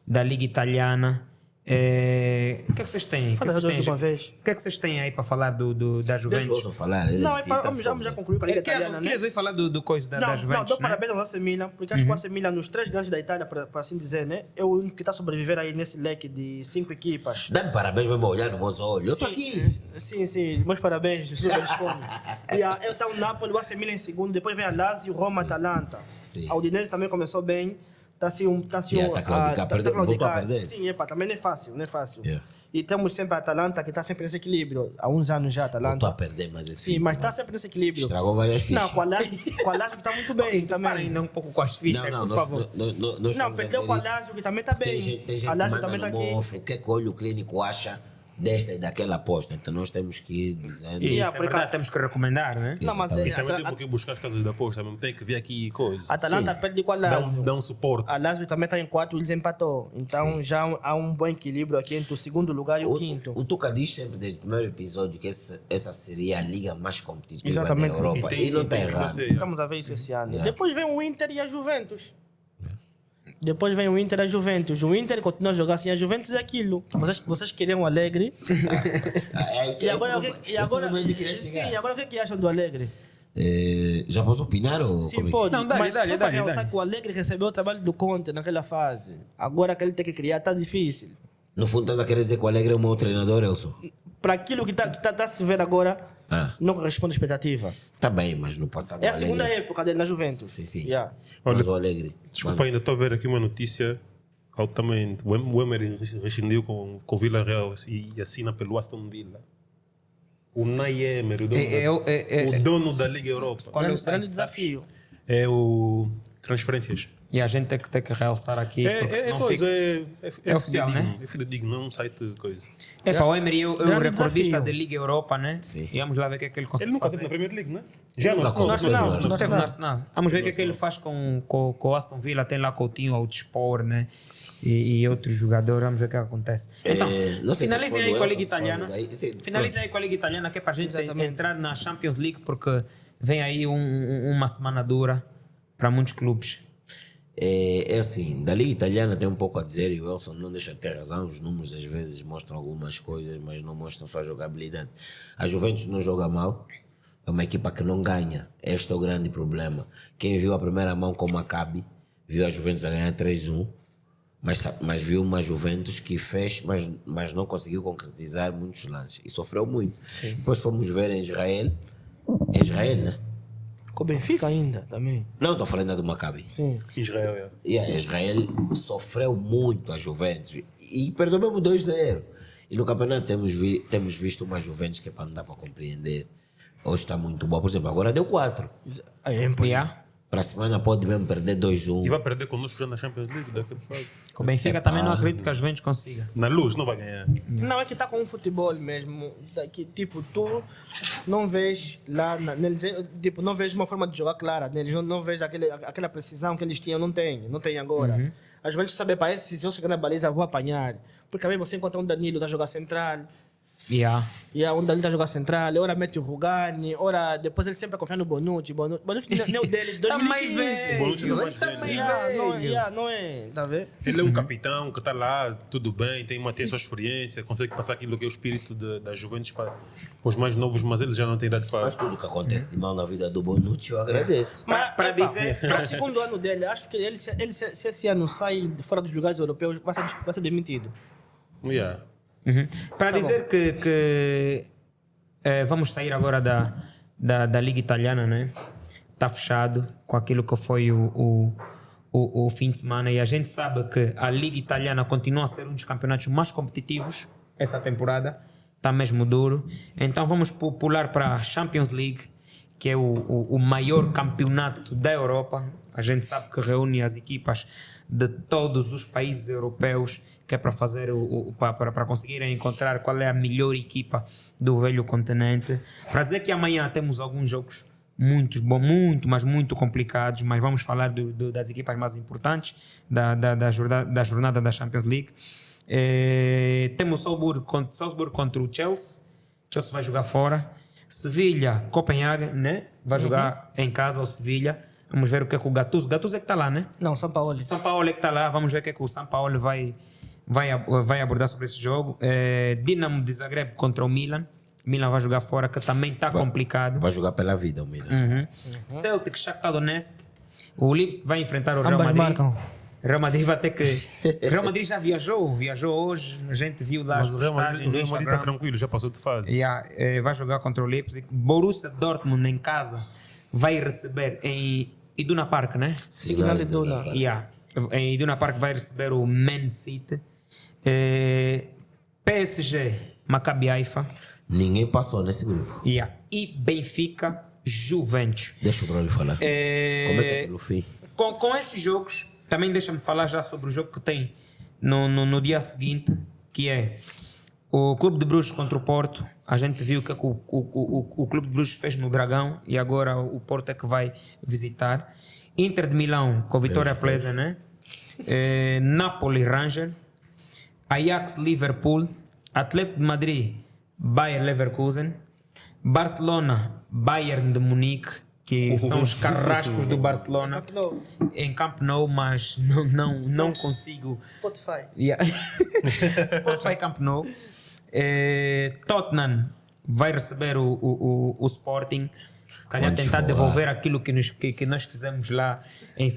da Liga Italiana. O que é que vocês têm? Fala da última vez. O que é que vocês têm aí para falar da Juventus? Deixa eu falar. ele Não, visita vamos já concluir com a Liga Italiana, né? Queres ouvir falar do coisa da Não, Juventus? dou né? parabéns ao AC Milan, porque acho que o AC Milan, nos 3 grandes da Itália, para assim dizer, né? É o único que está a sobreviver aí nesse leque de 5 equipas. Dá-me parabéns mesmo a olhar nos meus olhos. Eu estou aqui. Sim, meus parabéns, Silvio Berlusconi. Eu estou o Napoli, o AC Milan em segundo, depois vem a Lazio, Roma, Atalanta. Sim. A Udinese também começou bem, está assim Tá a claudicar, voltou a perder. Sim, também não é fácil. Yeah. E temos sempre a Atalanta, que está sempre nesse equilíbrio. Há uns anos já, a Estou a Atalanta. perder, mas esse Sim, mas está sempre nesse equilíbrio. estragou várias fichas. Não, com a Lazio que está muito bem Para também. ainda um pouco com as fichas, Não, por favor. nós Não, estamos a perdeu dizer com a isso. Lazio, que também está bem. Tem gente A que Lazio manda também está no aqui. mofo. O que é que o olho clínico acha desta e daquela aposta? Então nós temos que ir dizendo. Isso, Yeah, é verdade, temos que recomendar, né? Não, mas E também a tem porque buscar as casas de aposta, mesmo tem que vir aqui coisas. Atalanta perde com a Lazio. Dá um suporte. A Lazio também está em 4 e eles empatou. Então já há um bom equilíbrio aqui entre o segundo lugar e o quinto. O Tuca diz sempre desde o primeiro episódio que essa seria a liga mais competitiva Exatamente. da Europa. E não está errado. Estamos a ver isso esse ano. Depois vem o Inter e a Juventus. Depois vem o Inter e a Juventus. O Inter continua a jogar assim. A Juventus é aquilo. Que vocês queriam o Alegre. E agora sim, agora o que acham do Alegre? Já posso opinar? Ou Sim, como é que- pode. Não, dá-lhe, mas dá-lhe, só para dá-lhe, realçar dá-lhe. que o Alegre recebeu o trabalho do Conte naquela fase. Agora que ele tem que criar está difícil. No fundo, estás a querer dizer que o Alegre é um mau treinador, Elson? Para aquilo que está a se ver agora, não corresponde à expectativa. Está bem, mas no passado. É o a segunda Alegre- época dele na Juventus. Sim. Yeah. Mas o Alegre. Desculpa, ainda estou a ver aqui uma notícia altamente. O Emery rescindiu com o Vila Real e assina pelo Aston Villa. O Unai Emery, o dono da Liga Europa. Qual é o Grande site, desafio. É o Transferências. E a gente tem que realçar aqui, porque senão Coisa, fica... É oficial, fidedigno, né? É fidedigno, não é um site coisa. Para o Emery, eu Grande recordista desafio. da Liga Europa, né? Sim. E vamos lá ver o que é que ele consegue Ele nunca fazer. esteve na Premier League, né? Já Nunca não, foi. Não, Não esteve no Arsenal. Vamos ver o que é que ele faz com o Aston Villa. Tem lá Coutinho ao dispor, né? E outros jogadores. Vamos ver o que acontece. Então, não sei se finalizem foi aí do com a Elson, Liga se foi Italiana. daí. Sim, Finalizem aí com a Liga Italiana, que é para a gente Exatamente. entrar na Champions League, porque vem aí uma semana dura para muitos clubes. É assim, da Liga Italiana tem um pouco a dizer, e o Elson não deixa de ter razão. Os números às vezes mostram algumas coisas, mas não mostram só a jogabilidade. A Juventus não joga mal, é uma equipa que não ganha. Este é o grande problema. Quem viu a primeira mão com o Maccabi, viu a Juventus a ganhar 3-1, mas viu uma Juventus que fez, mas não conseguiu concretizar muitos lances e sofreu muito. Depois fomos ver em Israel, né? Com o Benfica ainda, também. Não, estou falando do Maccabi. Sim. Israel, é. Yeah, Israel sofreu muito a Juventus e perdeu mesmo 2-0. E no campeonato temos visto uma Juventus que não dá para compreender. Hoje está muito boa. Por exemplo, agora deu 4. É, Empoli. Yeah. Para a semana pode mesmo perder E 2-1. vai perder connosco já na Champions League daqui a pouco. Com o Benfica também não acredito que a Juventus consiga. Na Luz não vai ganhar. Não, é que está com um futebol mesmo. Que, tipo, tu não vês lá neles, tipo, não vês uma forma de jogar clara neles, não vês aquela precisão que eles tinham, não tem agora. Às vezes sabe, parece se eu chegar na baliza vou apanhar. Porque aí você encontra um Danilo da jogar central, Yeah. e um Danilo da jogar central, ora mete o Rugani, ora depois ele sempre confia no Bonucci não é o dele, 2015. Tá mais velho. O Bonucci não é mais Tá velho, mais né? Não é, tá vendo? Ele é um capitão que está lá, tudo bem, tem sua experiência, consegue passar aquilo que é o espírito da Juventus para os mais novos, mas ele já não tem idade para. Mas tudo que acontece de mal na vida do Bonucci, eu agradeço. Para dizer... É o segundo ano dele, acho que ele se esse ano sai de fora dos lugares europeus, vai ser demitido. Yeah. Para dizer que vamos sair agora da Liga Italiana, né? Está fechado com aquilo que foi o fim de semana e a gente sabe que a Liga Italiana continua a ser um dos campeonatos mais competitivos essa temporada, está mesmo duro. Então vamos pular para a Champions League, que é o maior campeonato da Europa. A gente sabe que reúne as equipas de todos os países europeus, que é para fazer para conseguirem encontrar qual é a melhor equipa do velho continente. Para dizer que amanhã temos alguns jogos mas muito complicados, mas vamos falar das equipas mais importantes da jornada da Champions League. Temos Salzburg contra o Chelsea. Chelsea vai jogar fora. Sevilha, Copenhague, né? Vai jogar em casa ao Sevilha. Vamos ver o que é que o Gattuso é que está lá, né? Não, São Paulo. São Paulo é que está lá. Vamos ver o que é que o São Paulo vai abordar sobre esse jogo. Dinamo de Zagreb contra o Milan. Milan vai jogar fora, que também está complicado. Vai jogar pela vida o Milan. Celtic, Shakhtar Donetsk. O Lipsk vai enfrentar o Real Ambas Madrid. marcam. Real Madrid vai ter que... Real Madrid já viajou hoje. A gente viu lá as Mas o Real postagens Madrid no está Instagram. tranquilo, já passou de fase. Vai jogar contra o Leipzig. Borussia Dortmund em casa vai receber em Iduna Park, né? Signal Iduna. Em Iduna Park vai receber o Man City. PSG, Maccabi Haifa. Ninguém passou nesse grupo. E Benfica, Juventus. Deixa o Bruno falar. Começa pelo fim. Com esses jogos, também deixa-me falar já sobre o jogo que tem no dia seguinte, que é o Clube de Bruges contra o Porto. A gente viu o que o Clube de Bruges fez no Dragão e agora o Porto é que vai visitar. Inter de Milão com Vitória Plzen, né? Napoli Ranger, Ajax Liverpool, Atlético de Madrid Bayer Leverkusen, Barcelona Bayern de Munique, que são os carrascos do Barcelona em Camp Nou, mas não consigo. Spotify. Spotify Camp Nou. Tottenham vai receber o Sporting, se calhar Vamos tentar voar. devolver aquilo que nós fizemos lá em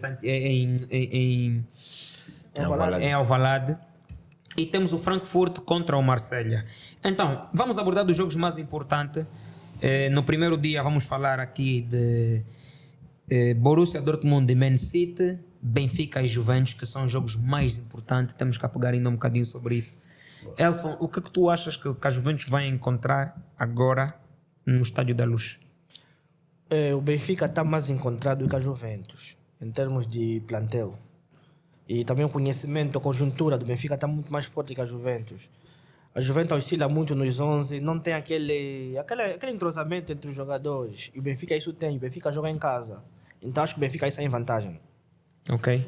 Alvalade. E temos o Frankfurt contra o Marselha. Então, vamos abordar dos jogos mais importantes. No primeiro dia vamos falar aqui de Borussia Dortmund e Man City, Benfica e Juventus, que são os jogos mais importantes. Temos que apegar ainda um bocadinho sobre isso. Elson, o que tu achas que a Juventus vai encontrar agora no Estádio da Luz? O Benfica está mais encontrado que a Juventus. em termos de plantel. E também o conhecimento, a conjuntura do Benfica está muito mais forte que a Juventus. A Juventus oscila muito nos 11, não tem aquele entrosamento entre os jogadores. E o Benfica isso tem, o Benfica joga em casa. Então acho que o Benfica isso é em vantagem. Ok.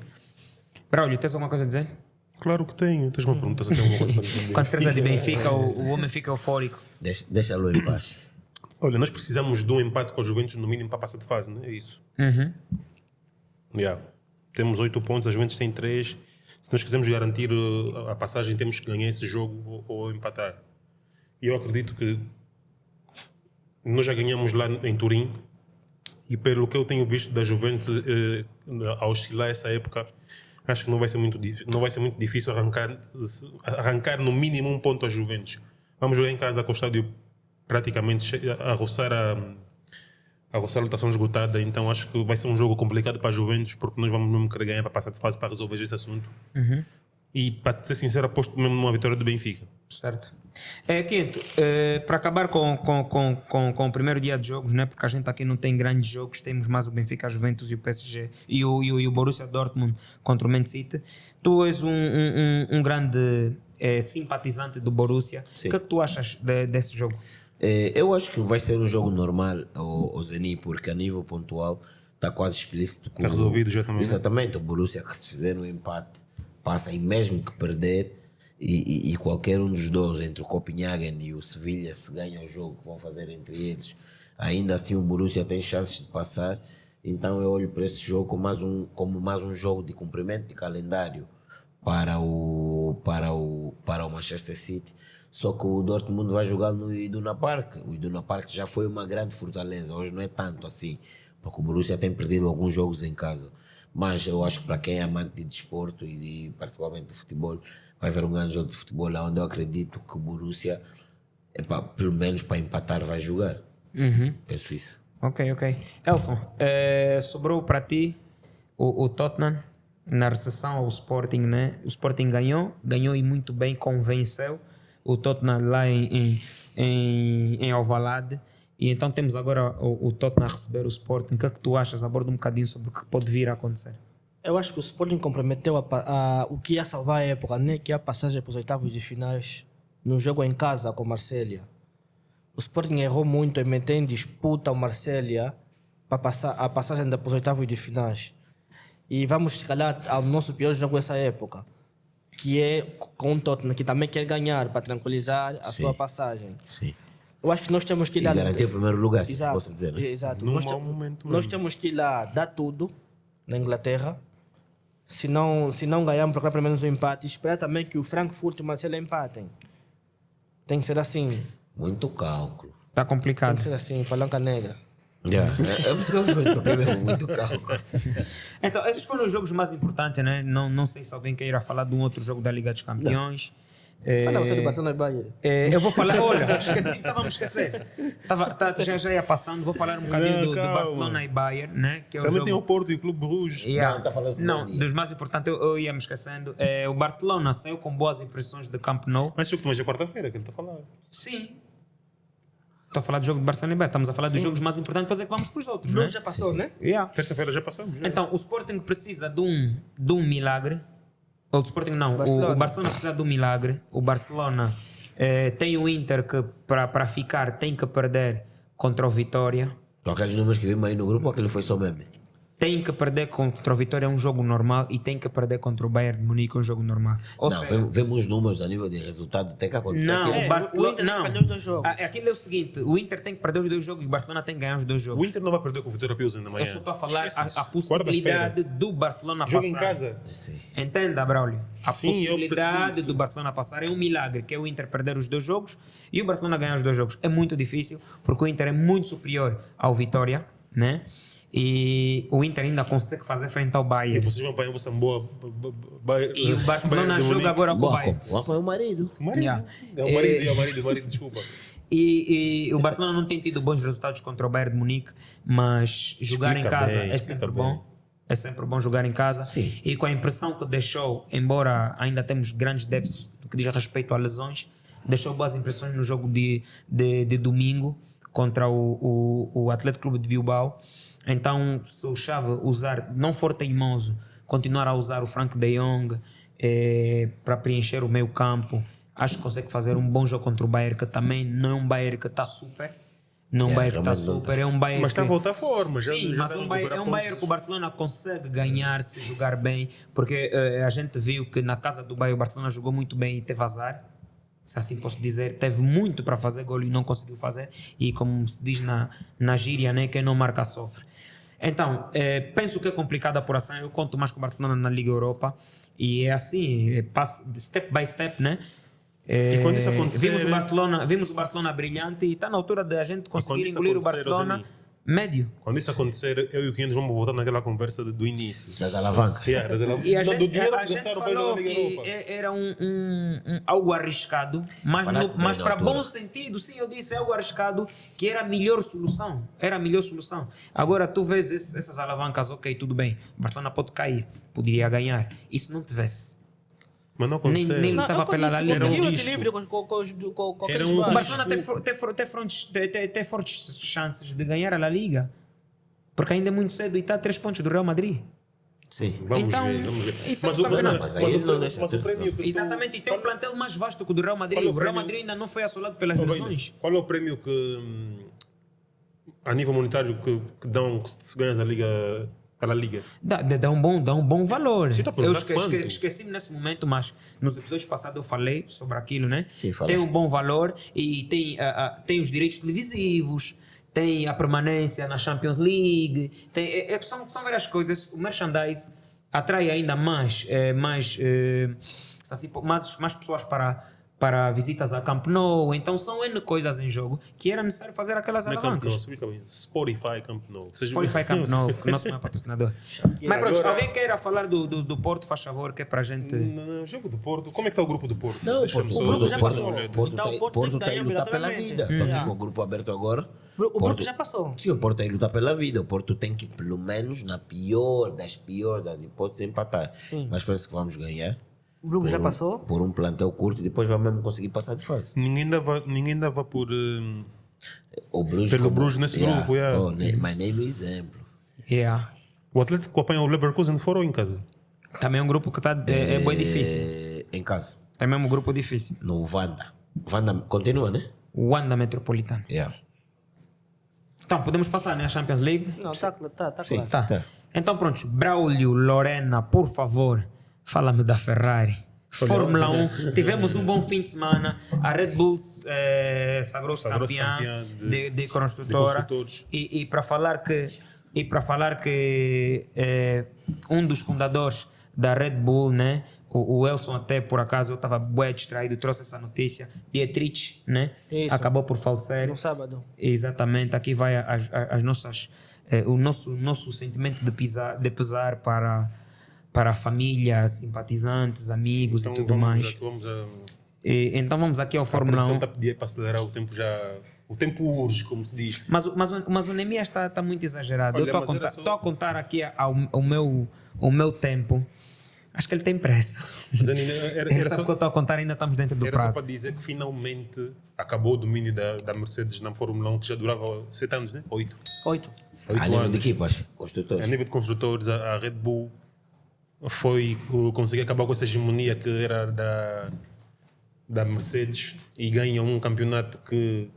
Braulio, tens alguma coisa a dizer? Claro que tenho. Tens uma pergunta se tem alguma coisa para dizer? Quando se trata de Benfica, o homem fica eufórico. Deixa-lo em paz. Olha, nós precisamos de um empate com a Juventus no mínimo para passar de fase, não é isso? Yeah. Temos 8 pontos, a Juventus tem 3. Se nós quisermos garantir a passagem, temos que ganhar esse jogo ou empatar. E eu acredito que nós já ganhamos lá em Turim. E pelo que eu tenho visto da Juventus a oscilar essa época, acho que não vai ser muito difícil arrancar no mínimo um ponto a Juventus. Vamos jogar em casa com o estádio praticamente a roçar a lotação esgotada, então acho que vai ser um jogo complicado para a Juventus, porque nós vamos mesmo querer ganhar para passar de fase para resolver esse assunto. E para ser sincero, aposto mesmo numa vitória do Benfica. Certo. Quinto, para acabar com o primeiro dia de jogos, né? Porque a gente aqui não tem grandes jogos, temos mais o Benfica, a Juventus e o PSG e o Borussia Dortmund contra o Man City. Tu és um grande simpatizante do Borussia. Sim. O que é que tu achas desse jogo? Eu acho que vai ser um jogo normal, o Zeni, porque a nível pontual está quase explícito. Está resolvido já também. Exatamente, o Borussia que se fizer um empate passa e mesmo que perder e qualquer um dos dois, entre o Copenhagen e o Sevilha, se ganha o jogo que vão fazer entre eles, ainda assim o Borussia tem chances de passar. Então eu olho para esse jogo como mais um jogo de cumprimento de calendário para o Manchester City. Só que o Dortmund vai jogar no Iduna Park. O Iduna Park já foi uma grande fortaleza, hoje não é tanto assim, porque o Borussia tem perdido alguns jogos em casa. Mas eu acho que para quem é amante de desporto e particularmente do futebol, vai haver um grande jogo de futebol onde eu acredito que o Borussia, pelo menos para empatar, vai jogar. Penso isso. Ok. Elson, sobrou para ti o Tottenham na recepção ao Sporting, né? O Sporting ganhou e muito bem, convenceu o Tottenham lá em Alvalade. E então temos agora o Tottenham a receber o Sporting. O que é que tu achas? Aborda um bocadinho sobre o que pode vir a acontecer. Eu acho que o Sporting comprometeu o que ia salvar a época, né? Que é a passagem para os oitavos de finais no jogo em casa com o Marselha. O Sporting errou muito em meter em disputa o Marselha para passar a passagem para os oitavos de finais. E vamos, se calhar, ao nosso pior jogo dessa época, que é com o Tottenham, que também quer ganhar para tranquilizar a sua passagem. Sim. Eu acho que nós temos que ir lá... garantir o primeiro lugar, se Exato, posso dizer. Né? Exato. Num Nós, mau momento nós mesmo. temos que ir lá dar tudo na Inglaterra. Se não ganharmos, procurar pelo menos um empate. Esperar também que o Frankfurt e o Marselha empatem. Tem que ser assim. Muito cálculo. Está Tem complicado. que ser assim, palanca negra. É por isso que eu toquei mesmo, muito cálculo. Então, esses foram os jogos mais importantes, né? Não sei se alguém queira falar de um outro jogo da Liga dos Campeões. Fala você do Barcelona e Bayern. Eu vou falar, olha, esqueci, estava a me esquecer. Já ia passando, vou falar um bocadinho do calma. Barcelona e Bayern, né? Que é o Também jogo... tem o Porto e o Clube Rouge. Yeah. Não, tá falando do Não, Bayern. dos mais importantes eu ia me esquecendo. O Barcelona saiu com boas impressões de Camp Nou. Mas o que mais é quarta-feira que ele está a falar. Sim. Estou a falar do jogo do Barcelona e Bayern. Estamos a falar dos jogos mais importantes, depois é que vamos para os outros, O né? jogo já passou, né? Yeah. Terça-feira já passamos. Já. Então, o Sporting precisa de um milagre. Ou o Sporting não, Barcelona. o Barcelona precisa de um milagre. O Barcelona tem o Inter que para ficar tem que perder contra o Vitória. Só aqueles números que vimos aí no grupo ou aquele foi só meme? Tem que perder contra o Vitória, é um jogo normal, e tem que perder contra o Bayern de Munique, um jogo normal. Ou Não, seja, vemos os números a nível de resultado, tem que acontecer. não, aquilo. o Barcelona o Inter tem que não. perder os dois jogos. Aquilo é o seguinte, o Inter tem que perder os dois jogos e o Barcelona tem que ganhar os dois O jogos. Inter não vai perder com o Vitória Pilsen da Eu manhã. só estou a falar Esquece a isso. possibilidade do Barcelona Joga passar. em casa. Sim. Entenda, Braulio. A Sim, eu percebi possibilidade isso. do Barcelona passar é um milagre, que é o Inter perder os dois jogos e o Barcelona ganhar os dois jogos. É muito difícil, porque o Inter é muito superior ao Vitória, né? E o Inter ainda consegue fazer frente ao E Bayern. vocês vão apanhar o Samboa. E o Barcelona joga agora com o Bayern. Vamos apanhar o marido. O marido. Yeah. É o marido, desculpa. E o Barcelona não tem tido bons resultados contra o Bayern de Munique, mas jogar em Explica casa bem, é sempre explica bom. bem. É sempre bom jogar em casa. Sim. E com a impressão que deixou, embora ainda temos grandes déficits no que diz respeito a lesões, deixou boas impressões no jogo de domingo contra o Atlético Clube de Bilbao. Então, se o Xavi usar, não for teimoso, continuar a usar o Frank de Jong para preencher o meio campo, acho que consegue fazer um bom jogo contra o Bayern, que também não é um Bayern que está super. Não é um Bayern que está super, é um Bayern Mas está a que... voltar a forma. Sim, mas é um Bayern que o Barcelona consegue ganhar se jogar bem, porque a gente viu que na casa do Bayern o Barcelona jogou muito bem e teve azar, se assim posso dizer, teve muito para fazer gol e não conseguiu fazer, e como se diz na gíria, né, quem não marca sofre. Então, penso que é complicada a apuração, eu conto mais com o Barcelona na Liga Europa, e é assim, step by step, né? E quando isso acontecer... Vimos o Barcelona brilhante e está na altura de a gente conseguir isso engolir o acontecer, Barcelona Rosani, médio. Quando isso acontecer, eu e o Quinhos vamos voltar naquela conversa do início. Das alavancas. Yeah, E a Não, gente, do dinheiro a que gente gastaram para ir na falou Liga que Europa. era algo arriscado, Falaste bem mas na para altura. bom sentido, sim, eu disse algo arriscado, que era a melhor solução. Era a melhor solução. Agora tu vês essas alavancas, ok, tudo bem, o Barcelona pode cair, poderia ganhar. E se não tivesse? Mas não Nem aconteceu. lutava pela La Liga. Era um Conseguiu risco. equilíbrio com Era aqueles um O bares. Barcelona tem fortes chances de ganhar a La Liga, porque ainda é muito cedo e está a 3 pontos do Real Madrid. Sim. Vamos Então, ver. isso é Mas um o campeonato. Mas aí não deixa mas o ter prémio que tu- Exatamente, e tem um plantel mais vasto que o do Real Madrid. Qual é O o Real prémio? Madrid ainda não foi assolado pelas lesões. Qual é o prémio que, a nível monetário, que dão se ganhas a Liga, pela Liga? Dá um bom valor. Você tá Eu perguntando quanto? esqueci-me nesse momento, mas nos episódios passados eu falei sobre aquilo, né? Sim, falaste. Tem um bom valor e tem os direitos televisivos, tem a permanência na Champions League, são várias coisas. O merchandise atrai ainda mais pessoas para visitas a Camp Nou. Então são N coisas em jogo que era necessário fazer aquelas Não é Camp Nou, alavancas. explica bem. Spotify Camp Nou. Spotify Camp Nou, que o nosso maior patrocinador. Mas pronto, Agora- alguém queira falar do Porto, faz favor, que é para a gente... No jogo do Porto, como é que está o grupo do Porto? Não, Deixa-me o só grupo dar já uma passou. olhada. Então, o Porto tem que está a ganhar lutar pela obrigatoriamente. vida. Estou aqui com o grupo aberto agora. O Porto já passou. Sim, o Porto está a lutar pela vida. O Porto tem que, pelo menos, na pior das hipóteses, empatar. Sim. Mas parece que vamos ganhar. O grupo já passou. Por um plantel curto e depois vamos mesmo conseguir passar de fase. Ninguém dava por... O Bruges, Pelo Bruges nesse grupo, yeah. Oh, mas nem no exemplo. Yeah. O Atlético apanha o Leverkusen fora ou em casa? Também é um grupo que é bem difícil. Em casa, É mesmo um grupo difícil. no Wanda. Wanda continua, né? O Wanda Metropolitano. Yeah. Então, podemos passar, né? A Champions League? Não, tá claro. Tá. Então, pronto. Braulio, Lorena, por favor, fala-me da Ferrari. Fórmula 1, tivemos um bom fim de semana. A Red Bull sagrou-se campeã de construtora. construtores. E para falar que um dos fundadores da Red Bull, né? O Elson, até por acaso, eu estava bué distraído, trouxe essa notícia. Dietrich, né? Isso. Acabou por falecer. No sábado. Exatamente, aqui vai as nossas, o nosso sentimento de pesar para a família, simpatizantes, amigos e tudo mais. Então vamos aqui ao A Fórmula 1. produção está a pedir para acelerar o tempo já. O tempo urge, como se diz. Mas o Nemias está muito exagerado. Olha, Eu mas era só- estou a contar aqui o meu tempo. Acho que ele tem pressa. Mas Ele era sabe só, que eu estou a contar, ainda estamos dentro do era só prazo. para dizer que finalmente acabou o domínio da Mercedes na Fórmula 1, que já durava 7 anos, né? 8. 8. A nível de equipas, construtores. A nível de construtores, a Red Bull conseguiu acabar com essa hegemonia que era da Mercedes e ganha um campeonato que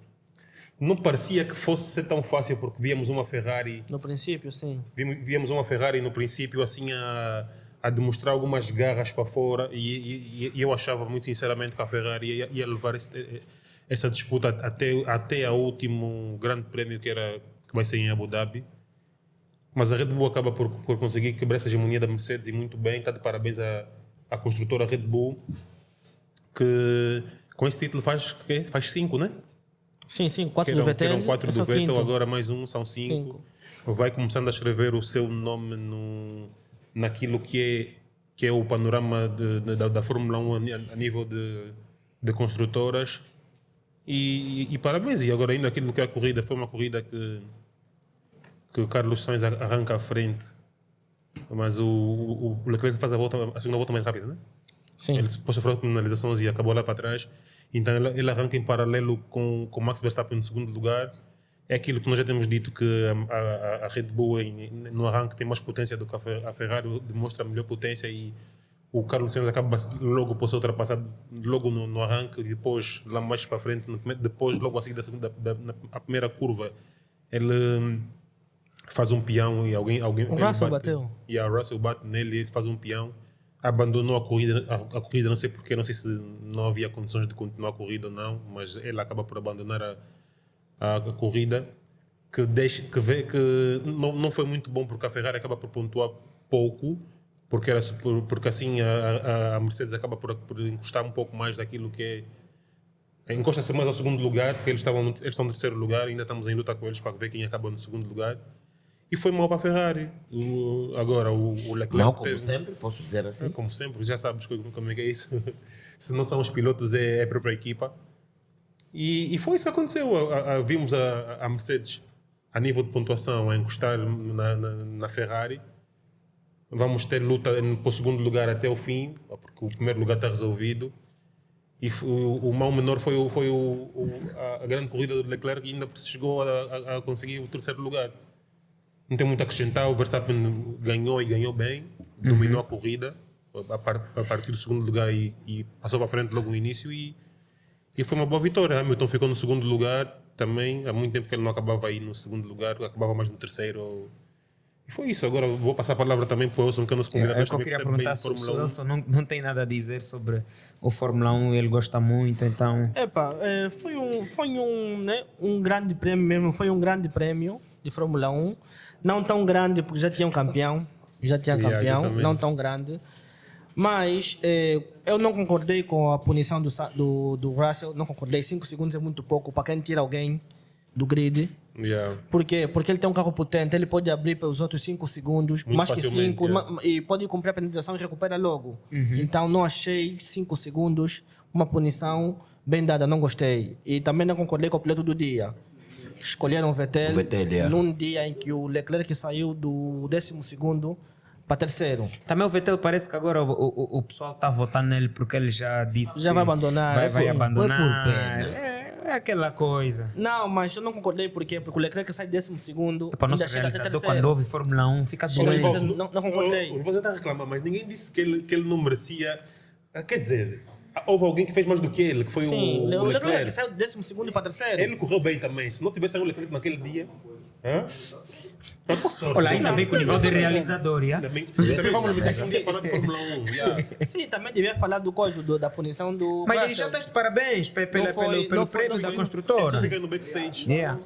não parecia que fosse ser tão fácil, porque víamos uma Ferrari, No princípio, sim. víamos uma Ferrari no princípio assim a demonstrar algumas garras para fora e eu achava muito sinceramente que a Ferrari ia levar essa disputa até ao último grande prémio que vai ser em Abu Dhabi. Mas a Red Bull acaba por conseguir quebrar essa hegemonia da Mercedes e muito bem. Está de parabéns à construtora Red Bull, que com esse título faz 5, né? Sim, 4 Que do Vettel. eram 4 esse é do o Vettel, quinto. agora mais um, são 5. Vai começando a escrever o seu nome naquilo que é o panorama da Fórmula 1 a nível de construtoras. E parabéns. E agora ainda aquilo que é a corrida, foi uma corrida que o Carlos Sainz arranca à frente, mas o Leclerc faz a segunda volta mais rápida, né? Sim. Ele depois sofreu penalizações e acabou lá para trás. Então ele arranca em paralelo com Max Verstappen no segundo lugar é aquilo que nós já temos dito, que a Red Bull no arranque tem mais potência do que a Ferrari, demonstra melhor potência, e o Carlos Sainz acaba logo por ser ultrapassado logo no arranque, e depois lá mais para frente, depois logo a seguir a primeira curva, ele faz um peão e alguém O Russell bateu. E a Russell bate nele, ele faz um peão, abandonou a corrida, não sei porquê, não sei se não havia condições de continuar a corrida ou não, mas ele acaba por abandonar a corrida, que não foi muito bom, porque a Ferrari acaba por pontuar pouco, porque assim a Mercedes acaba por encostar um pouco mais daquilo que é. Encosta-se mais ao segundo lugar, porque eles estão no terceiro lugar, ainda estamos em luta com eles para ver quem acaba no segundo lugar. E foi mal para a Ferrari. Agora o Leclerc. Não, como sempre, posso dizer assim. Como sempre, já sabes como é que é isso. Se não são os pilotos, é a própria equipa. E foi isso que aconteceu. Vimos a Mercedes a nível de pontuação a encostar na Ferrari. Vamos ter luta para o segundo lugar até o fim, porque o primeiro lugar está resolvido. E o mal menor foi a grande corrida do Leclerc, e ainda chegou a conseguir o terceiro lugar. Não tem muito a acrescentar. O Verstappen ganhou, e ganhou bem, dominou a corrida a partir do segundo lugar, e passou para frente logo no início, e foi uma boa vitória. Hamilton ficou no segundo lugar também. Há muito tempo que ele não acabava aí no segundo lugar, acabava mais no terceiro. E foi isso. Agora vou passar a palavra também para o Wilson, que é o nosso convidado. Eu queria perguntar se o Wilson não tem nada a dizer sobre o Fórmula 1, ele gosta muito, então... Foi um grande prémio mesmo, foi um grande prémio de Fórmula 1. Não tão grande, porque já tinha um campeão, não tão grande. Mas eu não concordei com a punição do Russell, não concordei. 5 segundos é muito pouco para quem tira alguém do grid. Yeah. Por quê? Porque ele tem um carro potente, ele pode abrir pelos outros 5 segundos, Muito mais que 5, e pode cumprir a penalização e recupera logo. Então não achei 5 segundos uma punição bem dada, não gostei. E também não concordei com o piloto do dia. Escolheram o Vettel num dia em que o Leclerc saiu do 12º para terceiro. Também o Vettel parece que agora o pessoal está a votar nele porque ele já disse já vai abandonar. Vai abandonar. Foi por pena. É aquela coisa. Não, mas eu não concordei porque o Leclerc sai 12º. Para o nosso realizador, quando ouve Fórmula 1, fica doente. Não concordei. Você está a reclamar, mas ninguém disse que ele não merecia. Quer dizer, houve alguém que fez mais do que ele, que foi o Leclerc. Saiu do 12º para terceiro. Ele correu bem também. Se não tivesse saído o Leclerc naquele dia... Olha, ainda bem com o nível de realizador, já? Também vamos meter um dia falar de Fórmula 1. Yeah. Sim, também devia falar do código da punição do Mas Russell. já estás de parabéns pelo prêmio da construtora. Esse fica no backstage. Yeah.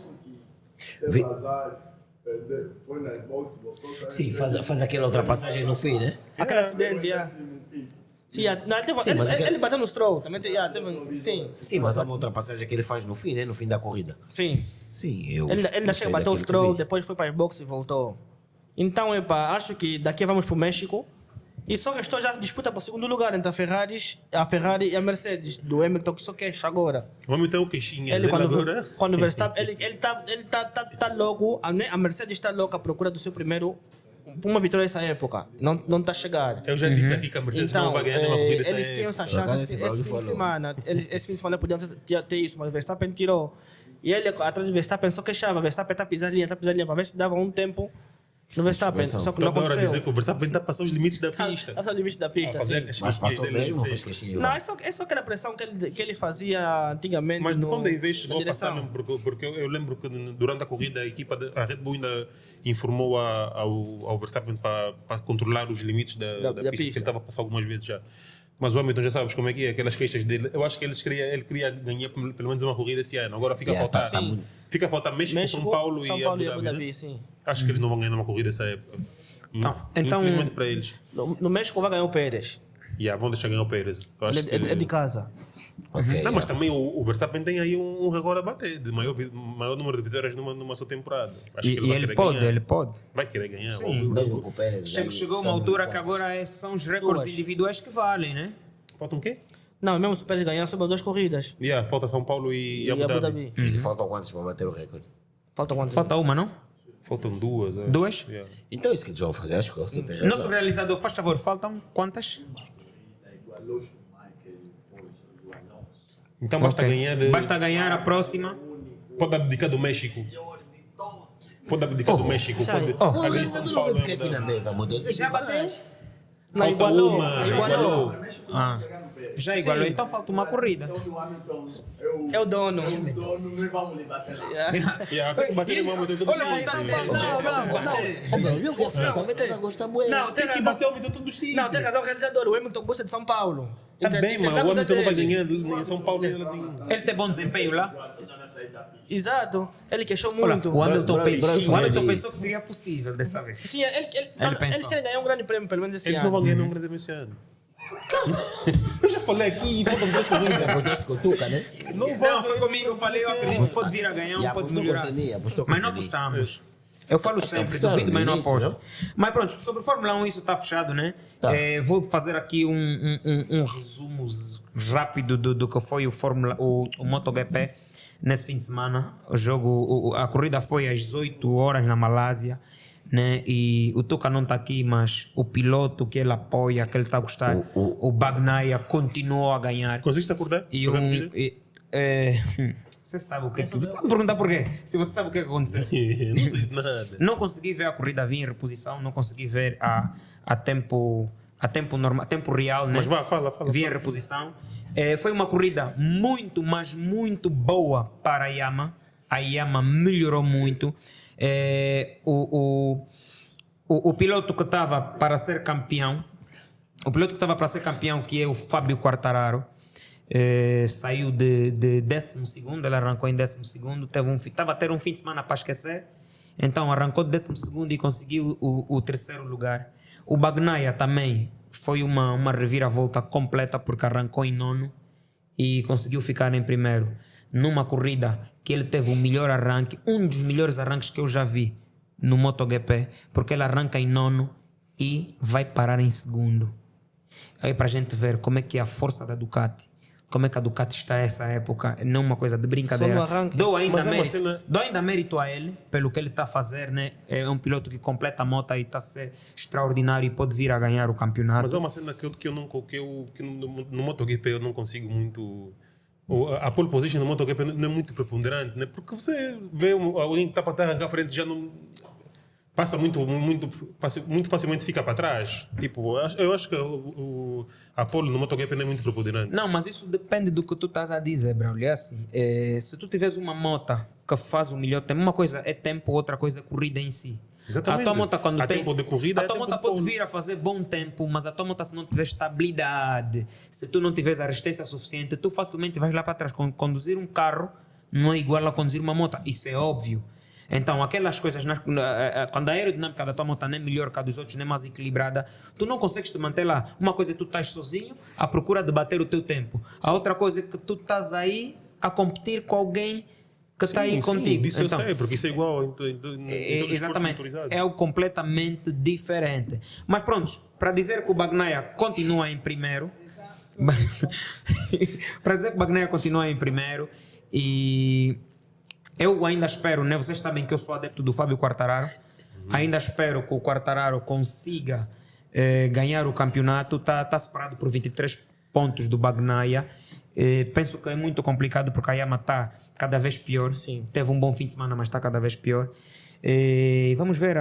Foi na box, voltou, saiu. Sim, faz aquela ultrapassagem no fim, né? Aquele acidente, Sim, ele bateu no Stroll. Também teve, sim. Sim, mas há uma ultrapassagem que ele faz no fim, né? No fim da corrida. Sim. Sim, eu. Ele chega, bateu o Stroll, depois foi para as boxes e voltou. Então, acho que daqui vamos para o México. E só restou já a disputa para o segundo lugar entre a Ferrari e a Mercedes, do Hamilton, que só queixa agora. O Hamilton é o queixinha. Ele, quando o Verstappen, ele tá louco, a Mercedes está louca à procura do seu primeiro, uma vitória nessa época. Não está a chegar. Eu já disse aqui que a Mercedes não vai ganhar nenhuma corrida. Eles tinham essa chance esse fim de semana. Esse fim de semana podiam ter isso, mas o Verstappen tirou. E ele, atrás do Verstappen, só queixava. Verstappen está pisando linha, para ver se dava um tempo no Verstappen. Só que não toda hora aconteceu. dizer que o Verstappen está a passar os limites da pista. Está os limites da pista, sim. Mas passou mesmo, não fez queixinha. Não, é só aquela pressão que ele fazia antigamente. Mas no, quando em vez chegou na a passar, direção. porque eu lembro que durante a corrida a equipa a Red Bull ainda informou ao Verstappen para controlar os limites da pista, que ele estava a passar algumas vezes já. Mas o Hamilton já sabes como é que é, aquelas queixas dele. Eu acho que ele queria ganhar pelo menos uma corrida esse ano. Agora fica a faltar. Fica a faltar México, São Paulo e Abu Dhabi, né? sim. Acho que eles não vão ganhar uma corrida essa época. Então, infelizmente para eles. No México vai ganhar o Pérez. Vão deixar ganhar o Pérez. Eu acho Ele é de casa. Ok. Não, mas também o Verstappen tem aí um recorde a bater, de maior número de vitórias numa só temporada. Acho que E ele pode, ganhar. ele pode. Vai querer ganhar. Mesmo com o Pérez. Chegou uma altura que agora são os recordes individuais que valem, né? Falta um quê? Não, mesmo se o Pérez ganhar, sobram 2 corridas. Falta São Paulo e Abu Dhabi. Ele faltam quantos para bater o recorde? Falta quantos? Falta uma, não? Faltam 2. acho. 2? Yeah. Então é isso que eles vão fazer, acho que você tem razão. Nosso realizador, faz favor, faltam quantas? Igualou Schumacher e depois igualou. Então basta Ok. ganhar. Basta ganhar a próxima. Pode abdicar do México. pode abdicar do México, Sai. pode. Oh. Ali em Mas São eu não Paulo vejo porque é aqui na mudar. mesa, meu Deus. Já bateu? Não, Falta igualou. uma, Igualou. Ah. Já igualou, então falta uma corrida. Então, o Hamilton, É o dono. não vamos lhe bater lá. Yeah, tem que bater em mão, tem todo Olha, sítio. tá- Ô, meu, eu gosto, também estás a gostar bué. Não, tem Tem que razão. bater o Hamilton em todo sítio. Não, tem razão o realizador. O Hamilton gosta de São Paulo. Tá bem, mas o Tentamos Hamilton não vai dele. ganhar em São Paulo. Ele tem... Ele tem bom desempenho lá? Exato. Ele queixou Olha, muito. o Hamilton, Bro, pensou, bro, o Hamilton bro, pensou que seria possível dessa vez. Sim, eles pensou. querem ganhar um grande prêmio, pelo menos esse Eles não ano. vão ganhar um grande prêmio esse ano. Eu já falei aqui, faltam 2 corridas. Apostaste com o Tuca, né? Não, foi comigo, eu falei, eu acredito, pode vir a ganhar, E pode apostou melhorar. com o Seni, apostou com Mas o não Seni. apostamos. Eu falo sempre, Apostaram duvido, mas no não início, aposto. não? Mas pronto, sobre Fórmula 1 isso está fechado, né? Tá. Vou fazer aqui um resumo rápido do que foi o MotoGP nesse fim de semana. O jogo, a corrida foi às 18 horas na Malásia, né? E o Tuca não está aqui, mas o piloto que ele apoia, que ele está a gostar, o Bagnaia, continuou a ganhar. Conseguiste acordar? E você sabe o que é que... Você vai me perguntar por quê? Se você sabe o que é que aconteceu. Não sei nada. Não consegui ver a corrida vir em reposição, não consegui ver a tempo normal, tempo real, né? Mas vá, fala. Vi em reposição. Foi uma corrida muito, mas muito boa para a Yamaha. A Yamaha melhorou muito. O piloto que estava para ser campeão, que é o Fábio Quartararo, saiu de 12º, ele arrancou em 12º, estava a ter um fim de semana para esquecer, então arrancou de 12º e conseguiu o terceiro lugar. O Bagnaia também foi uma reviravolta completa porque arrancou em nono e conseguiu ficar em primeiro, numa corrida que ele teve o melhor arranque, um dos melhores arranques que eu já vi no MotoGP, porque ele arranca em nono e vai parar em segundo. Aí para a gente ver como é que é a força da Ducati, como é que a Ducati está nessa época, não uma coisa de brincadeira. Só no arranque. Dou ainda Mas é uma mérito, cena- dou ainda mérito a ele pelo que ele está a fazer, né? É um piloto que completa a moto e está a ser extraordinário e pode vir a ganhar o campeonato. Mas é uma cena que no MotoGP eu não consigo muito. A pole position no MotoGP não é muito preponderante, né? Porque você vê alguém que está para arrancar à frente já não. Passa muito facilmente fica para trás. Tipo, eu acho que a pole no MotoGP não é muito preponderante. Não, mas isso depende do que tu estás a dizer, Braulio. É assim, se tu tiveres uma moto que faz o melhor tempo, uma coisa é tempo, outra coisa é corrida em si. Exatamente. A tua moto quando A tem... tempo de corrida a é tua tempo moto de pode pole. vir a fazer bom tempo, mas a tua moto se não tiver estabilidade, se tu não tiveres a resistência suficiente, tu facilmente vais lá para trás. Conduzir um carro não é igual a conduzir uma moto. Isso é óbvio. Então, aquelas coisas, quando a aerodinâmica da tua moto não é melhor que a dos outros, nem mais equilibrada, tu não consegues te manter lá. Uma coisa é que tu estás sozinho à procura de bater o teu tempo. A outra coisa é que tu estás aí a competir com alguém que está aí contigo. Disso Então, eu sei, porque isso é igual em todos os esportes exatamente. motorizados. É algo completamente diferente. Mas pronto, para dizer que o Bagnaia continua em primeiro, para dizer que o Bagnaia continua em primeiro, e eu ainda espero, né? Vocês sabem que eu sou adepto do Fábio Quartararo, ainda espero que o Quartararo consiga ganhar o campeonato. Está separado por 23 pontos do Bagnaia. Penso que é muito complicado porque a Yamaha está cada vez pior. Sim. Teve um bom fim de semana, mas está cada vez pior. Vamos ver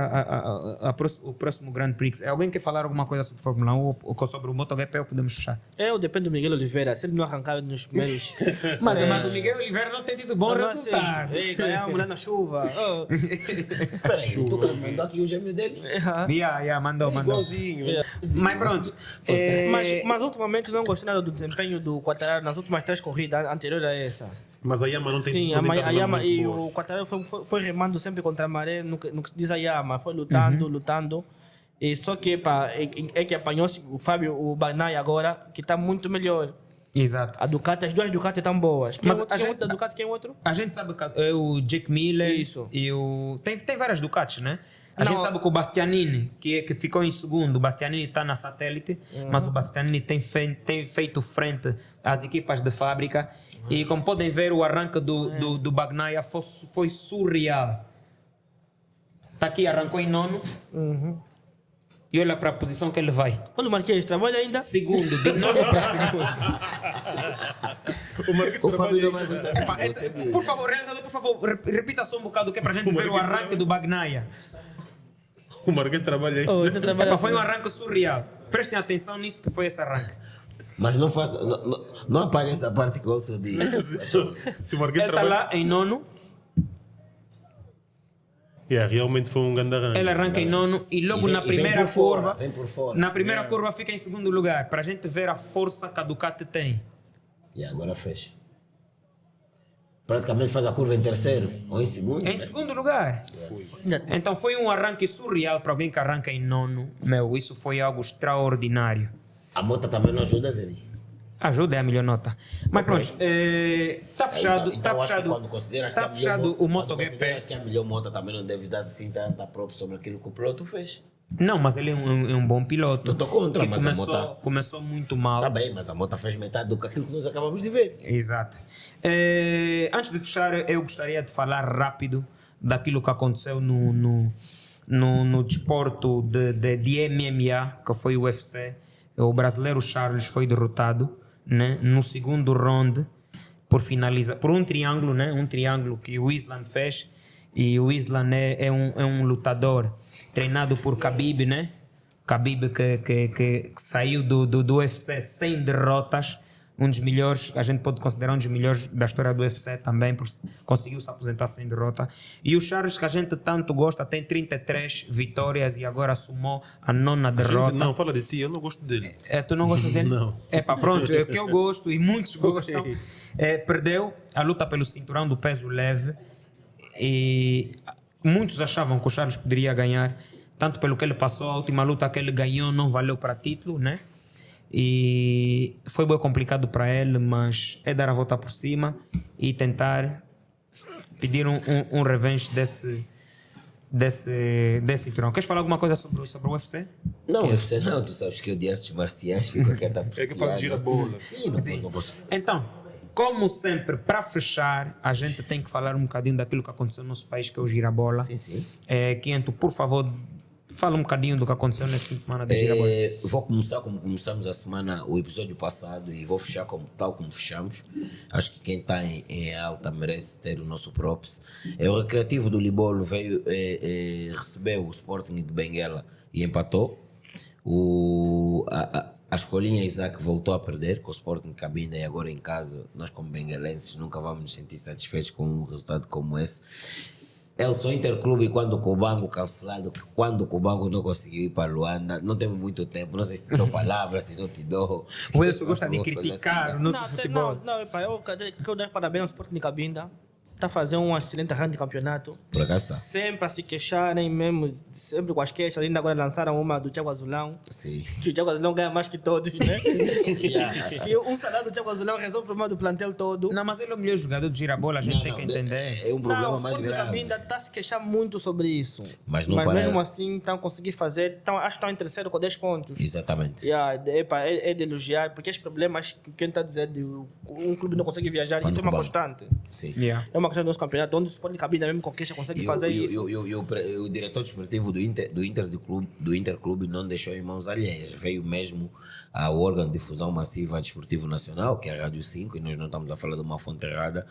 o próximo Grand Prix. Alguém quer falar alguma coisa sobre Fórmula 1 ou sobre o MotoGP ou podemos fechar? Depende do Miguel Oliveira. Se ele não arrancar nos primeiros... Mas o Miguel Oliveira não tem tido bom Não resultado. sei. Ganhamos lá na chuva. Oh. Peraí, o Tuca mandou aqui o gêmeo dele. Mandou. Igualzinho. Mas pronto. Mas ultimamente não gostei nada do desempenho do Quartararo nas últimas 3 corridas anteriores a essa. Mas a Yamaha não tem Sim, não tem a Yamaha muito e boa. o Quartararo foi remando sempre contra a maré no que se diz a Yamaha. Foi lutando. E só que que apanhou-se o Bagnaia agora, que está muito melhor. Exato. A Ducati, as duas Ducati estão boas. Mas Quem é outro da Ducati? Quem é outro? A gente sabe que é o Jake Miller. Isso. E o... Tem várias Ducatis, né? A Não. gente sabe que o Bastianini, que ficou em segundo, o Bastianini está na satélite, mas o Bastianini tem feito frente às equipas de fábrica. E como podem ver, o arranque do Bagnaia foi surreal. Está aqui, arrancou em nono. e olha para a posição que ele vai. Olha o Marquês, trabalha ainda? Segundo, de nono para segundo. O Marquês O trabalha Fábio não aí. vai gostar de Epá, por favor, realizador, por favor, repita só um bocado que é para a gente ver o arranque do Bagnaia. O Marquês trabalha aí. Oh, você trabalha Epá, foi um arranque surreal. Prestem atenção nisso que foi esse arranque. Mas não faça. Não apague essa parte que eu só disse. Se o Marquês Ele está trabalha. lá em nono, Realmente foi um grande arranque. ele arranca em nono e logo E vem- na e vem primeira por fora, curva, vem por fora. na primeira curva fica em segundo lugar, para a gente ver a força que a Ducati tem. E agora fecha. Praticamente faz a curva em terceiro ou em segundo. Em segundo lugar. Então foi um arranque surreal para alguém que arranca em nono. Meu, isso foi algo extraordinário. A moto também não ajuda, Zé. Ajuda, é a melhor nota. Mas pronto, está fechado, Então, está acho que fechado, quando consideras que está é a melhor fechado moto- o quando MotoGP. consideras que é a melhor moto, também não deves dar assim tanta própria sobre aquilo que o piloto fez. Não, mas ele é um bom piloto. Não tô contra, que mas a começou muito mal. Tá bem, mas a moto fez metade do que aquilo que nós acabamos de ver. Exato. Antes de fechar, eu gostaria de falar rápido daquilo que aconteceu no desporto de MMA, que foi o UFC. O brasileiro Charles foi derrotado, né, no segundo round por um triângulo, né, um triângulo que o Islam fez. E o Islam é um lutador treinado por Khabib, né? Khabib que saiu do UFC sem derrotas, um dos melhores, a gente pode considerar um dos melhores da história do UFC também, porque conseguiu se aposentar sem derrota. E o Charles, que a gente tanto gosta, tem 33 vitórias e agora assumou a nona derrota. Gente, não, fala de ti, eu não gosto dele. Tu não gostas dele? Não. É pá, pronto, é o que eu gosto e muitos gostam. Perdeu a luta pelo cinturão do peso leve e muitos achavam que o Charles poderia ganhar, tanto pelo que ele passou, a última luta que ele ganhou não valeu para título, né? E foi bem complicado para ele, mas é dar a volta por cima e tentar pedir um revenge desse cinturão. Queres falar alguma coisa sobre o UFC? Não, UFC não, tu sabes que eu de artes marciais fico quieta a É que fala de girabola. Sim, não posso. Então, como sempre, para fechar, a gente tem que falar um bocadinho daquilo que aconteceu no nosso país, que é o Girabola. Sim, sim. Quinto, por favor, fala um bocadinho do que aconteceu nesse fim de semana da Girabola. Vou começar como começamos a semana, o episódio passado, e vou fechar tal como fechamos. Acho que quem está em alta merece ter o nosso props. O Recreativo do Libolo veio receber o Sporting de Benguela e empatou. A escolinha Isaac voltou a perder com o Sporting Cabinda e agora em casa, nós como benguelenses nunca vamos nos sentir satisfeitos com um resultado como esse. El só Interclube quando o Cubango cancelado, quando o Cubango não conseguiu ir para Luanda, não temos muito tempo, não sei se te dou palavras, se não te dou. O Wilson gosta de Alguma coisa criticar assim. o nosso futebol. Eu quero dar parabéns ao Sporting de Cabinda. Está fazendo um excelente arranque de campeonato. Por acaso está? Sempre a se queixarem mesmo, sempre com as queixas. Ainda agora lançaram uma do Thiago Azulão. Sim. Que o Thiago Azulão ganha mais que todos, né? Yeah. E um salário do Thiago Azulão resolve o problema do plantel todo. Não, mas ele é o melhor jogador de Girabola, a gente tem que entender. É um problema Não, o mais Sporting de grave. Cabinda está a se queixar muito sobre isso. Mas não para- mesmo assim estão a conseguir fazer. Acho que estão em terceiro com 10 pontos. Exatamente. É de elogiar, porque esses problemas que quem está a dizer de um clube não consegue viajar, Quando isso é uma o banco- constante. Sim. Yeah. É uma questão do nosso campeonato, onde o Sporting de Cabinda mesmo com queixa consegue fazer isso. O diretor desportivo do Interclube não deixou em mãos alheias, veio mesmo ao órgão de difusão massiva desportivo nacional, que é a Rádio 5, e nós não estamos a falar de uma fonte errada,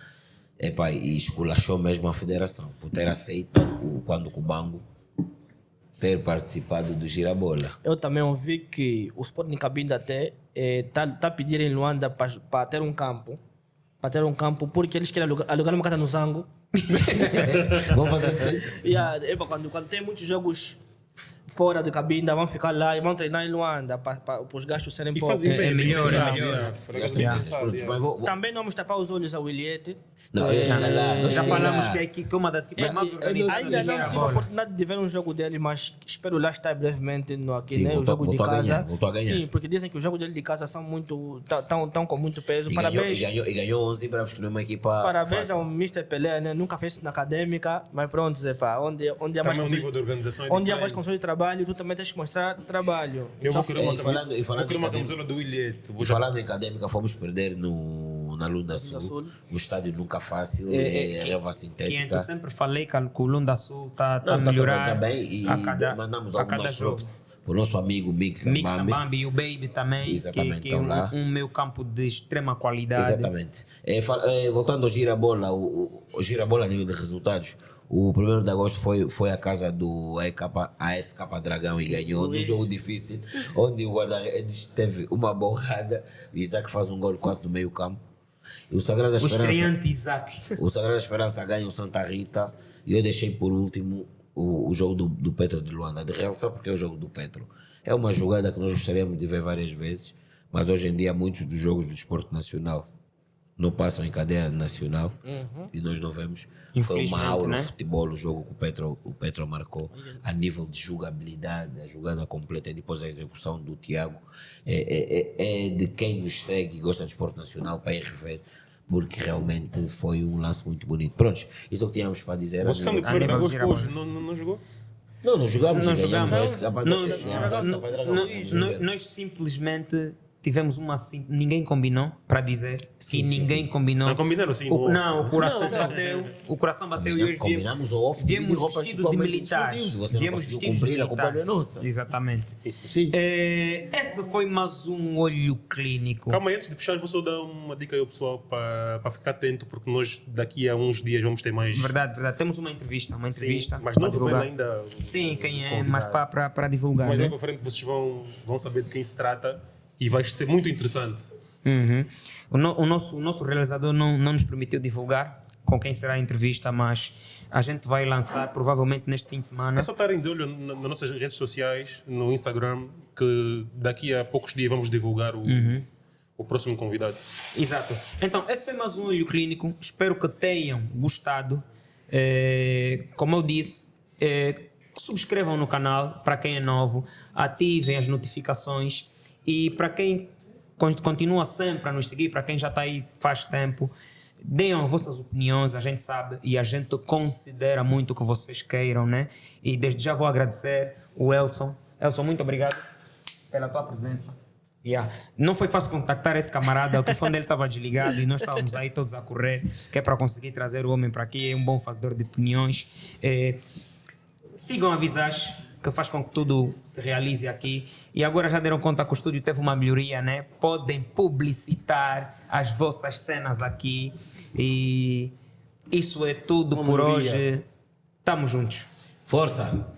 e esculachou mesmo a federação por ter aceito quando o Cubango ter participado do Girabola. Eu também ouvi que o Sporting de Cabinda até tá pedindo em Luanda para ter um campo. Para ter um campo, porque eles querem alugar uma casa no Zango. Vamos fazer assim? Quando tem muitos jogos fora do Cabinda, vão ficar lá e vão treinar em Luanda para os gastos serem E poucos. fazem bem. melhor, é exato, melhor. exato. Mas vou- Também não vamos tapar os olhos ao Williete. Não, eu ia chegar lá. eu Já cheguei falamos lá. que é uma das equipes mais organizadas Ainda de não tive a Girabola. oportunidade de ver um jogo dele, mas espero lá estar brevemente aqui, Sim, né? O jogo de voltou a casa. ganhar, voltou a ganhar. Sim, porque dizem que os jogos dele de casa são muito. Estão com muito peso. E Parabéns. ganhou 11 bravos, que não é uma equipa Parabéns fácil. ao Mr. Pelé, né? Nunca fez isso na acadêmica, mas pronto, Zé, pá, onde há mais Também o condições- nível de organização é onde há mais diferente. condições de trabalho, tu também tens que mostrar trabalho. Eu vou querer uma e falando vou em querer uma academia. camisola do Williet. E falando em acadêmica, fomos perder na Lunda Sul. Sul. O estádio nunca fácil, É, é relva Que sintética. eu sempre falei que o Lunda Sul está a Não, tá melhorar bem e a cada mandamos a algumas cada jogo. props o nosso amigo Mix Mix Bambi. Bambi e o Baby também, Exatamente, que é estão lá. um meio campo de extrema qualidade. Exatamente. Voltando ao Girabola, o Girabola a nível de resultados, o 1º de agosto foi a casa do ASK Dragão e ganhou num jogo difícil, onde o guarda-redes teve uma borrada, o Isaac faz um gol quase no meio campo. E o Sagrada O Esperança, estreante Isaac. o Sagrada Esperança ganha o Santa Rita e eu deixei por último o jogo do Petro de Luanda, de realçar porque é o jogo do Petro. É uma jogada que nós gostaríamos de ver várias vezes, mas hoje em dia muitos dos jogos do desporto nacional não passam em cadeia nacional e nós não vemos. Foi Infelizmente, uma aula né? no futebol, o jogo que o Petro marcou, a nível de jogabilidade, a jogada completa e depois a execução do Tiago é de quem nos segue e gosta de desporto nacional para ir rever, porque realmente foi um lance muito bonito. Prontos, isso é o que tínhamos para dizer. Vocês estão de nível de agosto Girabola. hoje, não jogou? Não jogamos. Não ganhamos jogamos. esse Capa- Nós, ganhamos esse Capa Dragão, nós simplesmente tivemos ninguém combinou para dizer que ninguém combinou. Não combinaram sim. O coração bateu, o coração bateu e hoje Combinamos o off de viemos roupas vestidos de totalmente militares. distintivas. Você não Viemos conseguiu vestidos cumprir, de a culpa não é militares. nossa. Exatamente. Sim. Esse foi mais um olho clínico. Calma aí, antes de fechar, vou só dar uma dica aí ao pessoal para ficar atento, porque nós daqui a uns dias vamos ter mais. Verdade. Temos uma entrevista. Mas para não divulgar. revela ainda. Sim, quem é, convidado. mas para divulgar. Mas né? logo à frente vocês vão saber de quem se trata e vai ser muito interessante. Uhum. O nosso realizador não nos permitiu divulgar com quem será a entrevista, mas a gente vai lançar provavelmente neste fim de semana. É só estarem de olho nas nossas redes sociais, no Instagram, que daqui a poucos dias vamos divulgar o próximo convidado. Exato. Então, esse foi mais um olho clínico. Espero que tenham gostado. Como eu disse, subscrevam no canal para quem é novo, ativem as notificações e para quem continua sempre a nos seguir, para quem já está aí faz tempo, deem as vossas opiniões, a gente sabe e a gente considera muito o que vocês queiram, né? E desde já vou agradecer o Elson. Elson, muito obrigado pela tua presença. Yeah. Não foi fácil contactar esse camarada, o telefone dele estava desligado e nós estávamos aí todos a correr, que é para conseguir trazer o homem para aqui, é um bom fazedor de opiniões. Sigam a Visage, que faz com que tudo se realize aqui. E agora já deram conta que o estúdio teve uma melhoria, né? Podem publicitar as vossas cenas aqui. E isso é tudo por hoje. Tamo juntos. Força!